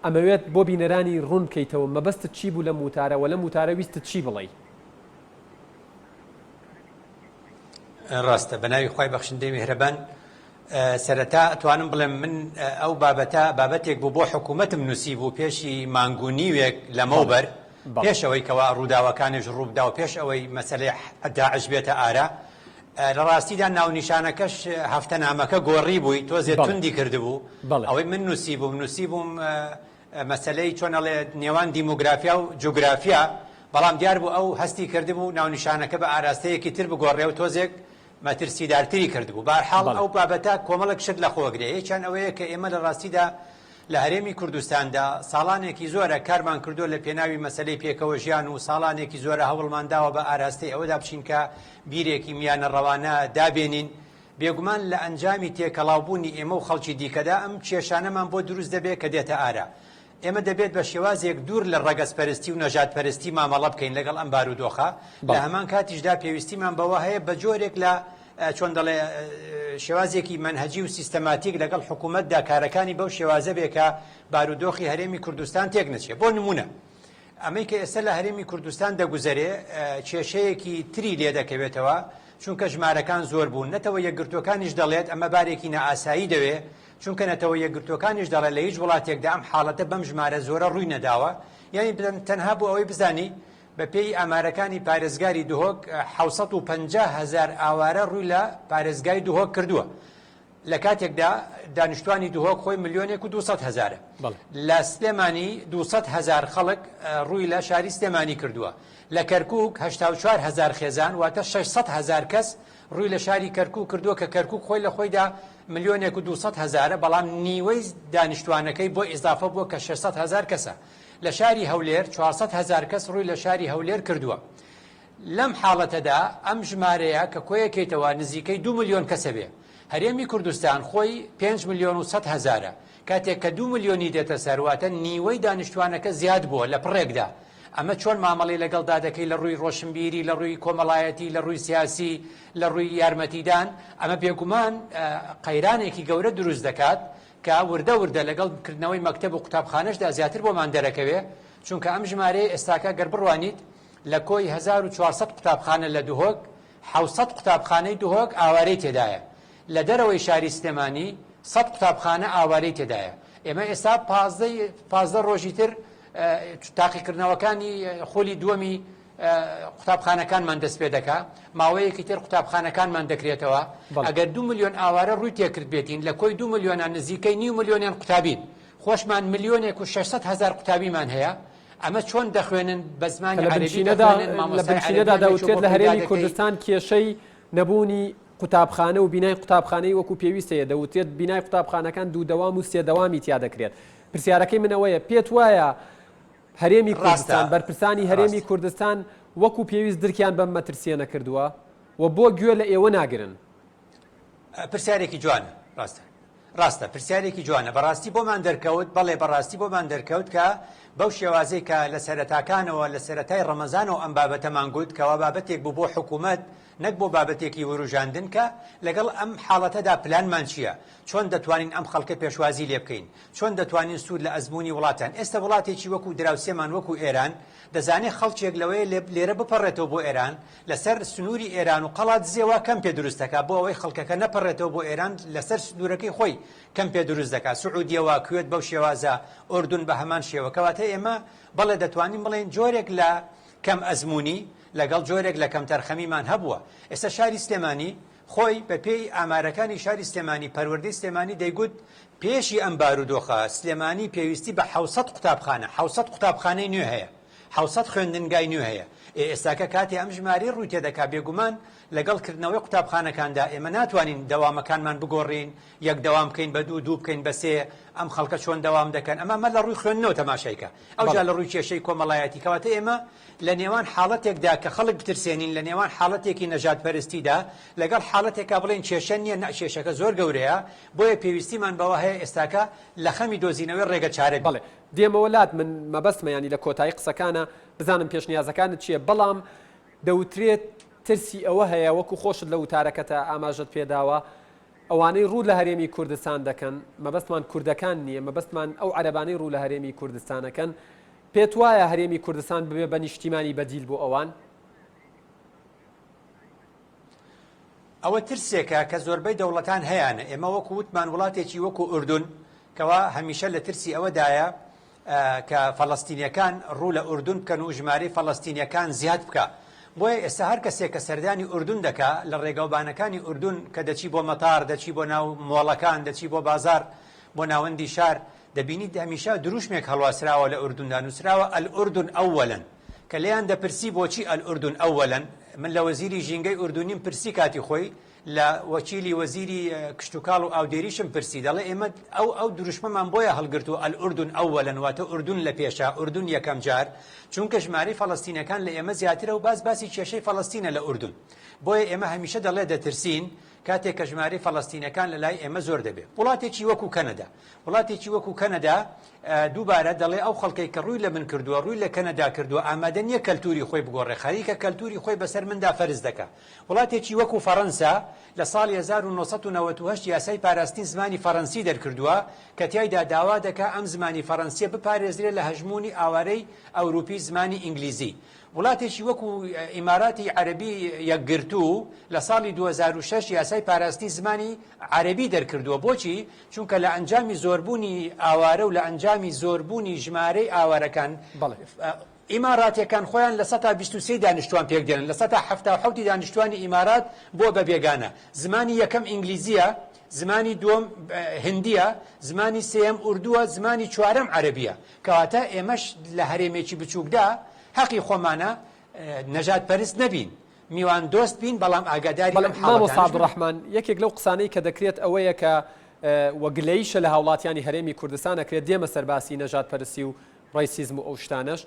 ئەمەوێت بۆ بینەرانی ڕوون بکەیتەوە مەبەستت چی بوو لە موتارەوە لە موتارە ویستت چی بڵێ ڕاستە بەناوی خوای بەخشندەی میهرەبان سەرەتا ئەتوانم بڵێم من ئەو بابەتێک بوو بۆ حکوومەتم نووسی بوو پێشی مانگونیوێک لەمەوبەر پێشەوەی کەوا ڕووداوەکانیش ڕووبدا و پێش ئەوەی مەسەلەی داعش بێتە ئارا لە ڕاستیدا ناونیشانەکەش هەفتە نامەکە گۆڕی بووی تۆزێ توندی کردبوو ئەوەی من نووسی بووم مەسەلەی چۆنەڵێ نێوان دیموگرافیا و جوگرافیا بەڵام دیار بوو ئەو هەستی کردبوو ناونیشانەکە بە ئاراستەیەکی تر بگۆڕێ و تۆزێک مەترسیدارتری کردبوو بەرحاڵ ئەو بابەتە کۆمەڵک شت لە خۆگرێ یەکیان ئەوەیە کە ئێمە لە ڕاستیدا لە هەرێمی کوردستاندا ساڵانێکی زۆرە کارمان کردو لە پێناوی مەسەلەی پێکەوە ژیان و ساڵانێکی زۆرە هەوڵمانداوە بە ئاراستەی ئەوەدا بچین کە بیرێکی میانە ڕەوانە دابێنین بێگومان لە ئەنجامی تێکەڵاوبوونی ئێمە و خەڵکی دیکەدا ئەم کێشانەمان بۆ دروست دەبێت کە دێتە ئارا ئێمە دەبێت بە شێوازێک دوور لە ڕەگەزپەرستی و نەژادپەرستی مامەڵە بکەین لەگەڵ ئەم بارودۆخە لە هەمان کاتیشدا پێویستیمان بەوە هەیە بە جۆرێک لە چۆن دەڵێ شێوازێکی منهەجی و سیستەماتیک لەگەڵ حکوومەتدا کارەکانی بەو شێوازە بێ کە بارودۆخی هەرێمی کوردستان تێک نەچێت بۆ نمونە ئەمەی کە ئێستا لە هەرێمی کوردستان دەگوزەرێ کێشەیەکی تری لێ دەکەوێتەوە چونکە ژمارەکان زۆر بوون نەتەوە یەکگرتوەکانیش دەڵێت ئەمە بارێکی نائاسایی دەوێ چونکە نەتەوە یەکگرتوەکانیش دەڵێ لە هیچ وڵاتێکدا ئەم حاڵەتە بەم ژمارە زۆرە ڕووی نەداوە یعنی تەنها بۆ ئەوەی بزانی بە پێی ئامارەکانی پارێزگاری دهۆک 750,000 ئاوارە ڕووی لە پارێزگای دهۆک کردووە لە کاتێکدا دانیشتوانی دهۆک خۆی 1,200,000 لە سلێمانی 200,000 خەڵک ڕووی لە شاری سلێمانی کردووە لە کەرکووک 84,000 خێزان واتە 600,000 کەس ڕووی لە شاری کەرکووک کردووە کە کەرکووک خۆی لە خۆیدا 1,200,000 بەڵام نیوەی دانیشتوانەکەی بۆ ئیزافە بووە کە 600,000 کەسە لە شاری هەولێر 400,000 کەس ڕووی لە شاری هەولێر کردووە لەم حاڵەتەدا ئەم ژمارەیە کە کۆیەکەیتەوە نزیکەی 2 ملیۆن کەسە بێ هەرێمی کوردستان خۆی 5,100,000 کاتێک کە 2 ملیۆنی دێتە سەرواتە نیوەی دانیشتوانەکە زیاد بووە لە پڕێکدا ئەمە چۆن مامەڵی لەگەڵدا دەکەی لە ڕووی ڕۆشنبیری لە ڕووی کۆمەڵایەتی لە ڕووی سیاسی لە ڕووی یارمەتیدان ئەمە بێگومان قەیرانێکی گەورە دروست دەکات کە وردە لەگەڵ کردنەوەی مەکتەب و قوتابخانەشدا زیاتر بۆمان دەرەکەوێ چونکە ئەم ژمارەیە ئێستاکە گەر بڕوانیت لە کۆی 1400 قوتابخانە لە دهۆک 700 قوتابخانەی دهۆک ئاوارەی تێدایە لە دەرەوەی شاری سلێمانی 100 قوتابخانە ئاوارەی تێدایە ئێمە ئێستا 15 ڕۆژی تر تاقیکردنەوەکانی خۆلی دووەمی قوتابخانەکانمان دەست پێ دەکا ماوەیەکی تر قوتابخانەکانمان دەکرێتەوە ئەگەر 2 ملیۆن ئاوارە ڕووی تێکرد بێتین لە کۆی 2 ملیۆنان نزیکەی 9 ملیۆنیان قوتابین خۆشمان 1,600,000 قوتابیمان هەیە ئەمە چۆن دەخوێنن بە زمانی عەرەبی دەخوێنن مامۆستای داوتێت لە هەرێمی کوردستان کێشەی نەبوونی قوتابخانە و بینای قوتابخانەی وەکو پێویستەیە دەوتێت بینای قوتابخانەکان دوو دەوام و سێ دەوامی تیا دەکرێت پرسیارەکەی منەوەیە پێت وایە هەرێمی کوردستان بەرپرسانی هەرێمی کوردستان وەکو پێویست درکیان بەم مەترسیە نەکردووە و بۆ گوێ لە ئێوە ناگرن پرسیارێکی جوانە ڕاستە پرسیارێکی جوانە بەڕاستی بۆمان دەرکەوت بەڵێ بەڕاستی بۆمان دەرکەوت کە بەو شێوازەی کە لە سەرەتاکانەوە لە سەرەتای ڕەمەزانەوە ئەم بابەتەمان گوت کەوا بابەتێک بوو بۆ حکوومەت نەک بۆ بابەتێکی وروژاندن کە لەگەڵ ئەم حاڵەتەدا پلانمان چییە چۆن دەتوانین ئەم خەڵکە پێشوازی لێ بکەین چۆن دەتوانین سوود لە ئەزمموی وڵاتان ئێستا وڵاتێکی وەکو دراوسێمان وەکو ئێران دەزانێت خەڵکێک لەوەی لێرە بپەڕێتەوە بۆ ئێران لەسەر سنووری ئێران و قەڵات زێوا کەم پێ دروستەکە بۆ ئەوەی خەڵکەکە نەپەڕێتەوە بۆ ئێران لەسەر سنوورەکەی خۆی کەم پێ دروست دەکات سعودیەوە کوێت بەو شێوازە ئوردون بە هەمان شێوە کەواتە ئێمە بەڵێ دەتوانین بڵێن جۆرێک لە کەم ئەزمموی لەگەڵ جۆرێک لە کەم تەرخەمیمان هەبووە ئێستا شاری سلێمانی خۆی بە پێی ئامارەکانی شاری سلێمانی پەروەردەی سلێمانی دەیگوت پێشی ئەم بارودۆخە سلێمانی پێویستی بە 600 قوتابخانە 600 قوتابخانەی نوێ هەیە 600 خوێندنگای نوێ هەیە ئێستاکە کاتێ ئەم ژماری ڕووی تێدەکا بێگومان لەگەڵکردنەوەی قوتابخانەکاندا ئێمە ناتوانین دەوامەکانمان بگۆڕین یەک دەوام بکەین بە دوو بکەین بە سێ ئەم خەڵکە چۆن دەوام دەکەن ئەمە لە ڕووی خوێندنەوە تەماشایکە ئەوجا لە ڕووی کێشەی کۆمەڵایەتی کەواتە ئێمە لە نێوان حاڵەتێکدا کە خەڵک بترسێنین لە نێوان حاڵەتێکی نەژاد پەرستیدا لەگەڵ حاڵەتێکا بڵێن کێشە نییە نەکێشەکە زۆر گەورەیە بۆیە پێویستیمان بەوە هەیە ئێستاکە لە خەمی دۆزینەوەی ڕێگە چارە بڵێ دێمەوەلات من مەبەستمە ینی لە کۆتایی قسەکانە بزانم پێشنیازەکانت چییە بەڵام دەوترێت ترسی ئەوە هەیە وەکو خۆشت لە وتارەکەتە ئاماژت پێداوە ئەوانەی ڕوو لە هەرێمی کوردستان دەکەن مەبەستمان کوردەکان نییە مەبەستمان ئەو عەرەبانەی ڕوو لە هەرێمی کوردستانەکەن پێت وایە هەرێمی کوردستان ببێ بە نیشتیمانی بەدیل بۆ ئەوان ئەوە ترسێکە کە زۆربەی دەوڵەتان هەیەە ئێمە وەکو وتمان وڵاتێکی وەکو ئوردون کەوا هەمیشە لە ترسی ئەوەدایە کە فەڵەستینیەکان ڕوو لە ئوردون بکەن و ژمارەی فەڵەستینیەکان زیاد بکە بۆیە ئێستا هەر کەسێک کە سەردانی ئوردون دەکا لە ڕێگەوبانەکانی ئوردون کە دەچی بۆ مەتار دەچی بۆ ناو مۆڵەکان دەچی بۆ بازار بۆ ناوەندی شار دەبینیت هەمیشە دروشمێک هەڵواسراوە لە ئوردوندا نووسراوە ئەلئوردون ئەوەلەن کە لێیان دەپرسی بۆچی ئەلئوردون ئەوەلەن من لە وەزیری ژینگەی ئوردونیم پرسی کاتی خۆی لە وەکیلی وەزیری کشتتوکاڵ و ئاودێریشم پرسی دەڵێ ئێمە ئەو دروشمەمان بۆیە هەڵگرتو ئەلئوردون ئەوەلەن واتە ئوردون لە پێشە ئوردون یەکەم جار چونکە ژمارەی فەڵەستینەکان لە ئێمە زیاترە و باسی کێشەی فەڵەستینە لە ئوردون بۆیە ئێمە هەمیشە دەڵێ دەترسین کاتێک کە ژمارەی فەڵەستینەکان لە لای ئێمە زۆر دەبێت وڵاتێکی وەکو کەنەدا دووبارە دەڵێ ئەو خەڵکەی کە ڕووی لە من کردووە ڕووی لە کەنەدا کردووە ئامادە نییە کەلتوری خۆی بگۆڕێ خەریکە کەلتوری خۆی بەسەر مندا فەرز دەکات وڵاتێکی وەکو فەڕەنسا لە ساڵی 1998 یاسای پاراستنی زمانی فەڕەنسی دەرکردووە کە تیایدا داوا دەکا ئەم زمانی فەڕەنسیە بپارێزرێت لە هەژمونی ئاوارەی ئەوروپی زمانی ئینگلیزی وڵاتێکی وەکو ئیماراتی عەرەبی یەکگرتوو لە ساڵی 2006 یاسای پاراستنی زمانی عەرەبی دەرکردووە بۆچی چونکە لە ئەنجامی زۆربوونی ئاوارە و لە ئەنجامی زۆربوونی ژمارەی ئاوارەکان ئیماراتیەکان خۆیان لە 123 دانیشتوان پێک دێنن لە 177 دانیشتوانی ئیمارات بۆ بە بێگانە زمانی یەکەم ئینگلیزیە زمانی دووەم هندیە زمانی سێەم ئوردووە زمانی چوارەم عەرەبیە کەواتە ئێمەش لە هەرێمێکی بچووکدا حەقی خۆمانە نەژاد پەرست نەبین میوان دۆست بین بەڵام ئاگاداری مامۆستا عەبدوڕەحمان یەکێک لەو قسانەی کە دەکرێت ئەوەیە کە وەگلەیشە لە هاوڵاتیانی هەرێمی کوردستان ئەکرێت دێمە سەرباسی نەژاد پەرستی و ڕایسیزم و ئەو شتانەش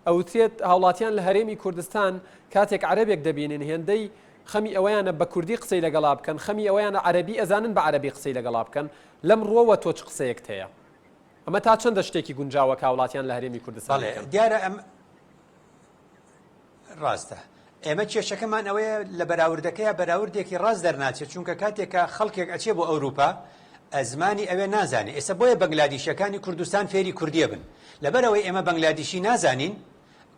ئەوترێت هاوڵاتیان لە هەرێمی کوردستان کاتێک عەرەبێک دەبینن هێندەی خەمی ئەوەیانە بە کوردی قسەی لەگەڵا بکەن خەمی ئەوەیانە عەرەبی ئەزانن بە عەرەبی قسەی لەگەڵا بکەن لەم ڕۆوە تۆ چ قسەیەک هەیە ئەمە تا چەندە شتێکی گونجاوە کە هاوڵاتیان لە هەرێمی کوردستان دیارە ئەم ڕاستە ئێمە کێشەکەمان ئەوەیە لە بەراوردەکەیە بەراوردێکی ڕاست دەرناچێت چونکە کاتێکە خەڵکێک ئەچێ بۆ ئەوروپا ئەزمانی ئەوێ نازانێت ئێستا بۆیە بەنگلادیشەکانی کوردستان فێری کوردیە بن لەبەرەوەی ئێمە بەنگلادیشی نازانین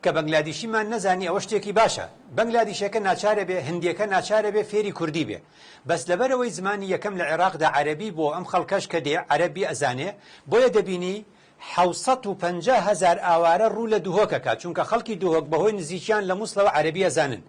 کە بەنگلادیشیمان نەزانی ئەوە شتێکی باشە بەنگلادیشەکە ناچارە بێ هندیەکە ناچارە بێ فێری کوردی بێ بەس لەبەرەوەی زمانی یەکەم لە عێراقدا عەرەبی بۆ ئەم خەڵکەش کە دێ عەرەبی ئەزانێ بۆیە دەبینی 750,000 ئاوارە ڕوو لە دوهۆکەکە چونکە خەڵکی دوهۆک بەهۆی نزیکیان لە مووسڵەوە عەرەبی ئەزانن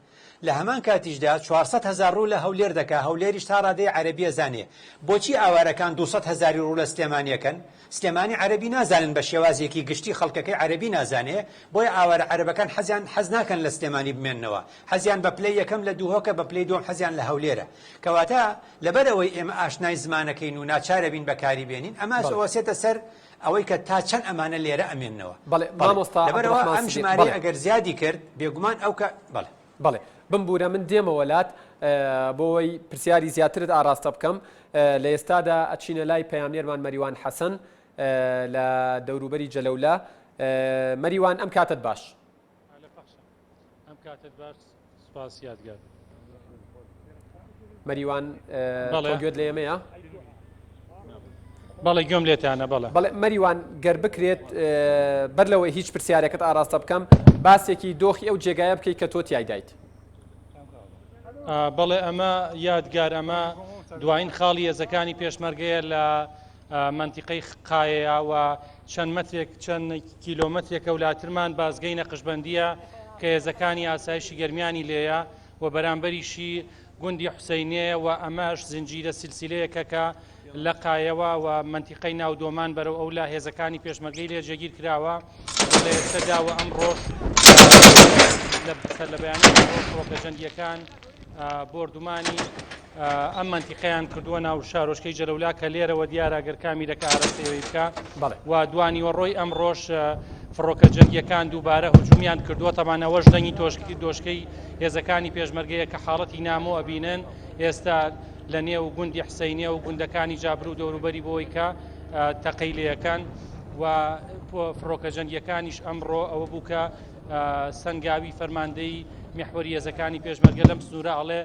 لە هەمان کاتیشدا 400,000 ڕوو لە هەولێر دەکا هەولێریش تا ڕادەی عەرەبی ئەزانێ بۆچی ئاوارەکان 200,000 ڕوو لە سلێمانیەکەن سلێمانی عەرەبی نازانن بە شێوازێکی گشتی خەڵکەکەی عەرەبی نازانێ بۆیە ئاوارە عەرەبەکان حەز ناکەن لە سلێمانی بمێننەوە حەزیان بە پلەی یەکەم لە دووهۆکە بە پلەی دووەم حەزیان لە هەولێرە کەواتە لەبەرەوەی ئێمە ئاشنای زمانەکەین و ناچارە بین بەکاری بێنین ئەماش ئەوەسێتە سەر ئەوەی کە تا چەند ئەمانە لێرە ئەمێننەوە لەبەرەوە ئەم ژمارەی ئەگەر زیادی کرد بێگومان ئەو کە بەڵێ بمبورە من دێمە وڵات بۆی پرسیاری زیاترت ئاراستە بکەم لە ئێستادا ئەچینە لای پەیامنێرمان مەریوان حەسەن لە دەوروبەری جەلەولا مەریوان ئەم کاتت باش ئەم کاتت باش سپاس یادگار مەریوان گوێت لە ئێمەیە بەڵێ گوێم لێتانە بەڵێ مەریوان گەر بکرێت بەر لەوەی هیچ پرسیارێکت ئاراستە بکەم باسێکی دۆخی ئەو جێگایە بکەیت کە تۆ تیای دایت بەڵێ ئەمە یادگار ئەمە دوایین خاڵی هێزەکانی پێشمەرگەیە لە منتیقەی قایەیە و چەند کیلۆمەترێکە وڵاترمان بازگەی نەقشبەندیە کە هێزەکانی ئاسایشی گەرمیانی لێیە و بەرامبەریشی گوندی حوسەینەیە و ئەمەش زنجیرە سلسیلەیەکە کە لە قایەوە و منتیقەی ناودۆمان بەرەو ئەو لە هێزەکانی پێشمەرگەی لێ جێگیر کراوە لە ئێستادا ئەم ڕۆژ لە بەیانی ڕۆکە جەنگیەکان بردومانی ئەم منتیقەیان کردووە ناو شارۆچکەی جەلەولا کە لێرەوە دیارە گەرکامی دەکە ئاراستەوەی بکە و دوانی وەڕۆی ئەم ڕۆژ فڕۆکە جەنگیەکان دووبارە هجومیان کردووە تەمانەوەش دەنگی دۆشکەی هێزەکانی پێشمەرگەیە کە حاڵەتی نامۆ ئەبینن ئێستا لە نێو گوندی حسەینیە و گوندەکانی جابر و دەوروبەری بۆی کە تەقەی لێەکەن و فڕۆکە جەنگیەکانیش ئەمڕۆ ئەوە بوو کە سەنگاوی فەرماندەی میحوەری هێزەکانی پێشمەرگە لەم سنوورە ئەڵێ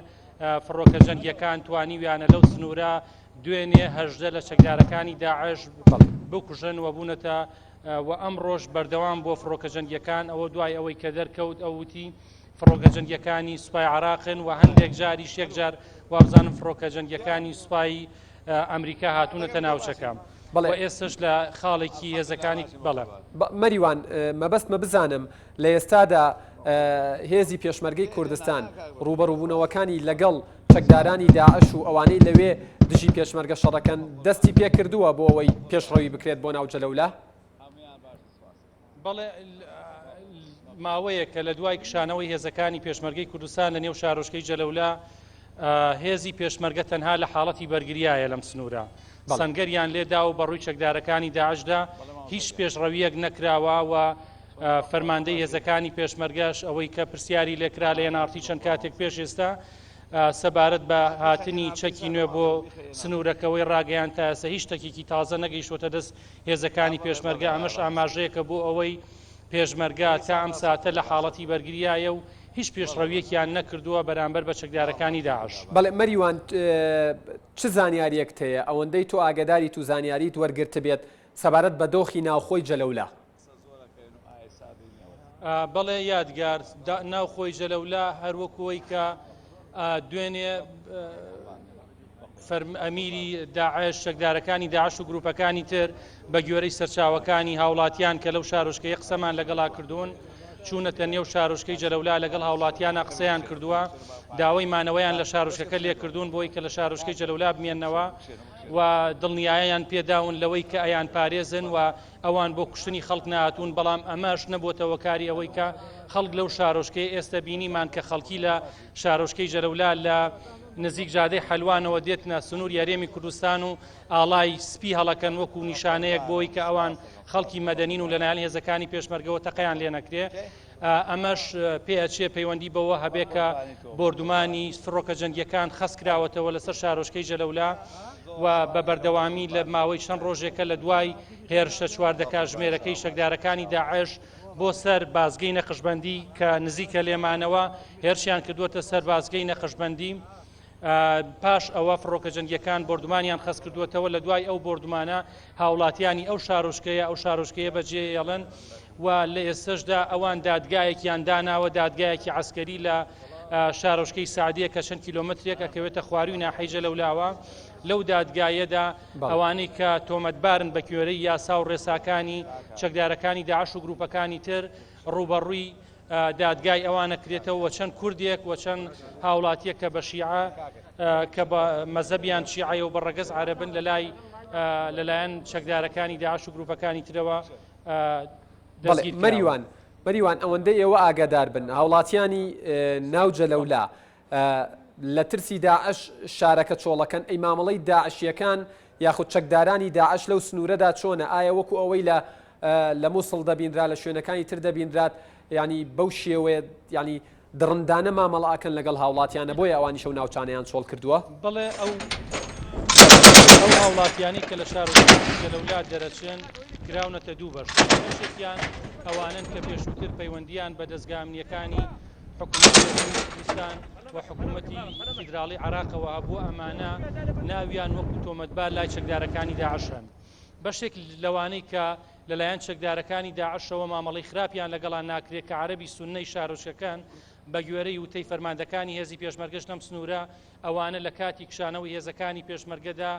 فڕۆکە جەنگیەکان توانی ویانە لەو سنوورە دوێنێ هەژدە لە چەکدارەکانی داعش بکوژن و بوونەتە و ئەم ڕۆژ بەردەوام بۆ فڕۆکە جەنگیەکان ئەوە دوای ئەوەی کە دەرکەوت ئەوتی فڕۆکە جەنگیەکانی سوپای عراقن و هەندێک جاریش یەک جار وابزانم فڕۆکە جەنگیەکانی سوپای ئەمریکا هاتوونەتە ناوچەکەم بەڵێ ئێستش لە خاڵێکی هێزەکانی بەڵێ مەریوان مەبەستمە بزانم لە ئێستادا هێزی پێشمەرگەی کوردستان ڕوبەڕووبوونەوەکانی لەگەڵ چەکدارانی داعش و ئەوانەی لەوێ دژی پێشمەرگە شەڕەکەن دەستی پێ کردووە بۆ ئەوەی پێشڕەوی بکرێت بۆ ناو جەلەولا بەڵێ ماوەیە کە لە دوای کشانەوەی هێزەکانی پێشمەرگەی کوردستان لە نێو شارۆچکەی جەلەولا هێزی پێشمەرگە تەنها لە حاڵەتی بەرگریایە لەم سنوورە سەنگەریان لێدا و بەڕووی چەکدارەکانی داعشدا هیچ پێشڕەویەک نەکراوە و فەرماندەی هێزەکانی پێشمەرگەش ئەوەی کە پرسیاری لێکرا لە هێنارتی چەند کاتێک پێش ئێستا سەبارەت بە هاتنی چەکی نوێ بۆ سنوورەکەوەی ڕاگەیان تا ئێستا هیچ شتێکی تازە نەگەیشتوتە دەست هێزەکانی پێشمەرگە ئەمەش ئاماژەیەکە بۆ ئەوەی پێشمەرگە تا ئەم ساتە لە حاڵەتی بەرگریایە و هیچ پێشڕەویەکیان نەکردووە بەرامبەر بە چەکدارەکانی داعش بەڵێ مەریوان چ زانیاریەک هەیە ئەوەندەی تۆ ئاگداری تو زانیاریت وەرگرتە بێت سەبارەت بە دۆخی ناوخۆی جەلەولا بەڵێ یادگار ناوخۆی جەلەولا هەروەکوەوەی کە دوێنێ ئەمیری داعش چەکدارەکانی داعش و گروپەکانی تر بە گوێرەی سەرچاوەکانی هاوڵاتیان کە لەو شارۆچکەی قسەمان لەگەڵا کردوون چوونەتە نێو شارۆچکەی جەلەولا لەگەڵ هاوڵاتیانە قسەیان کردووە داوای مانەوەیان لە شارۆچکەکە لێکردوون بۆی کە لە شارۆچکەی جەلەولا بمێننەوە و دڵنیاییان پێداون لەوەی کە ئەیان پارێزن و ئەوان بۆ کوشتنی خەڵک نهاتوون بەڵام ئەمەش نەبووتەوە کاری ئەوەی کە خەڵک لەو شارۆچکەی ئێستا بینیمان کە خەڵکی لە شارۆچکەی جەلەولا لە نزیک جادەی حەلوانەوە دێتنە سنوور یاریێمی کوردستان و ئاڵای سپی هەڵەکەن وەکو نیشانەیەک بۆی کە ئەوان خەڵکی مەدەنین و لەنایەن هێزەکانی پێشمەرگەوە تەقەیان لێ نەکرێ ئەمەش پێچێ پەیوەندی بەوە هەبێ کە بردومانی فڕۆکە جەنگیەکان خەس کراوەتەوە لەسەر شارۆچکەی جەلەولا و بە بەردەوامی لە ماوەی چەند ڕۆژێکە لە دوای هێرشە چواردەکە ژمێرەکەی شەکدارەکانی داعش بۆ سەر بازگەی نەقشبەندی کە نزیکە لێمانەوە هێرشیان کردووەتە سەر بازگەی نەقشبەندی پاش ئەوە فڕۆکە جەنگیەکان بردومانیان خەس کردووەتەوە لە دوای ئەو بردومانە هاوڵاتیانی ئەو شارۆچکەیە بەجێهێڵن و لە ئێستەشدا ئەوان دادگایەکیان داناوە دادگایەکی عەسکەری لە شارۆچکەی سعدیە کە چەند کیلۆمەترێک ئەکەوێتە خواروی ناحەی جەلەولاوە لەو دادگایەدا ئەوانەی کە تۆمەتبارن بە کوێرەی یاسا و ڕێساکانی چەکدارەکانی داعش و گروپەکانی تر ڕوبەڕووی دادگای ئەوانە کرێتەوە چەند کوردێک و چەند هاوڵاتیە کە بە شیعە کە بە مەزەبیان شیعە و بەڕەگەز عەرەبن لەلایەن چەکدارەکانی داعش و گروپەکانی ترەوە مەریوان ئەوەندەی ئێوە ئاگادار بن هاوڵاتیانی ناو جەلەولا لە ترسی داعش شارەکە چۆڵەکەن ئەی مامەڵەی داعشیەکان یاخود چەکدارانی داعش لەو سنوورەدا چۆنە ئایا وەکو ئەوەی لە مووسڵ دەبینرا لە شوێنەکانی تر دەبینرات ینی بەو شێوەیە ینی دڕندانە مامەڵاکەن لەگەڵ هاوڵاتیانە بۆیە ئەوانی شەو ناوچانیان چۆڵ کردووە بڵێ ئەو هاوڵاتیانی کە لە شارۆچکەی جەلەولا دەرەچێن کراونەتە دوو بەش بەشێکیان ئەوانن کە پێشووتر پەیوەندیان بە دەستگا ئەمنیەکانی حکوومەتی کوردستان و حکوومەتی فیدراڵی عراقەوە هەبوو ئەمانە ناویان وەکو تۆمەتبار لای چەکدارەکانی داعشن بەشێک لەوانەی کە لەلایەن چەکدارەکانی داعشەوە مامەڵەی خراپیان لەگەڵان ناکرێت کە عەرەبی سوننەی شارۆچکەکان بە گوێرەی وتەی فەرماندەکانی هێزی پێشمەرگەش لەم سنوورە ئەوانە لە کاتی کشانەوەی هێزەکانی پێشمەرگەدا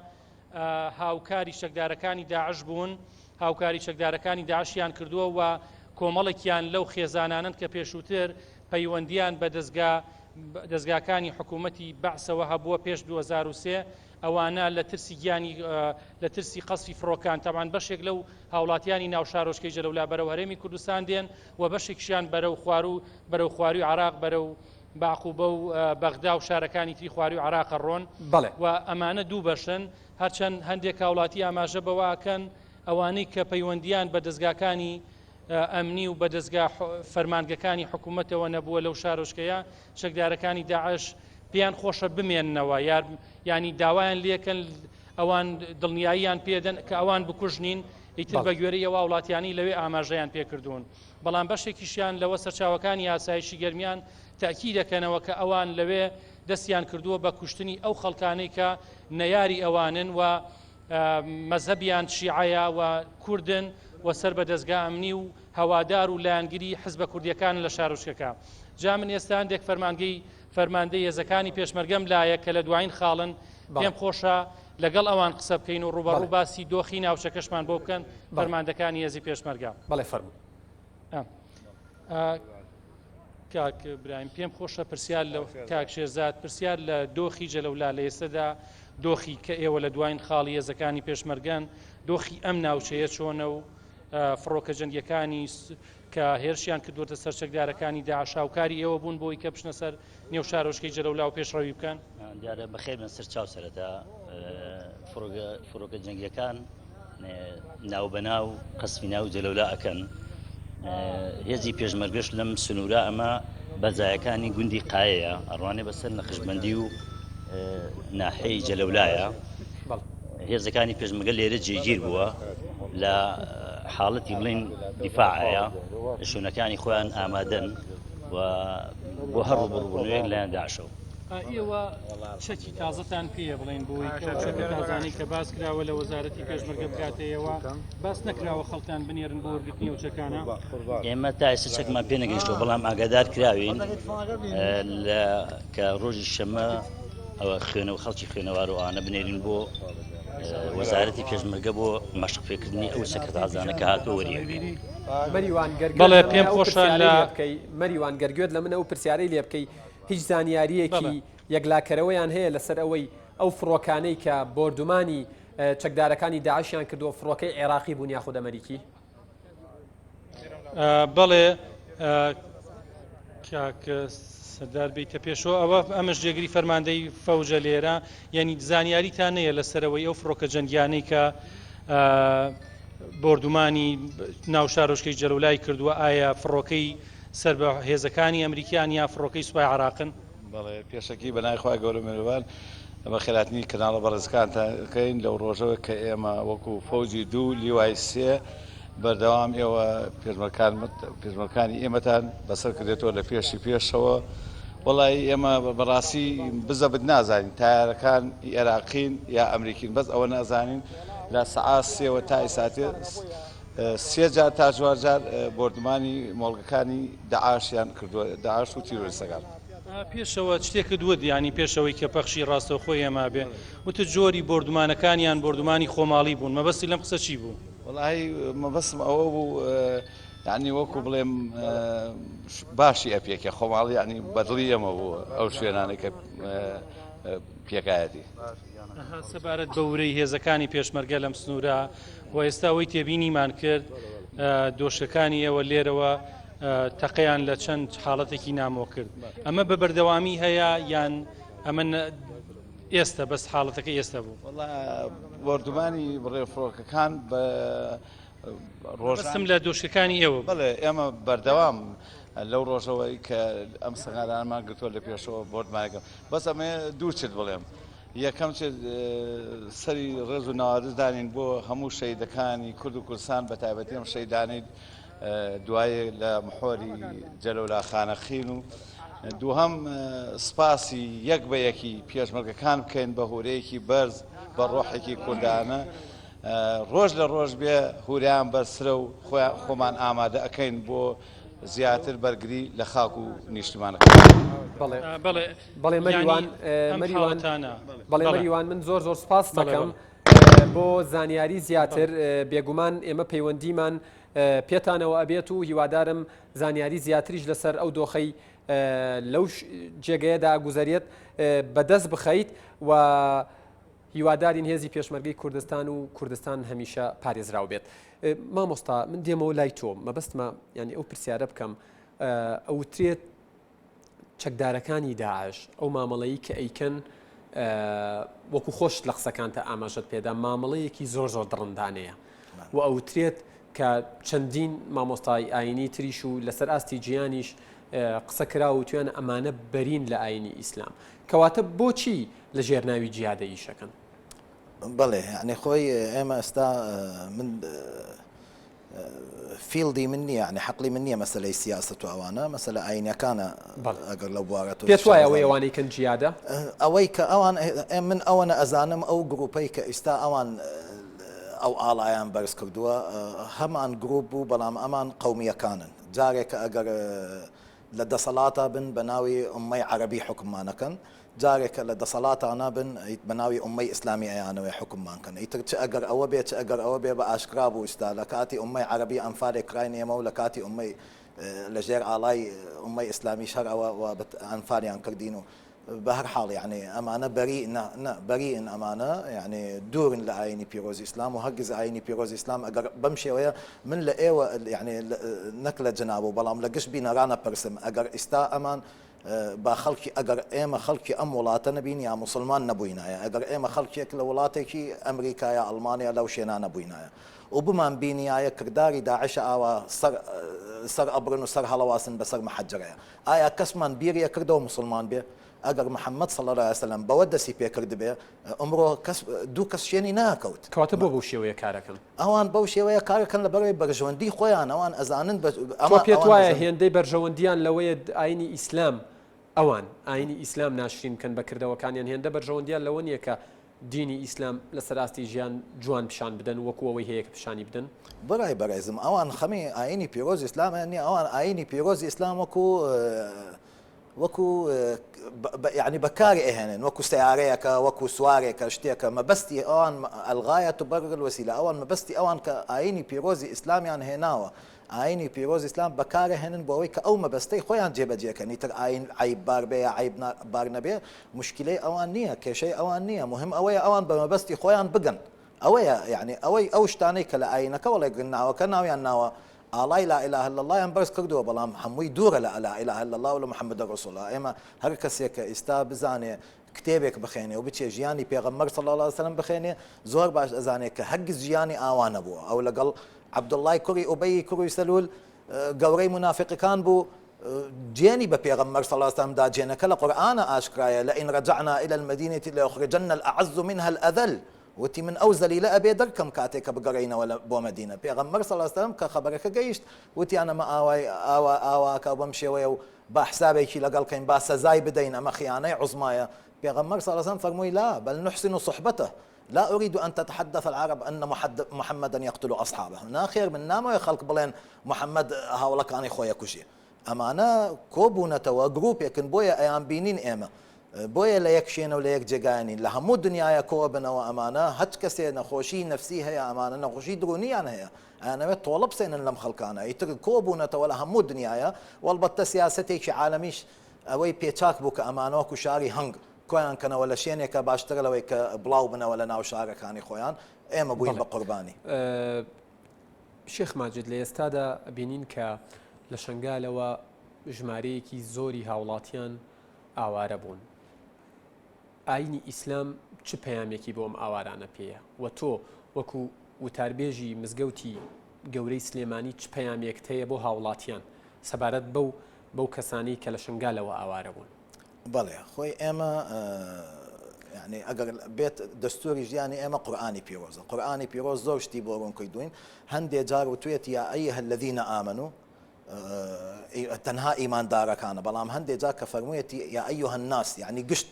هاوکاری چەکدارەکانی داعش بوون هاوکاری چەکدارەکانی داعشیان کردووە و کۆمەڵێکیان لەو خێزانانن کە پێشووتر پەیوەندیان بە دەستگاکانی حکوومەتی بەعسەوە هەبووە پێش 2003 ئەوانە لە ترسی گیانی لە ترسی قەسری فڕۆکان تاوان بەشێک لەو هاوڵاتیانی ناو شارۆچکەی جەلەولا بەرەو هەرێمی کوردستان دێن و بەشێکشیان بەرەو خواروی عراق بەرەو باقوبە و بەغدا و شارەکانی تری خواروی عراق ڕۆن و ئەمانە دوو بەشن هەرچەند هەندێک هاوڵاتی ئاماژە بەواکەن ئەوانەی کە پەیوەندیان بە دەستگاکانی ئەمنی و بە دەستگا فەرمانگەکانی حکوومەتەوە نەبووە لەو شارۆچکەیە چەکدارەکانی داعش پێیان خۆشە بمێننەوە ینی داوایان لێکن ئەوان دڵنیاییان پێدەن کە ئەوان بکوژنین ئیتر بە گوێرەی ئەوە وڵاتیانی لەوێ ئاماژەیان پێکردوون بەڵام بەشێکیشیان لەوە سەرچاوەکانی یاسایشی گەرمیان تاکی دەکەنەوە کە ئەوان لەوێ دەستیان کردووە بە کوشتنی ئەو خەڵکانەی کە نەیاری ئەوانن و مەزهەبیان شیعەیە و کوردن و سەر بە دەستگا ئەمنی و هەوادار و لایەنگیری حزبە کوردیەکان لە شارۆچکەکە جا من ئێستا هەندێک فەرماندەی هێزەکانی پێشمەرگەم لایە کە لە دوایین خاڵن پێم خۆشە لەگەڵ ئەوان قسە بکەین و ڕوبەڕوو باسی دۆخی ناوچەکەشمان بۆ بکەن فەرماندەکانی هێزی پێشمەرگە بەڵێ فەرموو کاک برایم پێم خۆشە پرسیار لە کاک شێرزاد پرسیار لە دۆخی جەلەولا لە ئێستادا دۆخی کە ئێوە لە دوایین خاڵی هێزەکانی پێشمەرگەن دۆخی ئەم ناوچەیە چۆنە و فڕۆکە جەنگیەکانی کە هێرشیان کردوتە سەر چەکدارەکانی داعش هاوکاری ئێوە بوون بۆی کە بچنە سەر نێو شارۆچکەی جەلەولا و پێشڕەوی بکەن دیارە بەخێر من سەر چاو سەرەتا فڕۆکە جەنگیەکان ناوبەناو قەسمی ناو جەلەولا ئەکەن هێزی پێشمەرگەش لەم سنوورە ئەمە بەزایەکانی گوندی قایەیە ئەڕوانێ بەسەر نەخشبەندی و ناحەی جەلەولایە هێزەکانی پێشمەرگە لێرە جێگیر بووە لە حاڵەتی بڵین دیفاعەیە شوونەکانی خۆیان ئامادەن و بۆ هەڕ بڕبوونوێک لایەن داعشەوە ئێوە چەکی تازەتان پێە بڵین بۆی کەچەکە تازانەی کە باس کراوە لە وەزارەتی پێشمەرگە بکاتەوە باس نەکراوە خەڵکان بنێرن بۆ وەرگرتنی ئەوچەکانە ئێمە تا ئێستا چەکمان پێ نەگەیشتەوە بەڵام ئاگادار کراوین کە ڕۆژی شەمە ئەوە خوێنەوە خەڵکی خوێنەوار و ئانە بنێرین بۆ وەزارەتی پێشمەرگە بۆ مەشق پێکردنی ئەو سەکە تازانە کە هاتۆ وەریەکەی بەڵێ پێم خۆشە لە مەریوان گەرگوێت لە من ئەو پرسیارەی لێ بکەی هیچ زانیاریەکی یەکلاکەرەوەیان هەیە لەسەر ئەوەی ئەو فڕۆکانەی کە بۆردومانی چەکدارەکانی داعشیان کردووە فڕۆکەی عێراقی بوون یاخود ئەمریکی بەڵێ سەردار بیتە پێشەوە ئەوە ئەمەش جێگری فەرماندەی فەوجە لێرە یعنی زانیاریتان هەیە لەسەرەوەی ئەو فڕۆکە جەنگیانەی کە بۆردومانی ناو شارۆچکەی جەلەولای کردووە ئایا فڕۆکەی سەر بە هێزەکانی ئەمریکیان یا فڕۆکەی سوپای عراقن بەڵێ پێشەکی بەنای خوا گەورە میروان ئەمە خێراتنی کەناڵە بەڕێزەکانتەکەین لەو ڕۆژەوە کە ئێمە وەکو فەوجی دوو لیوای سێ بەردەوام ئێوە پێشمەرگەکانی ئێمەتان بەسەر کردێتەوە لە پێشەوە وڵی ئێمە بەڕاستی بزەبت نازانین تایارەکان عێراقین یا ئەمریکین بەس ئەوە نازانین لە سەعات سێوە تا ئیساتێ سێ جار تا چوار جار بۆردمانی مۆڵگەکانی داعشیان کردووە داعش و تیرۆریستەکان پێشەوە شتێکە دووە ینی پێشەوەی کە پەخشی ڕاستەوە خۆی ئێمە بێ وتە جۆری بۆردمانەکانیان بۆردمانی خۆماڵی بوون مەبەستی لەم قسە چی بوو؟ وڵی مەبەستم ئەوە بوو یعنی وەکو بڵێم باشی ئەپێکە خۆماڵی ینی بەدڵی ئەمە بوو ئەو شوێنانە کە پێکایەتی سەبارەت بە ورەی هێزەکانی پێشمەرگە لەم سنوورە و ئێستا ئەوەی تێبینیمان کرد دۆشەکانی ئێوە لێرەوە تەقەیان لە چەند حاڵەتێکی نامۆ کرد ئەمە بە بەردەوامی هەیە یان ئەمە ئێستا بەس حاڵەتەکە ئێستا بوو بۆردومانی بڕێ فڕۆکەکان بە ڕۆژم لە دۆشەکانی ئێوە بڵێ ئێمە بەردەوام لەو ڕۆژەوەی کە ئەم سەنگارانمان گرتووە لە پێشەوە بۆردمانەکە بەس ئەمێ دوو چت بڵێم یەکەم سەری ڕێز و ناوادز دانین بۆ هەموو شەیدەکانی کورد و کوردستان بە تایبەتیم شەیدانەی دوایە لە محۆری جەلەولا خانەخین و دووهەم سپاسی یەک بە یەکی پێشمەرگەکان بکەین بە هورەیەکی بەرز بە ڕۆحێکی کوردانە ڕۆژ لە ڕۆژ بێ هوریان بەرسرە و خۆمان ئامادە ئەەکەین بۆ زیاتر بەرگری لە خاک و نیشتمانەکە. بەڵێ مەریوان من زۆر سپاس دەکەم بۆ زانیاری زیاتر بێگومان ئێمە پەیوەندیمان پێتانەوە ئەبێت و هیوادارم زانیاری زیاتریش لەسەر ئەو دۆخەی لەو جێگەیەدا گوزەرێت بەدەست بخەیت و هیوادارین هێزی پێشمەرگەی کوردستان و کوردستان هەمیشە پارێزراو بێت. مامۆستا من دێمەوە لای تۆ مەبەستمە ینی ئەو پرسیارە بکەم ئەوترێت چەکدارەکانی داعش ئەو مامەڵەیی کە ئەیکەن وەکو خۆش لە قسەکانتە ئاماژەت پێدا مامەڵەیەکی زۆر دڕندانەیە و ئەوترێت کە چەندین مامۆستای ئاینی تریش و لەسەر ئاستی گیانیش قسە کرا و توێن ئەمانە بەرین لە ئاینی ئیسلام کەواتە بۆچی لە ژێرناوی جیادە ئیشەکەن؟ بەڵێ یعنی خۆی ئێمە ئێستا من فیلدی من نییە یعنی حەقلی من نییە مەسلەی سیاست و ئەوانە مەسلە ئاینەکانە ئەگەر لەو بوارەوە پێت وایە ئەوەی ئەوانەی کەن جیادە ئەوەی کە ئەوان من ئەوەنە ئەزانم ئەو گروپەی کە ئێستا ئەوان ئەو ئاڵایان بەرز کردووە هەمان گروپ بوو بەڵام ئەمان قەومیەکانن جارێکە ئەگەر لە دەسەڵاتە بن بە ناوی ئومەی عەرەبی حکممانەکەن جارێکە لە دەسەڵاتانە بن بە ناوی ئومەی ئیسلامی ئەیانەوەی حکممانکەن ئیتر چ ئەگەر ئەوە بێت چ ئەگەر ئەوە بێ بە ئاشکرا بوو ئستا لە کاتی ئومەی عەرەبی ئەنفارێک کراین ئێمە و لە کاتی ئومەی لەژێر ئاڵای ئومەی ئیسلامی شەر ئەوە ئەنفاریان کردین و بە هەر حاڵ یعنی ئەمانە بەریئن ئەمانە یعنی دوورن لە ئاینی پیرۆزی ئیسلام و هەرگیز ئاینی پیرۆزی ئیسلام ئەگەر بەم شێوەیە من لە ئێوە یعنی نەک لە جەنابوو بەڵام لە گشت بینەرانە پرسم ئەگەر ئێستا ئەمان با خەڵکی ئەگەر ئێمە خەڵکی ئەم وڵاتە نەبین یا مسلمان نەبووینایە ئەگەر ئێمە خەڵکێک لە وڵاتێکی ئەمریکایە ئەڵمانیا لەو شوێنە نەبووینایە و بمان بینایە کردداری داعشە ئاوا سەر ئەبرن و سەر هەڵەواسن بەسەر مەحەجرەیە ئایا کەسمان بیریە کردەوە مسلمان بێ ئەگەر محەممەد صلی الله علیه وسلم بەوە دەستی پێکرد بێ ئەمڕۆ دوو کەس شوێنی ناکەوت کەواتە بۆ بەو شێوەیە کارەکەن ئەوان بەو شێوەیە کارەکەن لە بەرەوەی بەرژەوەندی خۆیان ئەوان ئەزانن پێت وایە هێندەی بەرژەوەندیان لەوەیە ئاینی ئیسلام ئەوان ئاینی ئیسلام ناشرین کەن بەکردەوەکانیان هێندە بەرژەوەندیان لەوە نییە کە دینی ئیسلام لە سەراستی ژیان جوان پیشان بدەن وەکو ئەوەی هەیە کە پیشانی بدەن بەڕای بەڕێزم ئەوان خەمی ئاینی پیرۆزی ئیسلامیان نییە ئەوان ئاینی پیرۆزی ئیسلام وەکو یعنی بەکاری ئەهێنن وەکو سیارەیەکە وەکو سوارێکە شتێکە مەبەستی ئەوان ئەلغایەت و بەرگ الوەسیلە ئەوان مەبەستی ئەوان کە ئاینی پیرۆزی ئیسلامیان هێناوە ئاینی پیرۆزی ئیسلام بەکارهێنن بۆ ئەوەی کە ئەو مەبەستەی خۆیان جێبەجێکەن ئیتر ئاین عیب بار بێ یا عیب بار نەبێ مشکلەی ئەوان نییە کێشەی ئەوان نییە مهم ئەوەیە ئەوان بە مەبەستی خۆیان بگەن ئەوەیە یعنی ئەوەی ئەو شتانەی کە لە ئاینەکە وڵێ گرناوەکە ناویان ناوە ئاڵای لا ئیلاهە إلا الله یان بەرز کردووە بەڵام هەمووی دوورە لە لا ئیلاهە إلا الله و لە محەممەد ڕەسوول الله ئێمە هەر کەسێک کە ئێستا بزانێ کتێبێک بخێنێ و بچێ ژیانی پێغەمبەر صلی الله علیه وسلم بخێنێ زۆر باش ئەزانێت کە هەرگیز ژیانی ئاوانە بووە ئەو لەگەڵ عەبدوڵڵای کوڕی ئوبەی کوڕی سەلول گەورەی منافقەکان بوو جێنی بە پێغەمبەر صلی الله علیه وسلم دا جێنەکە لە قورئانە ئاشکرایە لئین رجعنا إلى المدينة ليخرجن الأعز منها الأذل وتی من ئەو زەلیلە ئەبێ دەرکەم کاتێک کە بگەڕێینەوە بۆ مەدینە پێغەمبەر صلی الله علیه وسلم کە خەبەرەکە گەیشت وتی ئەمە ئاواکە بەم شێوەیە و با حسابێکی لەگەڵ کەین با سەزای بدەین ئەمە خیانەی عوزمایە پێغەمبەر صلی الله علیه وسلم فەرمووی لا بل نحسن صحبته لا أريد أن تتحدث العرب أن محمدا يقتل أصحابه ناخير من نامو خلق بلين محمد هاوڵەکانی خۆی کوژێ ئەمانە کۆبوونەتەوە گروپێکن بۆیە ئەیان بینین ئێمە بۆیە لە یەک شوێنە و لە یەک جێگایانین لە هەموو دنیاە کۆ بنەوە ئەمانە هەچ کەسێ نەخۆشی نەفسی هەیە ئەمانە نەخۆشی درۆنیان هەیە ئەنەوێت تۆڵە بسێنن لەم خەڵکانە ئیتر کۆبوونەتەوە لە هەموو دنیاە وەڵبەتە سیاسەتێکی عالەمیش ئەوەی پێچاک بوو کە ئەمانەوەکو شاری هەنگ کۆیان کەنەوە لە شوێنێکە باشترە لەوەی کە بڵاو بنەوە لە ناو شارەکانی خۆیان ئێمە بووین بە قوربانی شێخ ماجد لە ئێستادا بینین کە لە شنگالەوە ژمارەیەکی زۆری هاوڵاتیان ئاوارە بوون ئاینی ئیسلام چ پەیامێکی بۆ ئەم ئاوارانە پێیە و تۆ وەکو وتاربێژی مزگەوتی گەورەی سلێمانی چ پەیامێکت هەیە بۆ هاوڵاتیان سەبارەت بەو کەسانی کە لە شنگالەوە ئاوارە بوون بەڵێ خۆی ئێمە يعني ئەگەر بێت دەستوری ژیانی ئێمە قورآانی پیرۆزە قورآانی پیرۆز زۆر شتی بۆ ڕوون کردوین هەندێک جار وتوێت یا ئەیها الذین ئامنوا تەنها ئیماندارەکانە بەڵام هەندێک جار کە فەرموویەتی یا ئەیها الناس یعنی گشت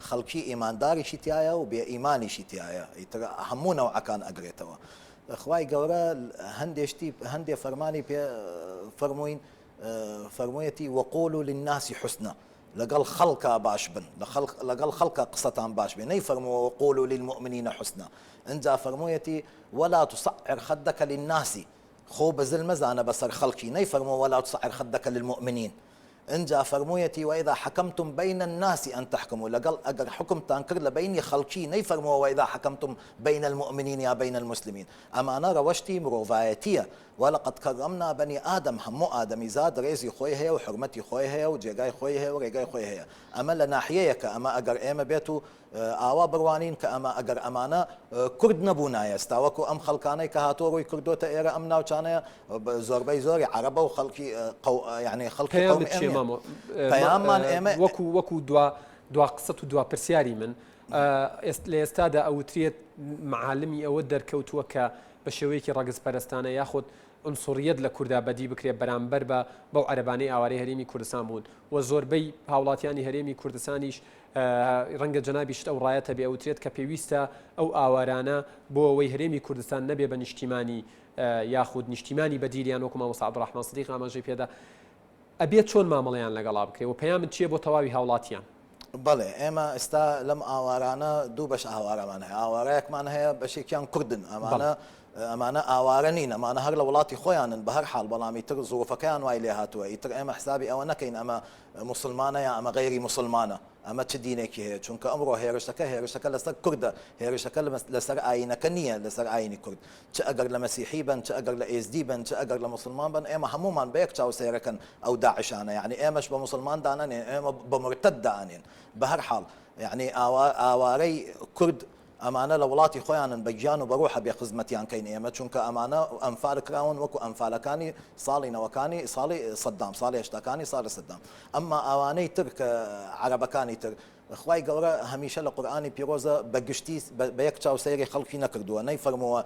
خەڵکی ئیمانداریشی تایە و بێ ئیمانیشی تایە ئیتر هەموو نەوعەکان ئەگرێتەوە خوای گەورە هەندێ فەرمانی پێ فەرمووین فەرموویەتی وەقولوا للناس حسنا لەگەڵ خەڵکا باش بن لەگەڵ خەڵکە قسەتان باش بێ نەیفەرمووە وقولوا للمؤمنین حسنا اینجا فەرموویەتی ولا تصعر خدك للناس خۆ بەزل مەزانە بەسەر خەڵکی نەیفەرمووە ولا تصعر خدك للمؤمنین انجا فرمويتي واذا حكمتم بين الناس ان تحكموا لقل اجر حكم تنكر لبين خلقي نيفرموا واذا حكمتم بين المؤمنين يا بين المسلمين اما انا روشتي مروفايتيه ولقد كرمنا بني ادم همو ادمي زاد ريزي خوي هي وحرمتي خوي هي وجيغاي خوي هي وريغاي خوي هي اما لناحيك اما اجر ايما بيتو آوا بروانين كأما أجر أمانة كرد نبونا يستوكو أم خلقاني كهاتوري كردوتا إيرا أمنا وشانيا زور زوري عربة وخلقي يعني خلقي قومي أمي بيامان إيما وكو دوا قصة دوا برسياري من ليستادا أو تريت معالمي أو دركوتوا بشويكي رقص برستانة ياخد عنصريت لكردا بدي بكري برامبر بو عرباني اواري هريمي كردستان بون وزوربي هاولاتياني هريمي كردستانيش رنگ جنابي شت او رايته بي اوتريت كبيويستا او اوارانه بو وي هريمي كردستان نبي بنشتيماني ياخد نشتيماني بديليان وكما مصعب عبد الرحمن صديق ما جي بيدا ابيت شلون معامليان لقلا بكري وبيام تشي بو تواوي هاولاتيان بله اما استا لم اوارانه دو باش اوارمان هي اواريك مان هي بشي كان كردن امانه اوارنين امانه هر لولاتي خويان بهر حال بلامي تر ظروفكان وايلي هاتوا يتر اما حسابي او نكين اما مسلمانه يا اما غيري مسلمانه اما تشدينك هي چونك امره هيرشتك لسر كرد هيرشتك لسر عين كنيه لسر عين كرد تاجر لمسيحي بن تاجر لايزدي بن تاجر لمسلمان بن اما همومان بيك تشاو سيركن او داعش انا يعني امش بمسلمان دانن اما بمرتد دانن بهر حال يعني اواري كرد امانه لولاتي خويان بجان وبروح بخدمتيان كاين ايما چونك امانه انفال كراون وكو انفالكاني صالي نوكاني صالي صدام صالي اشتكاني صالي صدام اما اواني ترك عربكاني ترك خوای گەورە هەمیشە لە قورآانی پیرۆزە بەگشتی بە یەک چاوسەیری خەڵکی نەکردووە نەیفەرمووە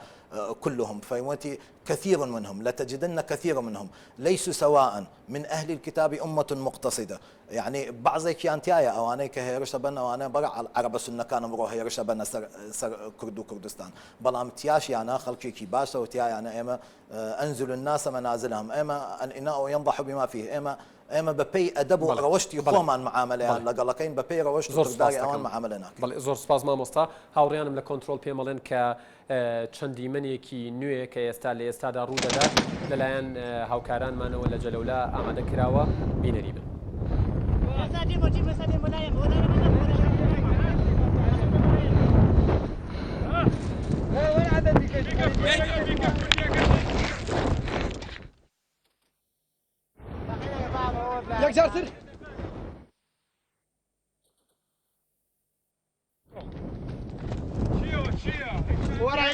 كلهم فەرمووەتی كثير منهم لتجدن كثير منهم ليسوا سواء من أهل الكتاب أمة مقتصدة يعني بعضێکیان تایە ئەوانەی کە هێرشە بن ئەوانە بەرە عەرەبە سونەکان ئەمڕۆ هێرشە بنە سەر کورد و کوردستان بەڵام تیاشیانە خەڵکێکی باشە و تیایانە ئێمە أنزل الناس منازلهم ئێمە الإناء ينضح بما فيه ئێمە بەپێی ئەدەب و ڕەوەشتی خۆمان معاملەیان لەگەڵەکەین بەپێی ڕەوەشت و کردداری ئەوان معاملە ناکەین. بەڵێ زۆر سپاس مامۆستا هاوڕێیانم لە کۆنتترۆل پێمەڵێن کە چەندی منێکی نوێ کە ئێستا لە ئێستادا ڕوودەدات لەلایەن هاوکارانمانەوە لە جەلەولا ئامادە کراوە بینەری بن. يكسر سر ورا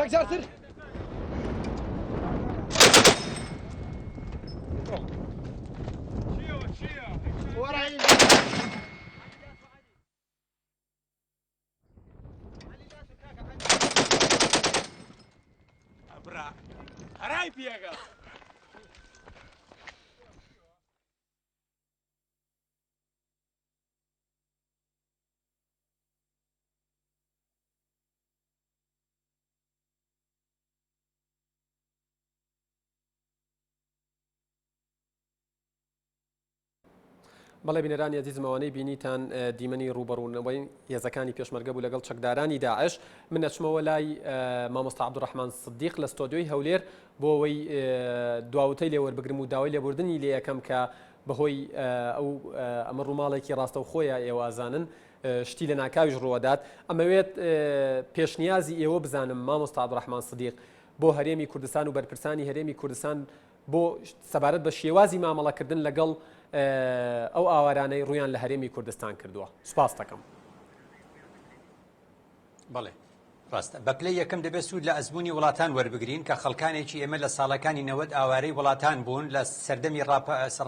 یک جار سر هراي فيها بەڵێ بینەرانی عزیزمەوانەی بینیتان دیمەنی ڕوبەڕوونەوەی هێزەکانی پێشمەرگە بوو لەگەڵ چەکدارانی داعش من ئەچمەوە لای مامۆستا عەبدوڕەحمان سدیق لە ستۆدیۆی هەولێر بۆ ئەوەی دواوتەی لێوەربگرم و داوای لێبوردنی لێ یەکەم کە بەهۆی ئەو ئەمە ڕووماڵێکی ڕاستەوخۆیە ئێوازانن شتی لە ناکاویش ڕوەدات ئەمەوێت پێشنیازی ئێوە بزانم مامۆستا عەبدوڕەحمان سدیق بۆ هەرێمی کوردستان و بەرپرسانی هەرێمی کوردستان بۆ سەبارەت بە شێوازی مامەڵەکردن لەگەڵ ئەو ئاوارانەی ڕویان لە هەرێمی کوردستان کردووە. سوپاس دەکەم. بەڵێ ڕاستە بەپلەی یەکەم دەبێت سوود لە ئەزمموی وڵاتان وەربگرین کە خەڵکانێکی ئێمە لە ساڵەکانی 90 ئاوارەی وڵاتان بوون لە سەردەمی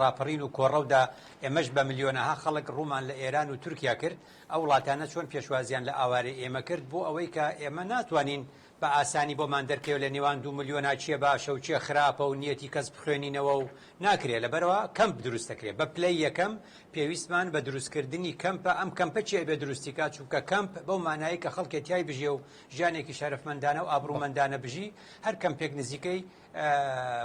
ڕاپەڕین و کۆڕەودا ئێمەش بە ملیۆنەها خەڵک ڕوومان لە ئێران و تورکیا کرد ئەو وڵاتانە چۆن پێشوازیان لە ئاوارەی ئێمە کرد بۆ ئەوەی کە ئێمە ناتوانین بە ئاسانی بۆمان دەرکەوێت لە نێوان 2 ملیۆنا چیە باشە و چیە خراپە و نیەتی کەس بخوێنینەوە و ناکرێت لەبەرەوە کەمپ دروست دەکرێت بە پلەی یەکەم پێویستمان بە دروستکردنی کەمپە ئەم کەمپە چیە بێ دروستیکات چونکە کەمپ بەو مانایی کە خەڵکێتیای بژێ و ژیانێکی شەرەفمەندانە و ئابرومەندانە بژی هەر کەمپێک نزیکەی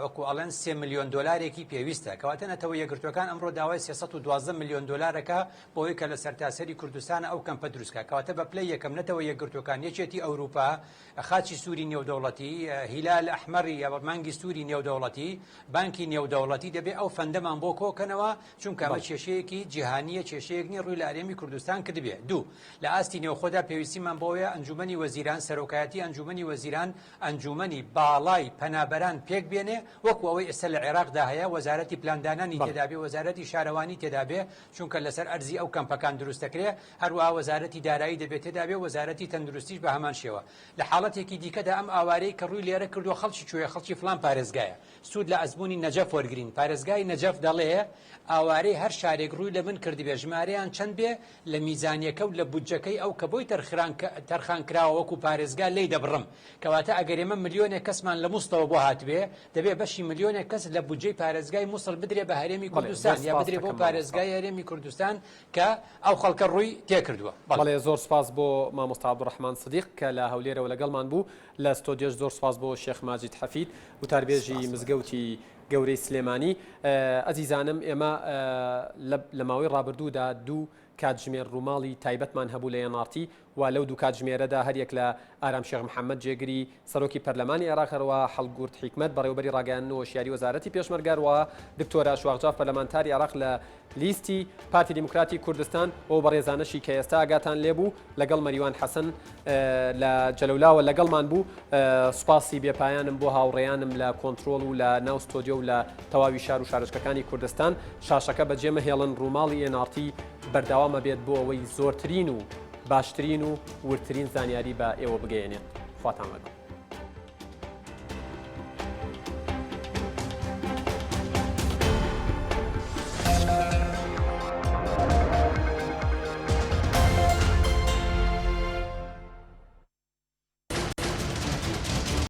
وەکو ئەڵەن 3 ملیۆن دۆلارێکی پێویستە کەواتە نەتەوە یەکگرتوەکان ئەمڕۆ داوای 312 ملیۆن دۆلارەکە بۆی کە لە سەرتاسەری کوردستان ئەو کەمپە دروستکە کەواتە بە پلەی یەکەم نەتەوە یەکگرتوەکان یەکێتی ئەوروپا خاچی سووری نێودەوڵەتی هیلال ئەحمەری یا مانگی سووری نێودەوڵەتی بانکی نێودەوڵەتی دەبێت ئەو فەندەمان بۆ کۆکەنەوە چونکە ئەمە کێشەیەکی جیهانیە کێشەیەکنی ڕووی لە هەرێمی کوردستان کردبێ. دوو لە ئاستی نێوخۆدا پێویستیمان بۆیە ئەنجومەنی وەزیران سەرۆکایەتی ئەنجومەنی وەزیران ئەنجومەنی باڵای پەنابەران پێک بێنێ وەکو ئەوەی ئێستا لە عێراقدا هەیە وەزارەتی پلاندانانی تێدابێ وەزارەتی شارەوانی تێدابێ چونکە لەسەر ئەرزی ئەو کەمپەکان دروست دەکرێت هەروەها وەزارەتی دارایی دەبێت تێدابێ وەزارەتی تەندروستیش بە هەمان شێوە لە حاڵەتێکی دیکەدا ئەم ئاوارەی کە ڕووی لێرە کردووە خەڵکی کوێ خەڵکی فلان پارێزگایە سوود لە ئەزمموی نەجەف وەرگرین پارێزگای نەجەف دەڵێ ئاوارەی هەر شارێک ڕووی لە من کردبێ ژمارەیان چەند بێ لە میزانیەکە و لە بودجەکەی ئەو کە بۆی تەرخان کراوە وەکو پارێزگا لی دەبڕم کەواتە ئەگەر ئێمە ملیۆنێک کەسمان لە مووسڵەوە بۆ هاتبێ دەبێ بەشی ملیۆنێک کەس لە بودجەی پارێزگای مووسڵ بدرێ بە هەرێمی کوردستان یا بدرێ بۆ پارێزگای هەرێمی کوردستان کە ئەو خەڵکە ڕووی تێکردووە. بەڵێ زۆر سپاس بۆ مامۆستا عەبدوڕەحمان سدیق کە لە هەولێرەوە لەگەڵمان بوو لە ستۆدیۆش زۆر سپاس بۆ شێخ ماجید حەفید وتاربێژی مزگەوتی گەورەی سلێمانی. ئەزیزانم ئێمە لە ماوەی ڕابردوودا دوو کاتژمێر ڕووماڵی تایبەتمان هەبوو لە ێنارتی و لەو دوو کاتژمێرەدا هەریەک لە ئارام شێخ محەممەد جێگری سەرۆکی پەرلەمانی عێراقەوە هەڵگورت حیکمت بەڕێوەبەری ڕاگەیاندنەوە شیاری وەزارەتی پێشمەرگەرەوە دکتۆرە شواغجاف پەرلەمانتاری عێراق لە لیستی پارتی دیموکراتی کوردستان ئەو بەڕێزانەشی کە ئێستا ئاگاتان لێبوو لەگەڵ مەریوان حەسەن لە جەلەولاوە لەگەڵمان بوو سوپاسی بێپایانم بۆ هاوڕێیانم لە کۆنتترۆل و لە ناو ستۆدیۆ و لە تەواوی شار و شارچکەکانی کوردستان شاشەکە بەجێمە هێڵن ڕووماڵی NRT بەرداوامە بێت بۆ ئەوەی زۆرترین و باشترین و ورترین زانیاری بە ئێوە بگەێنێت خواتان لەگەڵ